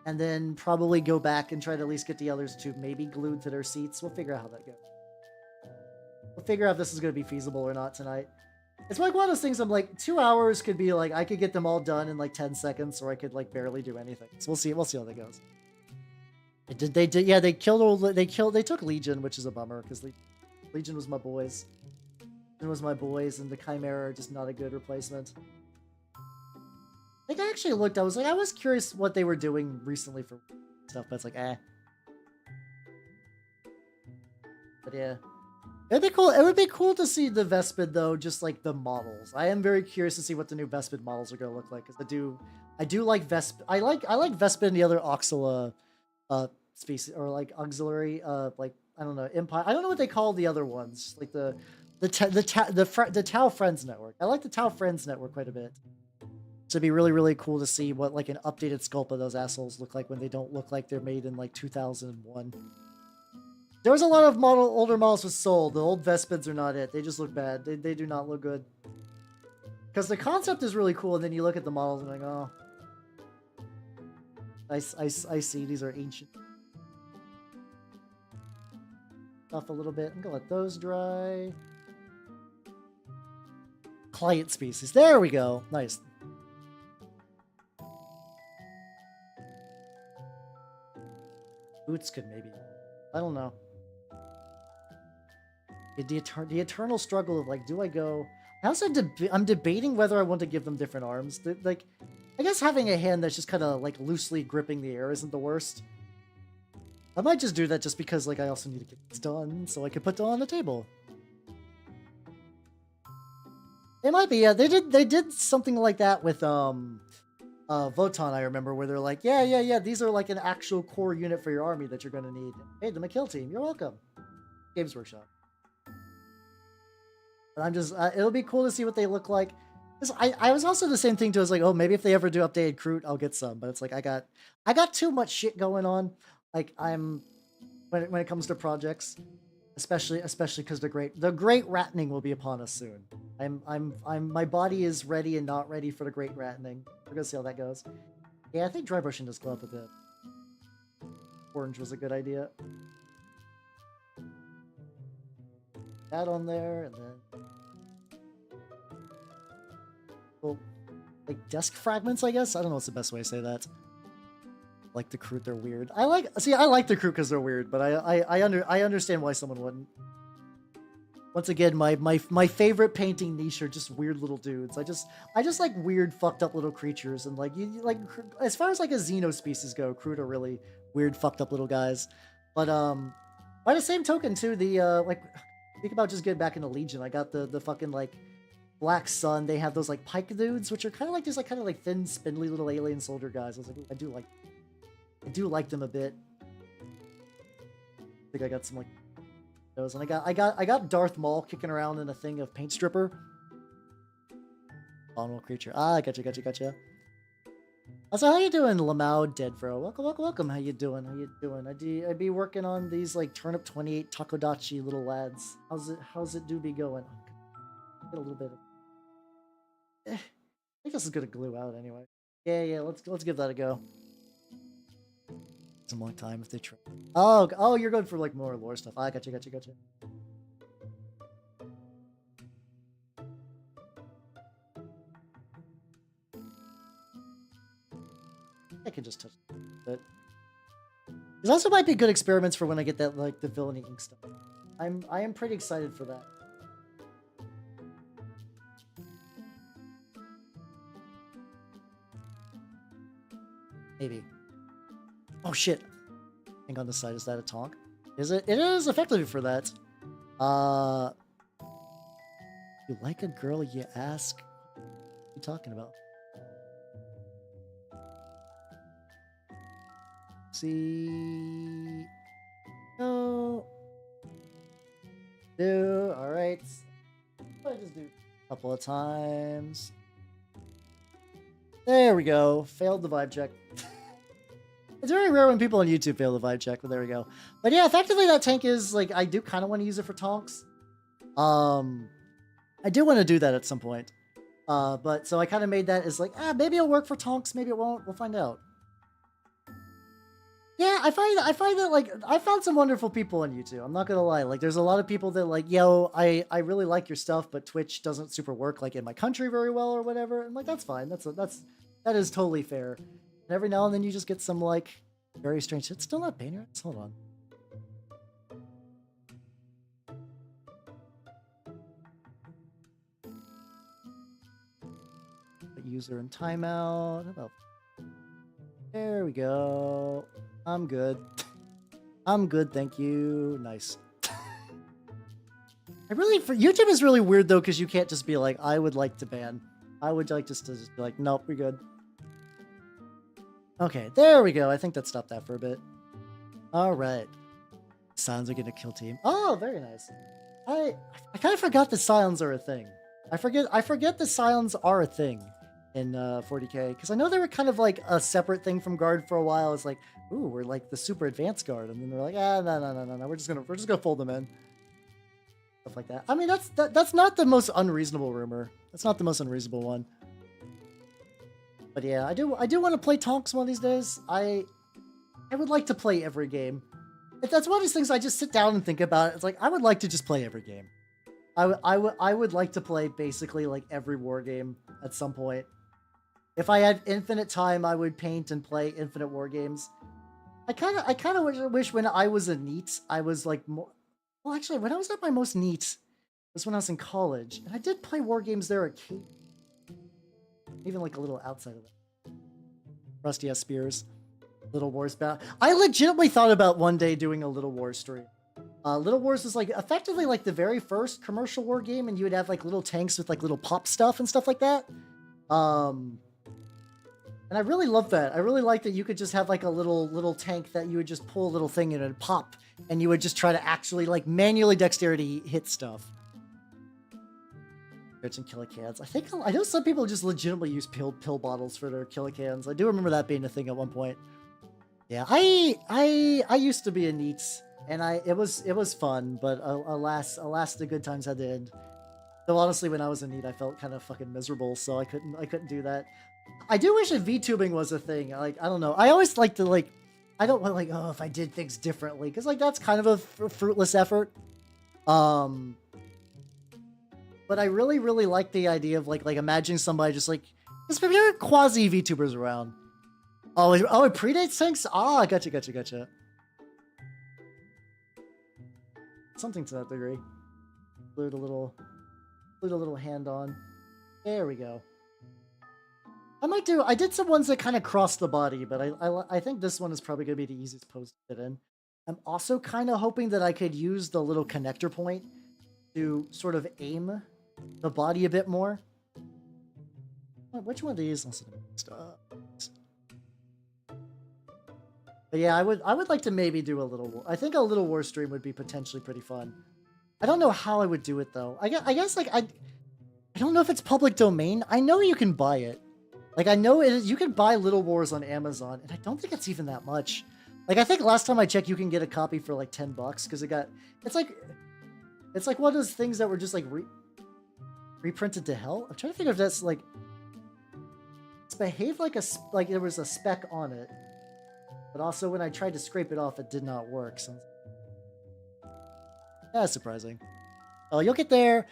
and then probably go back and try to at least get the others 2 maybe glued to their seats. We'll figure out how that goes. We'll figure out if this is going to be feasible or not tonight. It's like one of those things I'm like, 2 hours could be like, I could get them all done in like 10 seconds, or I could like barely do anything. So we'll see how that goes. Yeah, they took Legion, which is a bummer, because Legion was my boys. It was my boys, and the Chimera are just not a good replacement. Like, I actually looked, I was curious what they were doing recently for stuff, but it's like, eh. But yeah. It'd be cool. It would be cool to see the Vespid, though, just like the models. I am very curious to see what the new Vespid models are going to look like, because I do like Vespid. I like Vespid and the other Oxala species, or like auxiliary, like, I don't know, Empire. I don't know what they call the other ones, like the Tau Friends Network. I like the Tau Friends Network quite a bit. So it'd be really, really cool to see what like an updated sculpt of those assholes look like when they don't look like they're made in like 2001. There was a lot of older models with soul. The old Vespids are not it. They just look bad. They do not look good. Because the concept is really cool, and then you look at the models and like, oh, I see. These are ancient. Off a little bit. I'm gonna let those dry. Client species. There we go. Nice. Boots could maybe. I don't know. The eternal struggle of like, do I go? I also I'm debating whether I want to give them different arms. Like, I guess having a hand that's just kind of like loosely gripping the air isn't the worst. I might just do that just because like I also need to get this done so I can put it on the table. It might be, yeah. They did something like that with Voton, I remember, where they're like, yeah, these are like an actual core unit for your army that you're gonna need. Hey, the McKill team, you're welcome. Games Workshop. But I'm just, it'll be cool to see what they look like. I was also the same thing too. I was like, oh, maybe if they ever do updated Kroot, I'll get some. But it's like I got too much shit going on. Like when it comes to projects, especially because the great rattening will be upon us soon. My body is ready and not ready for the great rattening. We're gonna see how that goes. Yeah, I think dry brushing does glow up a bit. Orange was a good idea. That on there, and then well, like desk fragments, I guess. I don't know what's the best way to say that. Like the Kroot, they're weird. I like the Kroot because they're weird, but I understand why someone wouldn't. Once again, my favorite painting niche are just weird little dudes. I just like weird fucked up little creatures, and like like as far as like a Xeno species go, Crude are really weird fucked up little guys. But by the same token too, the like think about just getting back into Legion. I got the fucking like Black Sun. They have those like pike dudes, which are kind of like just like kind of like thin, spindly little alien soldier guys. I was like, I do like them a bit. I think I got some like those, and I got Darth Maul kicking around in a thing of paint stripper. Abominable creature. Ah, gotcha. So how you doing, Lamau Deadfro? Welcome. How you doing? I'd be working on these like Turnip28 Takodachi little lads. How's it do be going? Get a little bit of... I think this is gonna glue out anyway. Yeah, let's give that a go. Some more time if they try. Oh, you're going for like more lore stuff. I gotcha. I can just touch it. These also might be good experiments for when I get that like the villainy ink stuff. I am pretty excited for that. Maybe. Oh shit. Hang on the side. Is that a tonk? Is it? It is effectively for that. You like a girl, you ask. What are you talking about? See. No. Do. Alright. I just do a couple of times. There we go. Failed the vibe check. It's very rare when people on YouTube fail the vibe check, but there we go. But yeah, effectively that tank is like, I do kind of want to use it for tonks. I do want to do that at some point. But so I kind of made that as like, maybe it'll work for tonks, maybe it won't. We'll find out. Yeah, I find that like I found some wonderful people on YouTube. I'm not gonna lie. Like, there's a lot of people that like, yo, I really like your stuff, but Twitch doesn't super work like in my country very well or whatever. And like, that's fine. That is totally fair. And every now and then you just get some like very strange. It's still not painting. Hold on. User in timeout. There we go. I'm good. I'm good, thank you. Nice. For YouTube is really weird though, because you can't just be like, I would like to ban. I would like just to be like, nope, we're good. Okay, there we go. I think that stopped that for a bit. All right. Silons are gonna kill team. Oh, very nice. I kind of forgot that Silons are a thing. I forget that Silons are a thing in 40k, because I know they were kind of like a separate thing from guard for a while. It's like, ooh, we're like the super advanced guard, and then they're like, no, we're just gonna fold them in, stuff like that. I mean, that's not the most unreasonable rumor. That's not the most unreasonable one. But yeah, I do want to play tonks one of these days. I would like to play every game. If that's one of these things I just sit down and think about. It's like, I would like to just play every game. I would like to play basically like every war game at some point. If I had infinite time, I would paint and play infinite war games. I kind of wish when I was a NEET, I was like more... Well, actually, when I was at my most NEET was when I was in college. And I did play war games there occasionally. Even like a little outside of it. Rusty S. Spears. Little Wars battle. I legitimately thought about one day doing a Little Wars stream. Little Wars is like effectively like the very first commercial war game, and you would have like little tanks with like little pop stuff and stuff like that. And I really love that. I really like that you could just have like a little tank that you would just pull a little thing in and pop, and you would just try to actually like manually dexterity hit stuff. Some killicans. I know some people just legitimately use pill bottles for their killicans. I do remember that being a thing at one point. Yeah, I used to be a NEET, and it was fun, but alas the good times had to end. Though honestly, when I was in NEET, I felt kind of fucking miserable, so I couldn't do that. I do wish that VTubing was a thing. Like, I don't know. I always like to like, I don't want like, oh, if I did things differently, because like that's kind of a fruitless effort. But I really like the idea of like imagining somebody just like, there are quasi VTubers around. Oh, it predates tanks? Ah, gotcha. Something to that degree. Glued a little hand on. There we go. I did some ones that kind of cross the body, but I think this one is probably going to be the easiest pose to fit in. I'm also kind of hoping that I could use the little connector point to sort of aim the body a bit more. Which one of these? But yeah, I would like to maybe do a little. I think a little war stream would be potentially pretty fun. I don't know how I would do it though. I guess like I don't know if it's public domain. I know you can buy it. Like I know you can buy Little Wars on Amazon, and I don't think it's even that much. Like I think last time I checked, you can get a copy for like $10 because it's like one of those things that were just like reprinted to hell. I'm trying to figure if that's like it's behaved like there was a speck on it. But also, when I tried to scrape it off, it did not work. So that's surprising. Oh, you'll get there.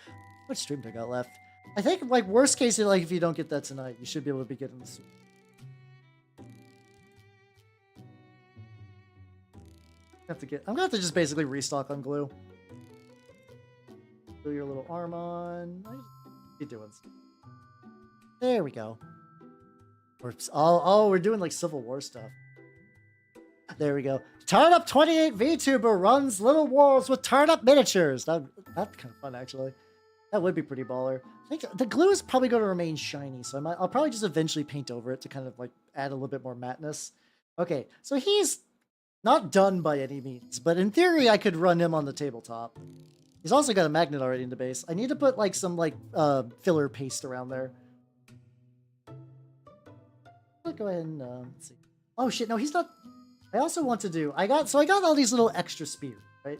What stream do I got left? I think, like, worst case, like, if you don't get that tonight, you should be able to be getting this. I'm gonna have to just basically restock on glue. Glue your little arm on. Keep doing. There we go. Oh, we're doing like Civil War stuff. There we go. Turnip28 Vtuber runs Little Wars with turnip miniatures. That's kind of fun, actually. That would be pretty baller. I think the glue is probably going to remain shiny, so I'll probably just eventually paint over it to kind of like add a little bit more mattness. Okay, so he's not done by any means, but in theory, I could run him on the tabletop. He's also got a magnet already in the base. I need to put like some like filler paste around there. Let's go ahead and let's see. Oh shit, no, he's not. I also want to do, I got all these little extra spears, right?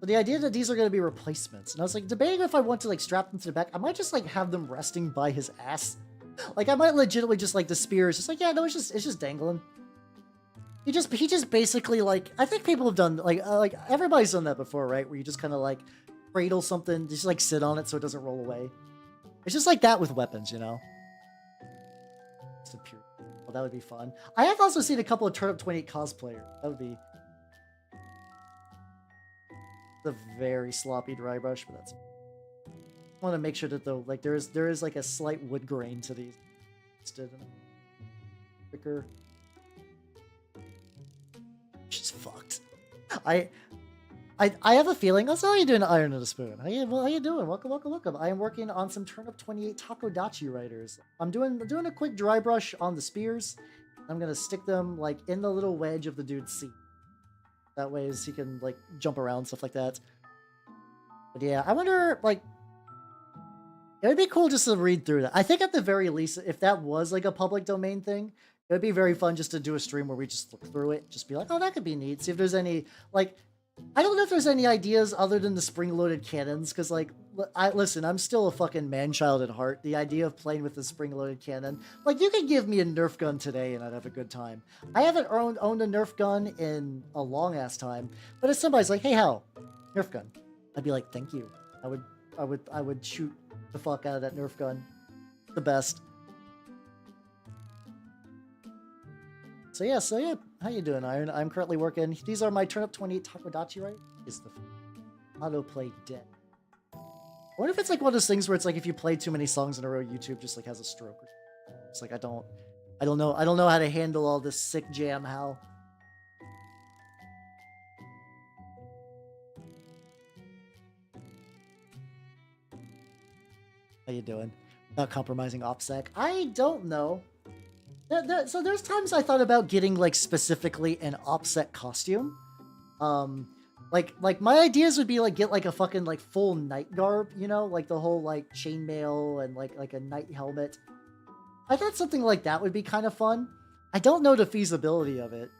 So the idea that these are going to be replacements. And I was like debating if I want to like strap them to the back. I might just like have them resting by his ass. Like I might legitimately just like the spears. Just like, yeah, no, it's just dangling. He just basically like, I think people have done like everybody's done that before, right? Where you just kind of like cradle something, just like sit on it so it doesn't roll away. It's just like that with weapons, you know? Just a pure. Well, that would be fun. I have also seen a couple of Turnip28 cosplayers. That would be a very sloppy dry brush, but that's. I want to make sure that though, like there is like a slight wood grain to these. Quicker. She's fucked. I have a feeling. That's how you doing, Iron in a Spoon. How you doing? Welcome. I am working on some Turnip28 Takodachi writers. I'm doing a quick dry brush on the spears. I'm gonna stick them like in the little wedge of the dude's seat. That way, he can like jump around, stuff like that. But yeah, I wonder like it would be cool just to read through that. I think at the very least, if that was like a public domain thing, it would be very fun just to do a stream where we just look through it, just be like, oh, that could be neat. See if there's any like. I don't know if there's any ideas other than the spring-loaded cannons, because, like, listen, I'm still a fucking man-child at heart. The idea of playing with a spring-loaded cannon, like, you could give me a Nerf gun today and I'd have a good time. I haven't owned a Nerf gun in a long-ass time, but if somebody's like, hey, Hal, Nerf gun, I'd be like, thank you. I would shoot the fuck out of that Nerf gun. The best. So yeah, how you doing, Iron? I'm currently working. These are my Turnip28 Takodachi, right? Is the autoplay dead? I wonder if it's like one of those things where it's like if you play too many songs in a row, YouTube just like has a stroke. It's like I don't know how to handle all this sick jam, Hal. How you doing? Not compromising OPSEC. I don't know. So there's times I thought about getting like specifically an OPSEC costume. Like my ideas would be like get like a fucking like full knight garb, you know, like the whole like chainmail and like a knight helmet. I thought something like that would be kind of fun. I don't know the feasibility of it.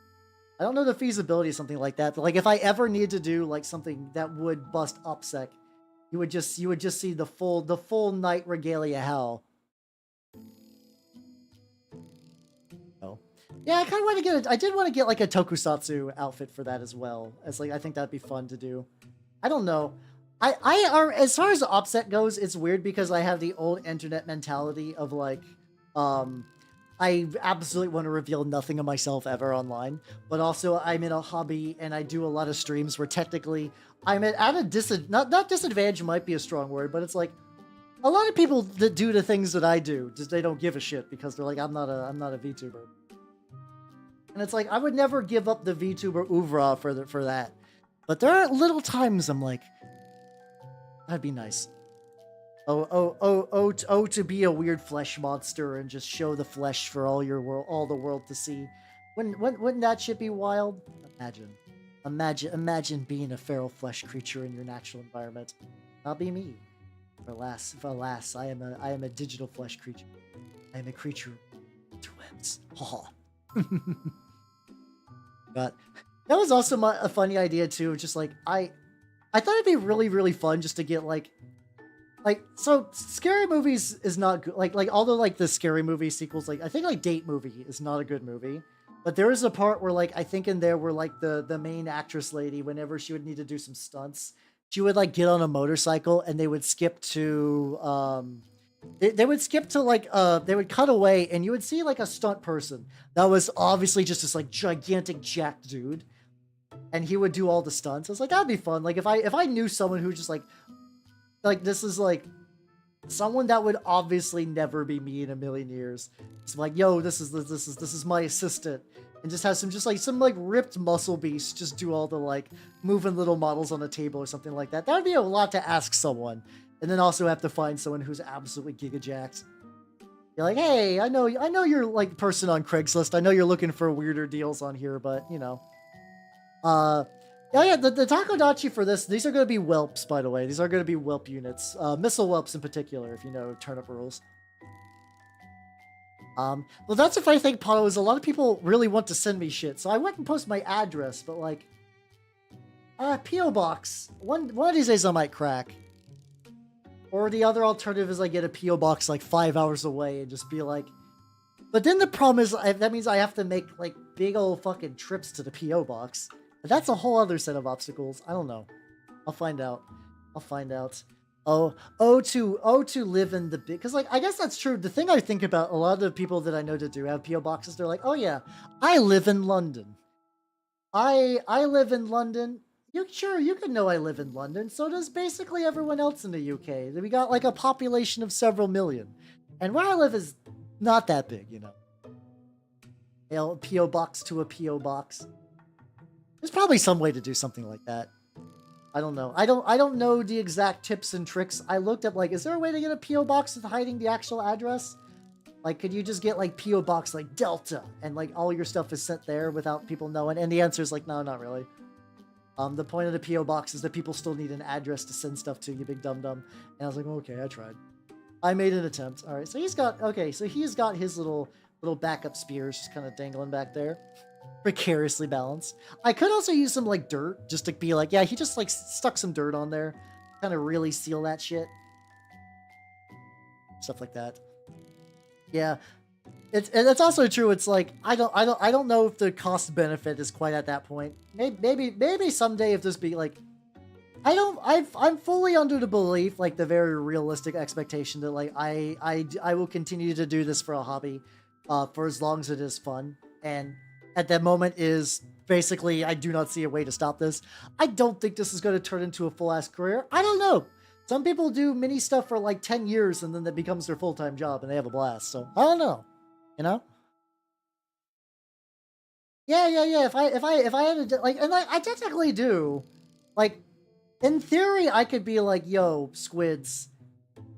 I don't know the feasibility of something like that. But like if I ever need to do like something that would bust OPSEC, you would just see the full knight regalia Hal. Yeah, I kind of want to get I did want to get like a tokusatsu outfit for that as well. As like I think that'd be fun to do. I don't know. As far as the OPSEC goes, it's weird because I have the old internet mentality of like I absolutely want to reveal nothing of myself ever online, but also I'm in a hobby and I do a lot of streams where technically I'm at a not disadvantage might be a strong word, but it's like a lot of people that do the things that I do, just they don't give a shit because they're like, I'm not a VTuber. And it's like, I would never give up the VTuber oeuvre for that. But there are little times I'm like, that'd be nice. Oh, to be a weird flesh monster and just show the flesh for all the world to see. Wouldn't that shit be wild? Imagine being a feral flesh creature in your natural environment. Not be me. Alas, I am a digital flesh creature. I am a creature of interwebs. But that was also a funny idea too. Just like I thought it'd be really fun just to get like so scary movies is not good. Like although like the scary movie sequels, like I think like Date Movie is not a good movie. But there is a part where like I think in there where like the main actress lady, whenever she would need to do some stunts, she would like get on a motorcycle and they would skip to they would skip to like they would cut away and you would see like a stunt person that was obviously just this like gigantic jacked dude, and he would do all the stunts. I was like, that'd be fun. Like if I knew someone who just like this is like someone that would obviously never be me in a million years. It's like, yo, this is my assistant. And just has some ripped muscle beast just do all the like moving little models on a table or something like that. That would be a lot to ask someone. And then also have to find someone who's absolutely gigajacked. You're like, hey, I know you're like person on Craigslist. I know you're looking for weirder deals on here, but you know. Oh yeah, the Takodachi for this, these are going to be Whelps, by the way. These are going to be Whelp units. Missile Whelps in particular, if you know turnip rules. Well, that's the funny thing, Pato, is a lot of people really want to send me shit. So I went and posted my address, but like, P.O. Box. One of these days I might crack. Or the other alternative is I get a P.O. Box like 5 hours away and just be like... But then the problem is, that means I have to make like big old fucking trips to the P.O. Box. But that's a whole other set of obstacles. I don't know. I'll find out. To live in the big, because like I guess that's true. The thing I think about, a lot of the people that I know that do have PO boxes, they're like, oh yeah, I live in London. I live in London. You can know I live in London. So does basically everyone else in the UK. We got like a population of several million, and where I live is not that big, you know. PO box to a PO box. There's probably some way to do something like that. I don't know. I don't know the exact tips and tricks. I looked up like, is there a way to get a PO box with hiding the actual address? Like, could you just get like PO box like Delta and like all your stuff is sent there without people knowing? And the answer is like, no, not really. The point of the PO box is that people still need an address to send stuff to, you big dum dum. And I was like, okay, I tried. I made an attempt. All right, so he's got his little backup spears just kind of dangling back there. Precariously balanced. I could also use some like dirt just to be like, yeah, he just like stuck some dirt on there, kind of really seal that shit, stuff like that. Yeah, it's also true. It's like I don't know if the cost benefit is quite at that point. Maybe someday if this be like, I'm fully under the belief, like the very realistic expectation that like I will continue to do this for a hobby, for as long as it is fun. And at that moment is basically, I do not see a way to stop this. I don't think this is going to turn into a full-ass career. I don't know. Some people do mini stuff for like 10 years and then that becomes their full-time job and they have a blast. So I don't know, you know? Yeah. If I had to, like, and I technically do, like, in theory, I could be like, yo, squids,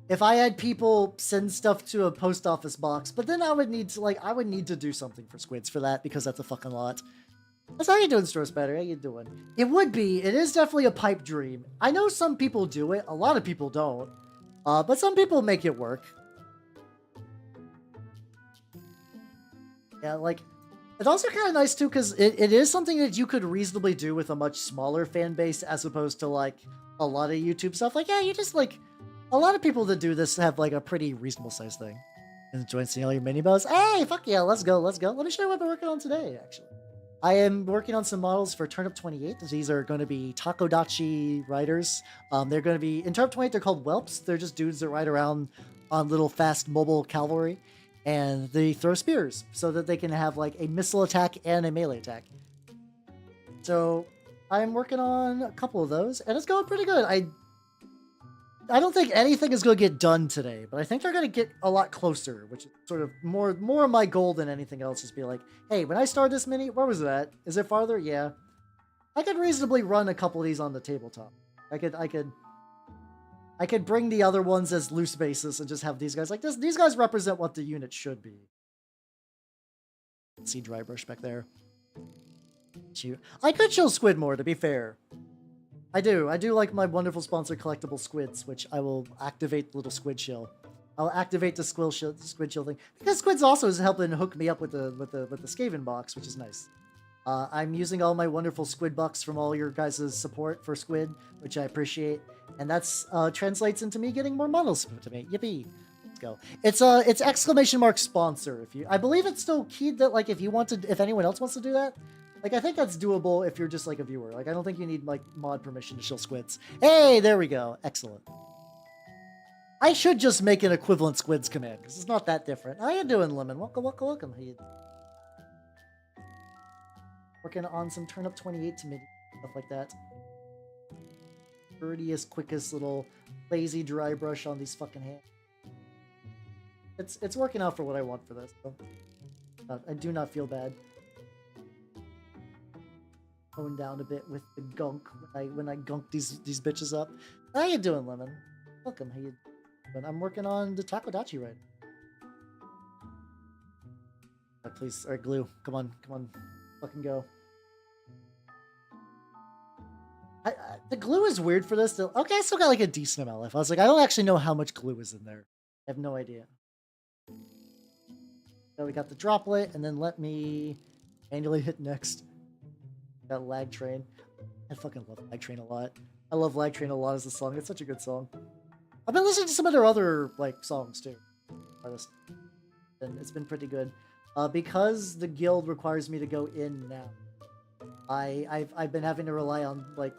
if I had people send stuff to a post office box, but then I would need to do something for squids for that because that's a fucking lot. That's how you doing, Store Spider? How you doing? It is definitely a pipe dream. I know some people do it. A lot of people don't. But some people make it work. Yeah, like, it's also kind of nice too, because it is something that you could reasonably do with a much smaller fan base as opposed to like a lot of YouTube stuff. Like, yeah, you just like, a lot of people that do this have like a pretty reasonable size thing. Enjoying seeing all your mini bows. Hey, fuck yeah, let's go. Let me show you what I'm working on today, actually. I am working on some models for Turnip28. These are going to be Takodachi riders. They're going to be, in Turnip28, they're called Whelps. They're just dudes that ride around on little fast mobile cavalry. and they throw spears so that they can have like a missile attack and a melee attack. So I'm working on a couple of those, and it's going pretty good. I don't think anything is going to get done today, but I think they're going to get a lot closer, which is sort of more of my goal than anything else. Is be like, hey, when I start this mini, where was it at? Is it farther? Yeah, I could reasonably run a couple of these on the tabletop. I could bring the other ones as loose bases and just have these guys like this. These guys represent what the unit should be. See dry brush back there. I could chill squid more, to be fair. I do like my wonderful sponsor collectible squids, which I will activate the little squid chill. I'll activate the squid chill thing because squids also is helping hook me up with the Skaven box, which is nice. I'm using all my wonderful squid bucks from all your guys' support for squid, which I appreciate, and that's translates into me getting more models to me. Yippee! Let's go. It's exclamation mark sponsor. I believe it's still keyed that like if anyone else wants to do that. Like, I think that's doable if you're just, like, a viewer. Like, I don't think you need, like, mod permission to shill squids. Hey, there we go. Excellent. I should just make an equivalent squids command, because it's not that different. How you doing, Lemon? Welcome. How you working on some Turnip28 to mid stuff like that. Prettiest, quickest little lazy dry brush on these fucking hands. It's working out for what I want for this, so I do not feel bad. Tone down a bit with the gunk when I gunk these bitches up. How you doing, Lemon? Welcome. How you doing? I'm working on the Takodachi right now. Please, all right, glue. Come on, fucking go. The glue is weird for this. Okay, I still got like a decent amount left. I was like, I don't actually know how much glue is in there. I have no idea. So we got the droplet, and then let me manually hit next. Got Lag Train. I fucking love Lag Train a lot. I love Lag Train a lot as a song. It's such a good song. I've been listening to some of their other like songs too. Artists. And it's been pretty good. Because the guild requires me to go in now. I've been having to rely on like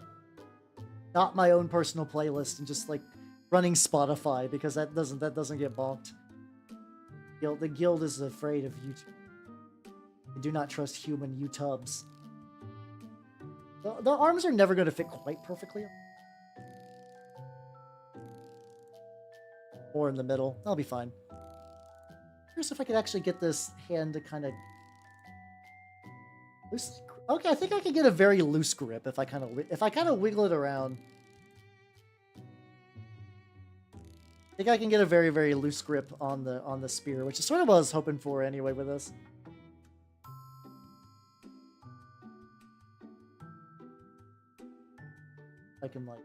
not my own personal playlist and just like running Spotify because that doesn't get bonked. The guild is afraid of YouTube. They do not trust human YouTubes. The arms are never going to fit quite perfectly. Or in the middle. That'll be fine. Curious if I could actually get this hand to kind of... Okay, I think I could get a very loose grip if I kind of wiggle it around. I think I can get a very, very loose grip on the spear, which is sort of what I was hoping for anyway with this. I can like...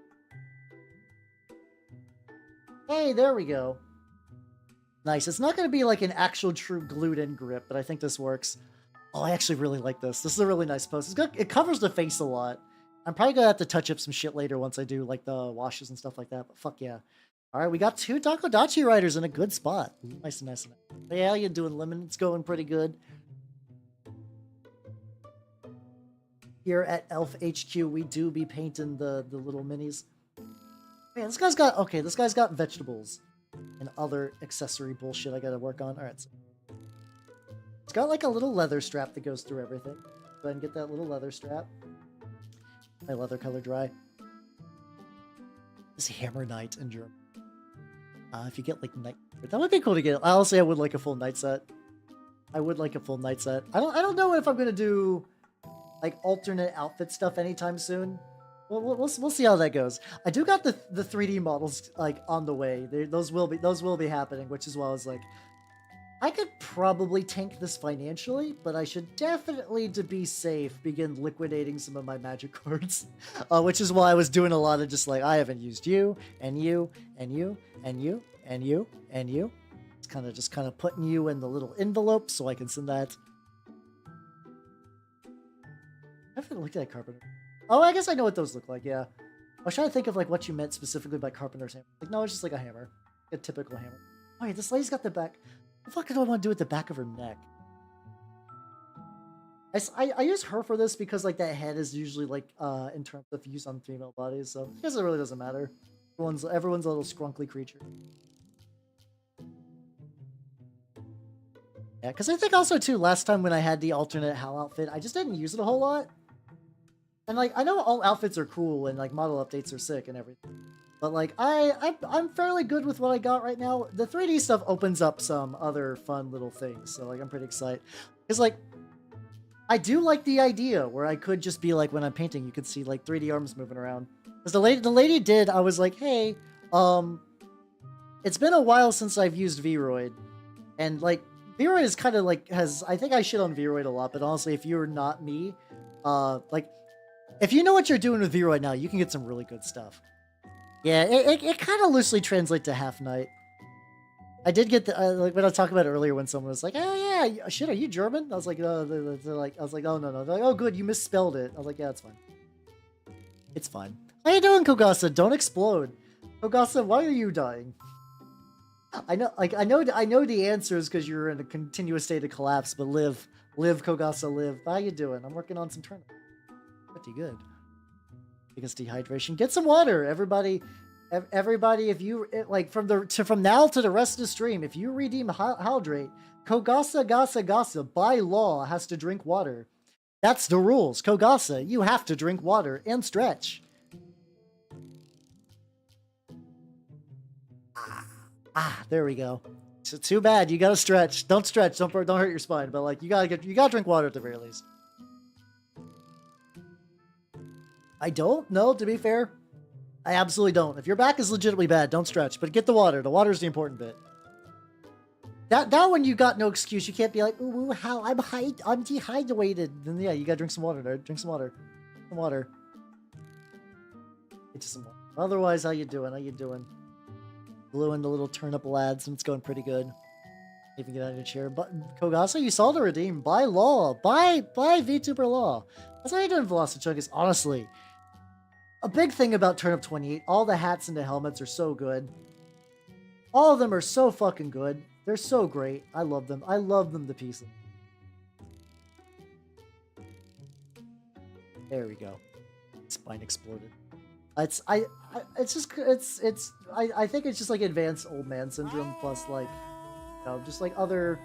Hey, there we go. Nice. It's not going to be like an actual true glued-in grip, but I think this works. Oh, I actually really like this. This is a really nice post. It covers the face a lot. I'm probably going to have to touch up some shit later once I do like the washes and stuff like that, but fuck yeah. All right, we got 2 Takodachi riders in a good spot. Nice and nice. Hey, how you doing, Lemon? It's going pretty good. Here at Elf HQ, we do be painting the little minis. Man, this guy's got vegetables and other accessory bullshit I gotta work on. All right, so it's got like a little leather strap that goes through everything. Go ahead and get that little leather strap. My leather color dry. This Hammer Knight in German. If you get like night, that would be cool to get. Honestly, I would like a full night set. I would like a full night set. I don't know if I'm gonna do like alternate outfit stuff anytime soon. We'll see how that goes. I do got the 3D models like on the way. Those will be happening, which is why I was like, I could probably tank this financially, but I should definitely, to be safe, begin liquidating some of my magic cards. Which is why I was doing a lot of just like, I haven't used you, and you, and you, and you, and you, and you. It's kind of putting you in the little envelope so I can send that. I haven't looked at Carpenter. Oh, I guess I know what those look like, yeah. I was trying to think of like what you meant specifically by Carpenter's hammer. Like, no, it's just like a hammer. A typical hammer. Oh, yeah, this lady's got the back. What the fuck do I want to do with the back of her neck? I use her for this because like that head is usually like in terms of use on female bodies, so I guess it really doesn't matter. Everyone's a little scrunkly creature. Yeah, because I think also too, last time when I had the alternate HAL outfit, I just didn't use it a whole lot. And like, I know all outfits are cool and like model updates are sick and everything. But like, I'm fairly good with what I got right now. The 3D stuff opens up some other fun little things. So like, I'm pretty excited. Because like, I do like the idea where I could just be like, when I'm painting, you could see like 3D arms moving around. Because the lady did, I was like, hey, it's been a while since I've used Vroid. And like, Vroid is kind of like, I think I shit on Vroid a lot, but honestly, if you're not me, like, if you know what you're doing with Vroid now, you can get some really good stuff. Yeah, it kind of loosely translates to Half Knight. I did get the like when I was talking about it earlier when someone was like, "Oh yeah, shit, are you German?" I was like, "Oh no." They're like, "Oh good, you misspelled it." I was like, "Yeah, it's fine. It's fine." How you doing, Kogasa? Don't explode, Kogasa. Why are you dying? I know the answer is because you're in a continuous state of collapse. But live, Kogasa, live. How you doing? I'm working on some tournament. Pretty good. Against dehydration, get some water, everybody. If you like from now to the rest of the stream, if you redeem hydrate, Kogasa Gasa by law has to drink water. That's the rules. Kogasa, you have to drink water and stretch. There we go. So too bad you gotta stretch. Don't stretch. Don't hurt your spine. But like you gotta drink water at the very least. I don't know, to be fair. I absolutely don't. If your back is legitimately bad, don't stretch. But get the water. The water is the important bit. That one you got no excuse. You can't be like, ooh, how I'm dehydrated. Then yeah, you gotta drink some water, nerd. Drink some water. Some water. Get you some water. Otherwise, how you doing? How you doing? Gluing the little turnip lads, and it's going pretty good. Even get out of your chair. But Kogasa, you saw the redeem by law. By VTuber law. That's how you doing, Velocichungus. Honestly. A big thing about Turnip28, all the hats and the helmets are so good. All of them are so fucking good. They're so great. I love them. I love them to pieces. There we go. Spine exploded. I think it's just like advanced old man syndrome plus like, you know, just like other.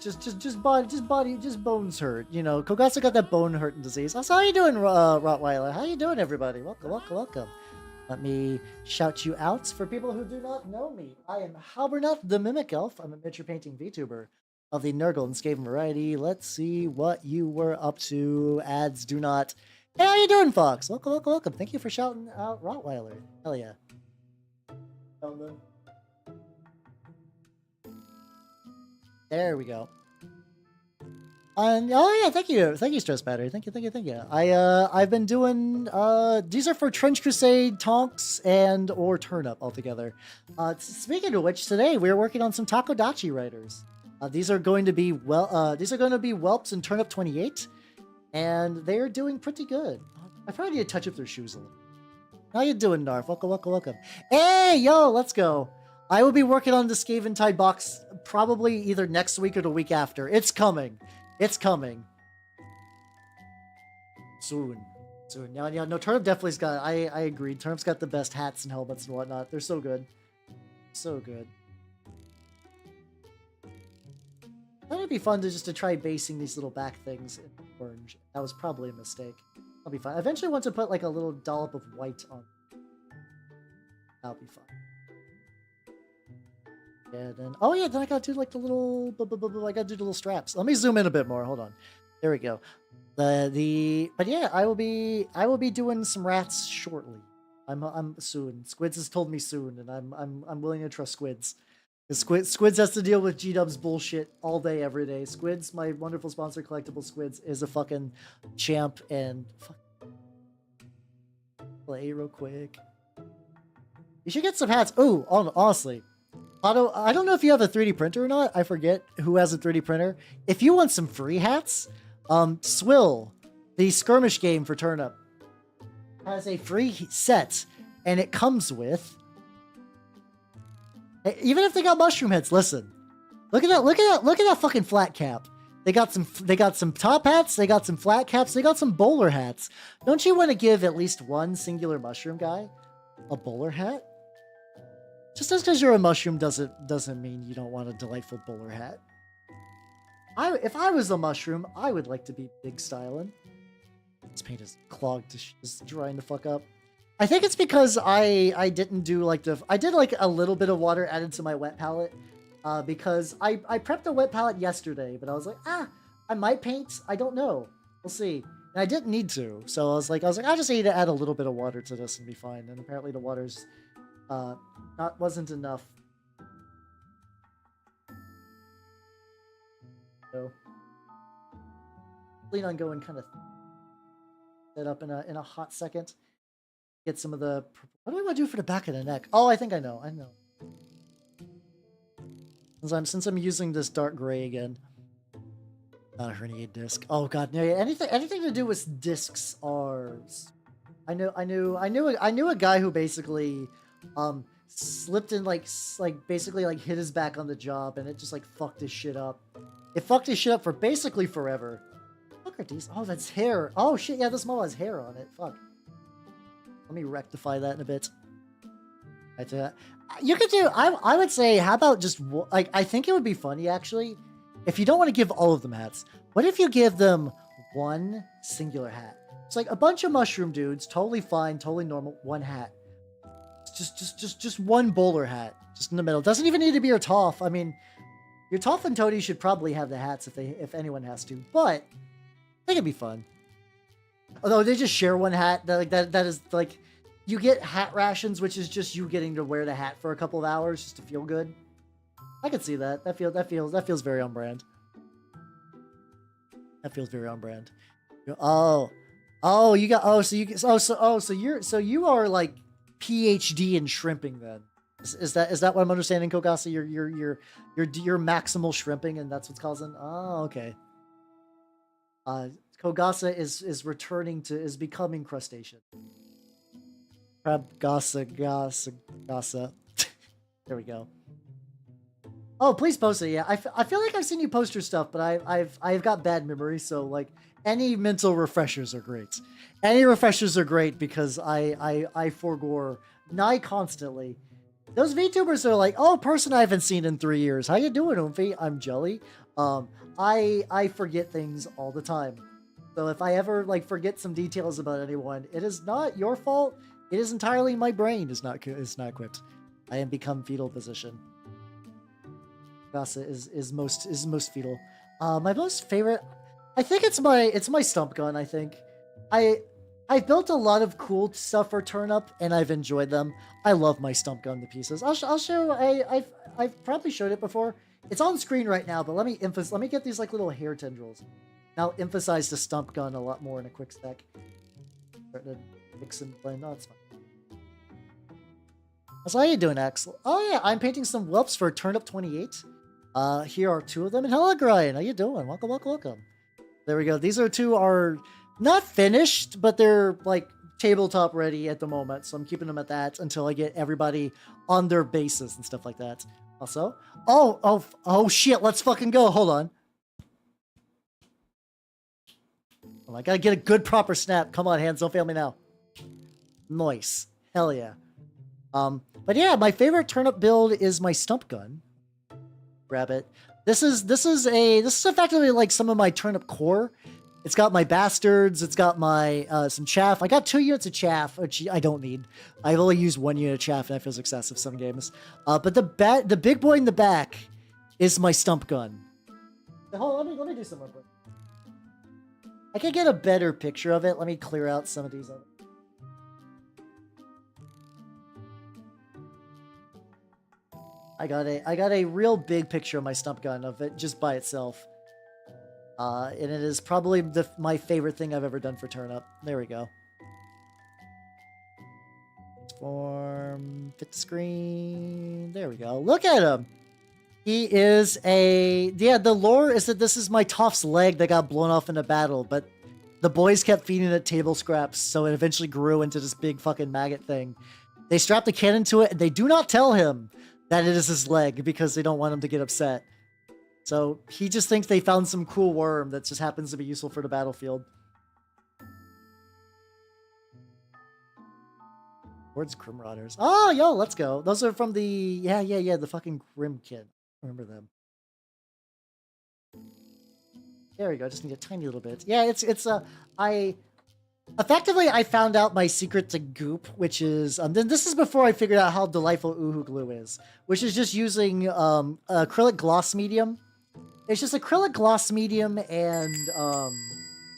Just bones hurt. You know, Kogasa got that bone hurting disease. So how you doing, Rottweiler? How you doing, everybody? Welcome. Let me shout you out for people who do not know me. I am Halbernath the Mimic Elf. I'm a miniature painting VTuber of the Nurgle and Skaven variety. Let's see what you were up to. Ads do not. Hey, how you doing, Fox? Welcome. Thank you for shouting out Rottweiler. Hell yeah. There we go. And oh yeah, thank you, Stress Battery. Thank you. I've been doing these are for Trench Crusade, Tonks, and or Turnip altogether. Speaking of which, today we're working on some Takodachi writers. These are going to be Whelps and Turnip28, and they're doing pretty good. I probably need to touch up their shoes a little. How you doing, Narf? Welcome. Hey, yo, let's go. I will be working on the Skaven Tide box probably either next week or the week after. It's coming. Soon. Yeah, no, Turnip definitely's got, I agree. Turnip's got the best hats and helmets and whatnot. They're so good. So good. That would be fun to try basing these little back things in orange. That was probably a mistake. That'll be fine. I eventually want to put like a little dollop of white on. That'll be fun. Yeah, then I gotta do like the little, I gotta do the little straps. Let me zoom in a bit more. Hold on. There we go. But yeah, I will be doing some rats shortly. I'm soon. Squids has told me soon, and I'm willing to trust Squids. Squids has to deal with G-Dub's bullshit all day, every day. Squids, my wonderful sponsor, Collectible Squids, is a fucking champ, and play real quick. You should get some hats. Ooh, honestly. Otto, I don't know if you have a 3D printer or not. I forget who has a 3D printer. If you want some free hats, Swill, the skirmish game for Turnip, has a free set, and it comes with. Even if they got mushroom heads, listen. Look at that fucking flat cap. They got some top hats, they got some flat caps, they got some bowler hats. Don't you want to give at least one singular mushroom guy a bowler hat? Just because you're a mushroom doesn't mean you don't want a delightful bowler hat. If I was a mushroom, I would like to be big styling. This paint is clogged, is drying the fuck up. I think it's because I didn't do like I did like a little bit of water added to my wet palette, because I prepped the wet palette yesterday, but I was like, I might paint. I don't know. We'll see. And I didn't need to, so I was like, I just need to add a little bit of water to this and be fine. And apparently the water's wasn't enough. So, lean on going kind of set up in a hot second. Get some of the. What do I want to do for the back of the neck? Oh, I think I know. I know. Since I'm using this dark gray again. Not a herniated disc. Oh god, no! Anything to do with discs are. I knew a guy who basically, slipped and like basically like hit his back on the job, and it just like fucked his shit up. It fucked his shit up for basically forever. Look at these. Oh, that's hair. Oh shit, yeah, this model has hair on it. Fuck. Let me rectify that in a bit. You could do. I would say, how about just like, I think it would be funny actually. If you don't want to give all of them hats, what if you give them one singular hat? It's like a bunch of mushroom dudes, totally fine, totally normal, one hat. Just one bowler hat, just in the middle. Doesn't even need to be your Toph. I mean, your Toph and Toady should probably have the hats if anyone has to, but I think it'd be fun. Although they just share one hat, that is like, you get hat rations, which is just you getting to wear the hat for a couple of hours just to feel good. I could see that. That feels very on brand. That feels very on brand. So you are like PhD in shrimping then. Is that what I'm understanding, Kogasa? You're maximal shrimping, and that's what's causing. Oh, okay. Kogasa is becoming crustacean. Crab Gasa. There we go. Oh, please post it. Yeah, I feel like I've seen you post your stuff, but I've got bad memory, so like any mental refreshers are great. Any refreshers are great because I forgore nigh constantly. Those VTubers are like, oh, person I haven't seen in 3 years. How you doing, Oomphy? I'm Jelly. I forget things all the time. So if I ever like forget some details about anyone, it is not your fault. It is entirely my brain is not equipped. I am become fetal position. Gasa is most fetal. My most favorite, I think it's my stump gun. I think I've built a lot of cool stuff for Turnip, and I've enjoyed them. I love my stump gun to pieces. I'll show. I've probably showed it before. It's on screen right now, but let me get these like little hair tendrils. I'll emphasize the stump gun a lot more in a quick sec. Starting to mix and blend. No, it's fine. So how you doing, Axel? Oh yeah, I'm painting some whelps for Turnip28. Here are two of them. And hello, Brian. How you doing? Welcome, welcome, welcome. There we go. These two are not finished, but they're like tabletop ready at the moment. So I'm keeping them at that until I get everybody on their bases and stuff like that. Also, oh shit, let's fucking go. Hold on. Oh, I gotta get a good proper snap. Come on, hands, don't fail me now. Nice. Hell yeah. But yeah, my favorite Turnip build is my stump gun. Grab it. This is effectively like some of my Turnip core. It's got my bastards. It's got my some chaff. I got 2 units of chaff, which I don't need. I've only used 1 unit of chaff, and that feels excessive some games. But the big boy in the back is my stump gun. Hold on, let me do some more. I can get a better picture of it. Let me clear out some of these. I got a real big picture of my stump gun of it just by itself. And it is probably my favorite thing I've ever done for Turnip. There we go. Form, fit the screen. There we go. Look at him. He is the lore is that this is my Toph's leg that got blown off in a battle, but the boys kept feeding it table scraps, so it eventually grew into this big fucking maggot thing. They strapped a cannon to it, and they do not tell him that it is his leg because they don't want him to get upset. So he just thinks they found some cool worm that just happens to be useful for the battlefield. Towards Grim Rotters. Oh, yo, let's go. Those are from the the fucking Grim kid. Remember them. There we go. Just need a tiny little bit. Yeah, it's I effectively I found out my secret to goop, which is then this is before I figured out how delightful Uhu glue is, which is just using acrylic gloss medium. It's just acrylic gloss medium and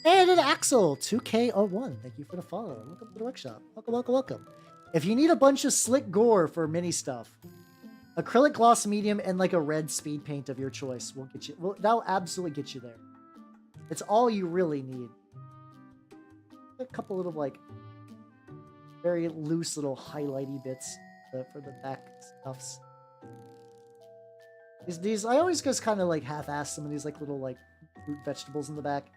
an Axel 2K01. Thank you for the follow. Welcome to the workshop. Welcome, welcome, welcome. If you need a bunch of slick gore for mini stuff, acrylic gloss medium and like a red speed paint of your choice will get you. Well, that'll absolutely get you there. It's all you really need. A couple little like very loose little highlighty bits for the back stuffs. These I always just kind of like half-ass some of these like little like root vegetables in the back.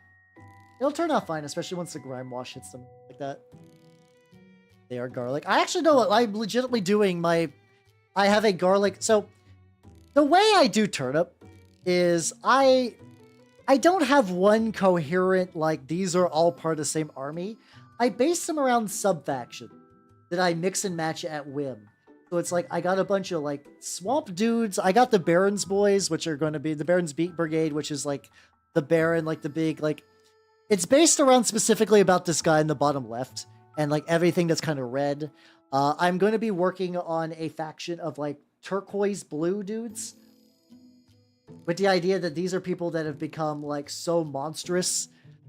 It'll turn out fine, especially once the grime wash hits them like that. They are garlic. I actually know what I'm legitimately doing. I have a garlic. So the way I do turnip is I don't have one coherent, like these are all part of the same army. I base them around sub-faction that I mix and match at whim. So it's like, I got a bunch of like swamp dudes. I got the Baron's boys, which are going to be the Baron's Beat Brigade, which is like the Baron, like the big, like it's based around specifically about this guy in the bottom left. And like everything that's kind of red. I'm going to be working on a faction of like turquoise blue dudes. With the idea that these are people that have become like so monstrous.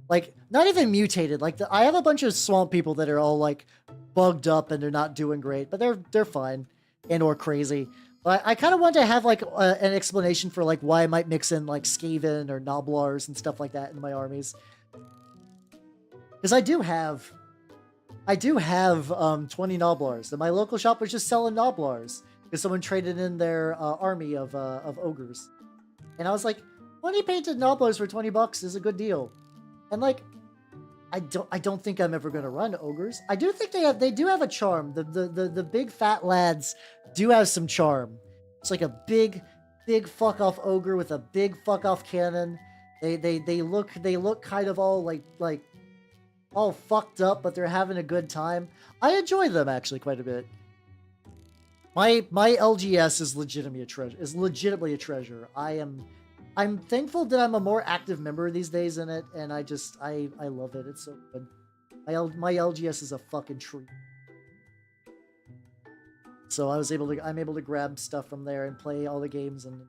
Like not even mutated. Like I have a bunch of swamp people that are all like bugged up and they're not doing great. But they're fine and or crazy. But I kind of want to have like an explanation for like why I might mix in like Skaven or Noblars and stuff like that into my armies. Because I do have 20 Noblars. And my local shop was just selling Noblars because someone traded in their army of ogres. And I was like, 20 painted Noblars for 20 bucks is a good deal. And like, I don't think I'm ever gonna run ogres. I do think they do have a charm. The big fat lads do have some charm. It's like a big fuck off ogre with a big fuck off cannon. They look kind of all like all fucked up, but they're having a good time. I enjoy them actually quite a bit. My LGS is legitimately a treasure. I'm thankful that I'm a more active member these days in it, and I love it. It's so good. My LGS is a fucking treat. So I'm able to grab stuff from there and play all the games and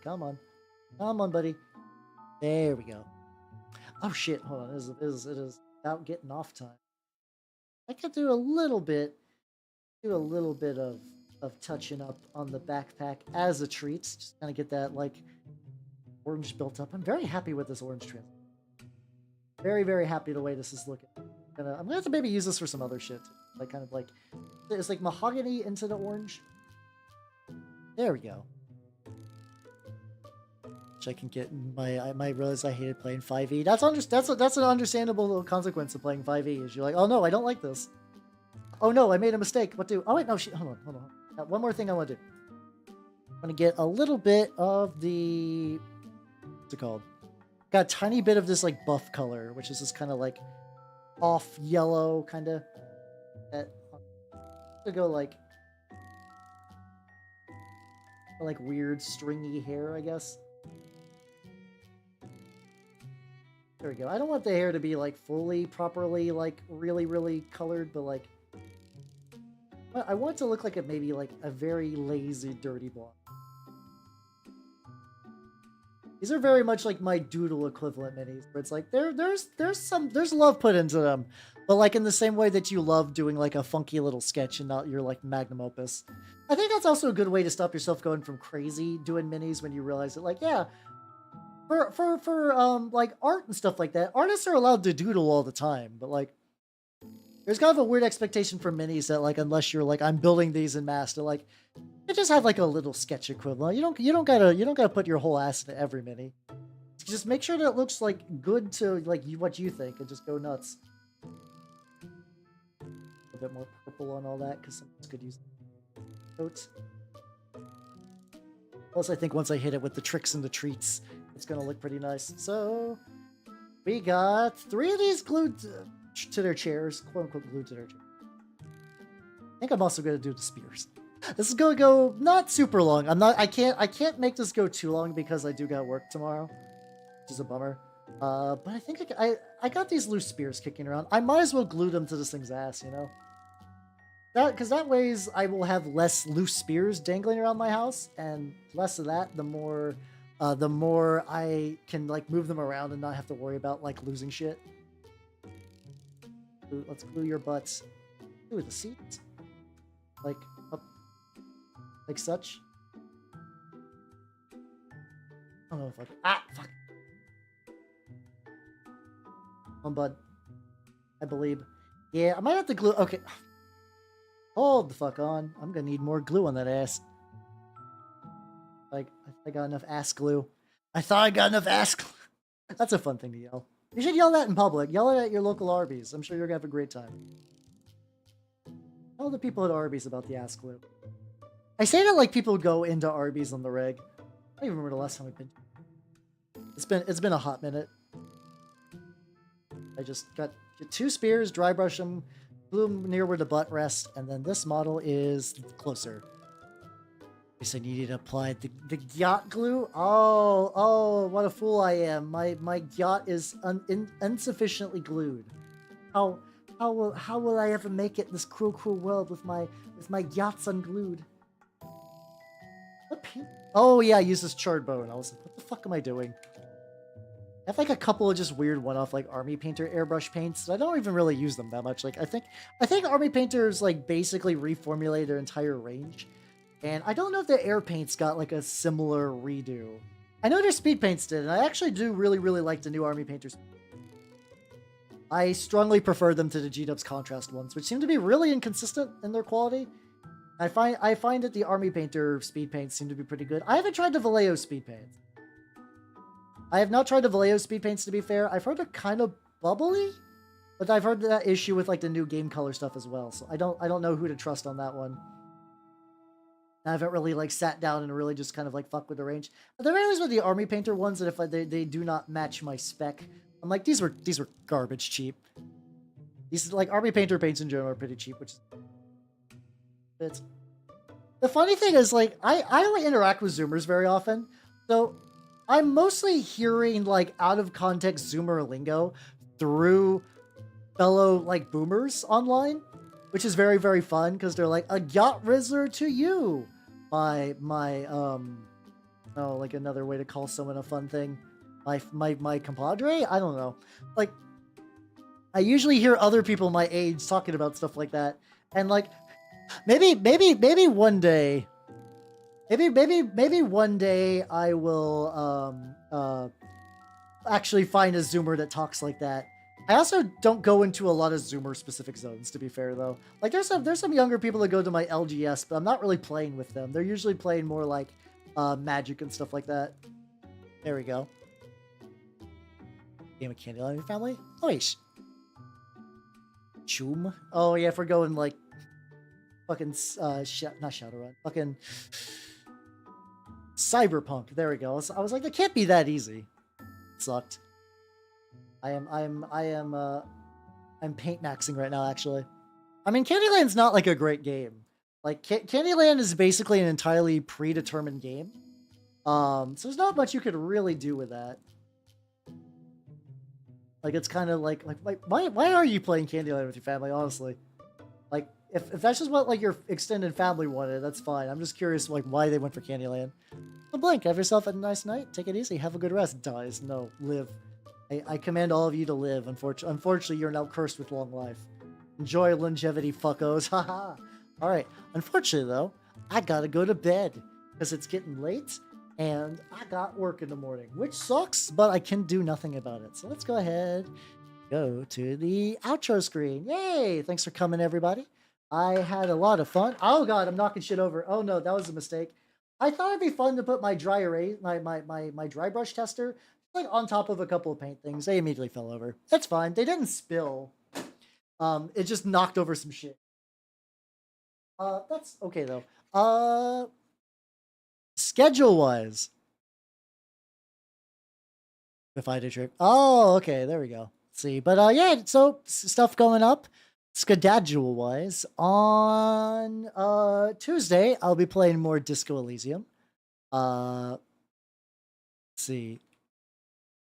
come on, buddy. There we go. Oh shit! Hold on. It is about getting off time. I could do a little bit of touching up on the backpack as a treat. Just kind of get that like orange built up. I'm very happy with this orange trans. Very, very happy the way this is looking. I'm gonna have to maybe use this for some other shit. Like kind of like it's like mahogany into the orange. There we go. Which I can get I realize I hated playing 5e. That's an understandable little consequence of playing 5e. Is you're like, oh no, I don't like this. Oh no, I made a mistake. What do? Oh wait, no, hold on. One more thing I want to do. I'm gonna get a little bit of the what's it called? Got a tiny bit of this like buff color, which is this kind of like off yellow kind of. To go like weird stringy hair, I guess. There we go. I don't want the hair to be like fully properly like really colored, but like I want it to look like maybe like a very lazy dirty blonde. These are very much like my doodle equivalent minis, where it's like there's love put into them, but like in the same way that you love doing like a funky little sketch and not your like magnum opus. I think that's also a good way to stop yourself going from crazy doing minis when you realize that like yeah. For like art and stuff like that, artists are allowed to doodle all the time, but like there's kind of a weird expectation for minis that like unless you're like I'm building these in mass, to like you just have like a little sketch equivalent. You don't gotta put your whole ass into every mini. Just make sure that it looks like good to like what you think and just go nuts. A bit more purple on all that because someone could use coats. Plus, I think once I hit it with the tricks and the treats, it's gonna look pretty nice. So we got 3 of these glued to their chairs, quote unquote glued to their chairs. think I'm also gonna do the spears. This is gonna go not super long. I can't make this go too long because I do got work tomorrow, which is a bummer. But I think I got these loose spears kicking around. I might as well glue them to this thing's ass, you know? Because that ways I will have less loose spears dangling around my house, and less of that, the more I can like move them around and not have to worry about like losing shit. Let's glue your butts. Ooh, the seats. Like up, like such. I don't know if fuck. Come on, bud. I believe. Yeah, I might have to glue. Okay. Hold the fuck on. I'm gonna need more glue on that ass. Like, I got enough ass glue. I thought I got enough ass glue. That's a fun thing to yell. You should yell that in public. Yell it at your local Arby's. I'm sure you're gonna have a great time. Tell the people at Arby's about the ass glue. I say that like people go into Arby's on the reg. I don't even remember the last time I've been. It's been a hot minute. I just got 2 spears, dry brush them, glue them near where the butt rests, and then this model is closer. I said you need to apply the yacht glue. Oh, what a fool I am. My yacht is insufficiently glued. How will I ever make it in this cruel world with my yachts unglued? What paint? Oh yeah, I used this charred bone. I was like, what the fuck am I doing? I have like a couple of just weird one-off like Army Painter airbrush paints. I don't even really use them that much. Like I think Army Painters like basically reformulate their entire range. And I don't know if the air paints got like a similar redo. I know their speed paints did, and I actually do really like the new Army Painters. I strongly prefer them to the G-Dubs contrast ones, which seem to be really inconsistent in their quality. I find that the Army Painter speed paints seem to be pretty good. I haven't tried the Vallejo speed paints. I have not tried the Vallejo speed paints, to be fair. I've heard they're kind of bubbly, but I've heard that issue with like the new game color stuff as well. So I don't know who to trust on that one. I haven't really like sat down and really just kind of like fuck with the range. But there are areas with the Army Painter ones that if they do not match my spec, I'm like these were garbage cheap. These like Army Painter paints in general are pretty cheap, which is it's the funny thing is like I don't interact with Zoomers very often, so I'm mostly hearing like out of context Zoomer lingo through fellow like boomers online, which is very fun because they're like a yacht rizzer to you, my oh, like another way to call someone a fun thing, my compadre. I don't know, like I usually hear other people my age talking about stuff like that, and like maybe one day. Maybe one day I will actually find a Zoomer that talks like that. I also don't go into a lot of Zoomer specific zones, to be fair though. Like there's some younger people that go to my LGS, but I'm not really playing with them. They're usually playing more like Magic and stuff like that. There we go. Game of Candyland in your family? Oh wait. Choom? Oh yeah, if we're going like fucking not Shadowrun. Fucking Cyberpunk. There we go. I was like, that can't be that easy. It sucked. I'm paint maxing right now, actually. I mean, Candyland's not like a great game. Like Candyland is basically an entirely predetermined game. So there's not much you could really do with that. Like it's kind of like why are you playing Candyland with your family? Honestly, like if that's just what like your extended family wanted, that's fine. I'm just curious like why they went for Candyland. So Blink, have yourself a nice night. Take it easy. Have a good rest. Dies. No, live. I command all of you to live. Unfortunately, you're now cursed with long life. Enjoy longevity, fuckos. Haha. All right. Unfortunately, though, I gotta go to bed because it's getting late and I got work in the morning, which sucks, but I can do nothing about it. So let's go ahead, go to the outro screen. Yay! Thanks for coming, everybody. I had a lot of fun. Oh god, I'm knocking shit over. Oh no, that was a mistake. I thought it'd be fun to put my dry erase, my dry brush tester like on top of a couple of paint things. They immediately fell over. That's fine. They didn't spill. It just knocked over some shit. That's okay though. Schedule wise, if I did trip. Oh, okay. There we go. Let's see, but yeah. So stuff going up. schedule wise, on Tuesday, I'll be playing more Disco Elysium. Let's see.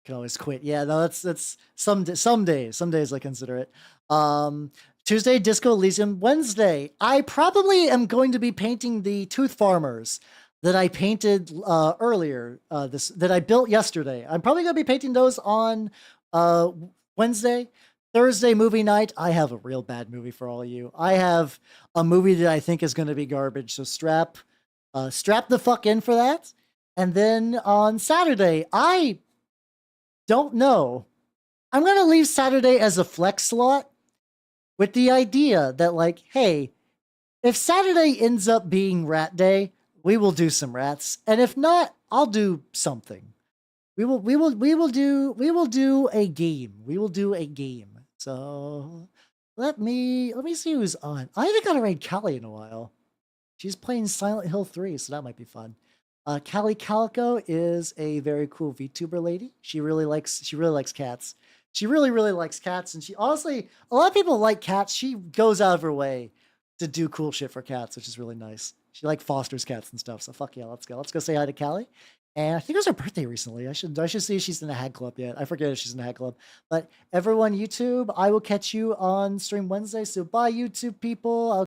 Can always quit. Yeah, no, that's some days I consider it. Tuesday, Disco Elysium. Wednesday, I probably am going to be painting the Tooth Farmers that I painted earlier. That I built yesterday. I'm probably gonna be painting those on Wednesday. Thursday movie night. I have a real bad movie for all of you. I have a movie that I think is going to be garbage. So strap the fuck in for that. And then on Saturday, I don't know. I'm going to leave Saturday as a flex slot with the idea that, like, hey, if Saturday ends up being rat day, we will do some rats. And if not, I'll do something. We will do a game. We will do a game. So let me see who's on. I haven't got to raid Callie in a while. She's playing Silent Hill 3, so that might be fun. Callie Calico is a very cool VTuber lady. She really likes cats. She really likes cats, and she honestly, a lot of people like cats. She goes out of her way to do cool shit for cats, which is really nice. She like fosters cats and stuff. So fuck yeah, let's go. Let's go say hi to Callie. And I think it was her birthday recently. I should see if she's in the Hag Club yet. I forget if she's in the Hag Club. But everyone, YouTube, I will catch you on stream Wednesday. So bye, YouTube people. I'll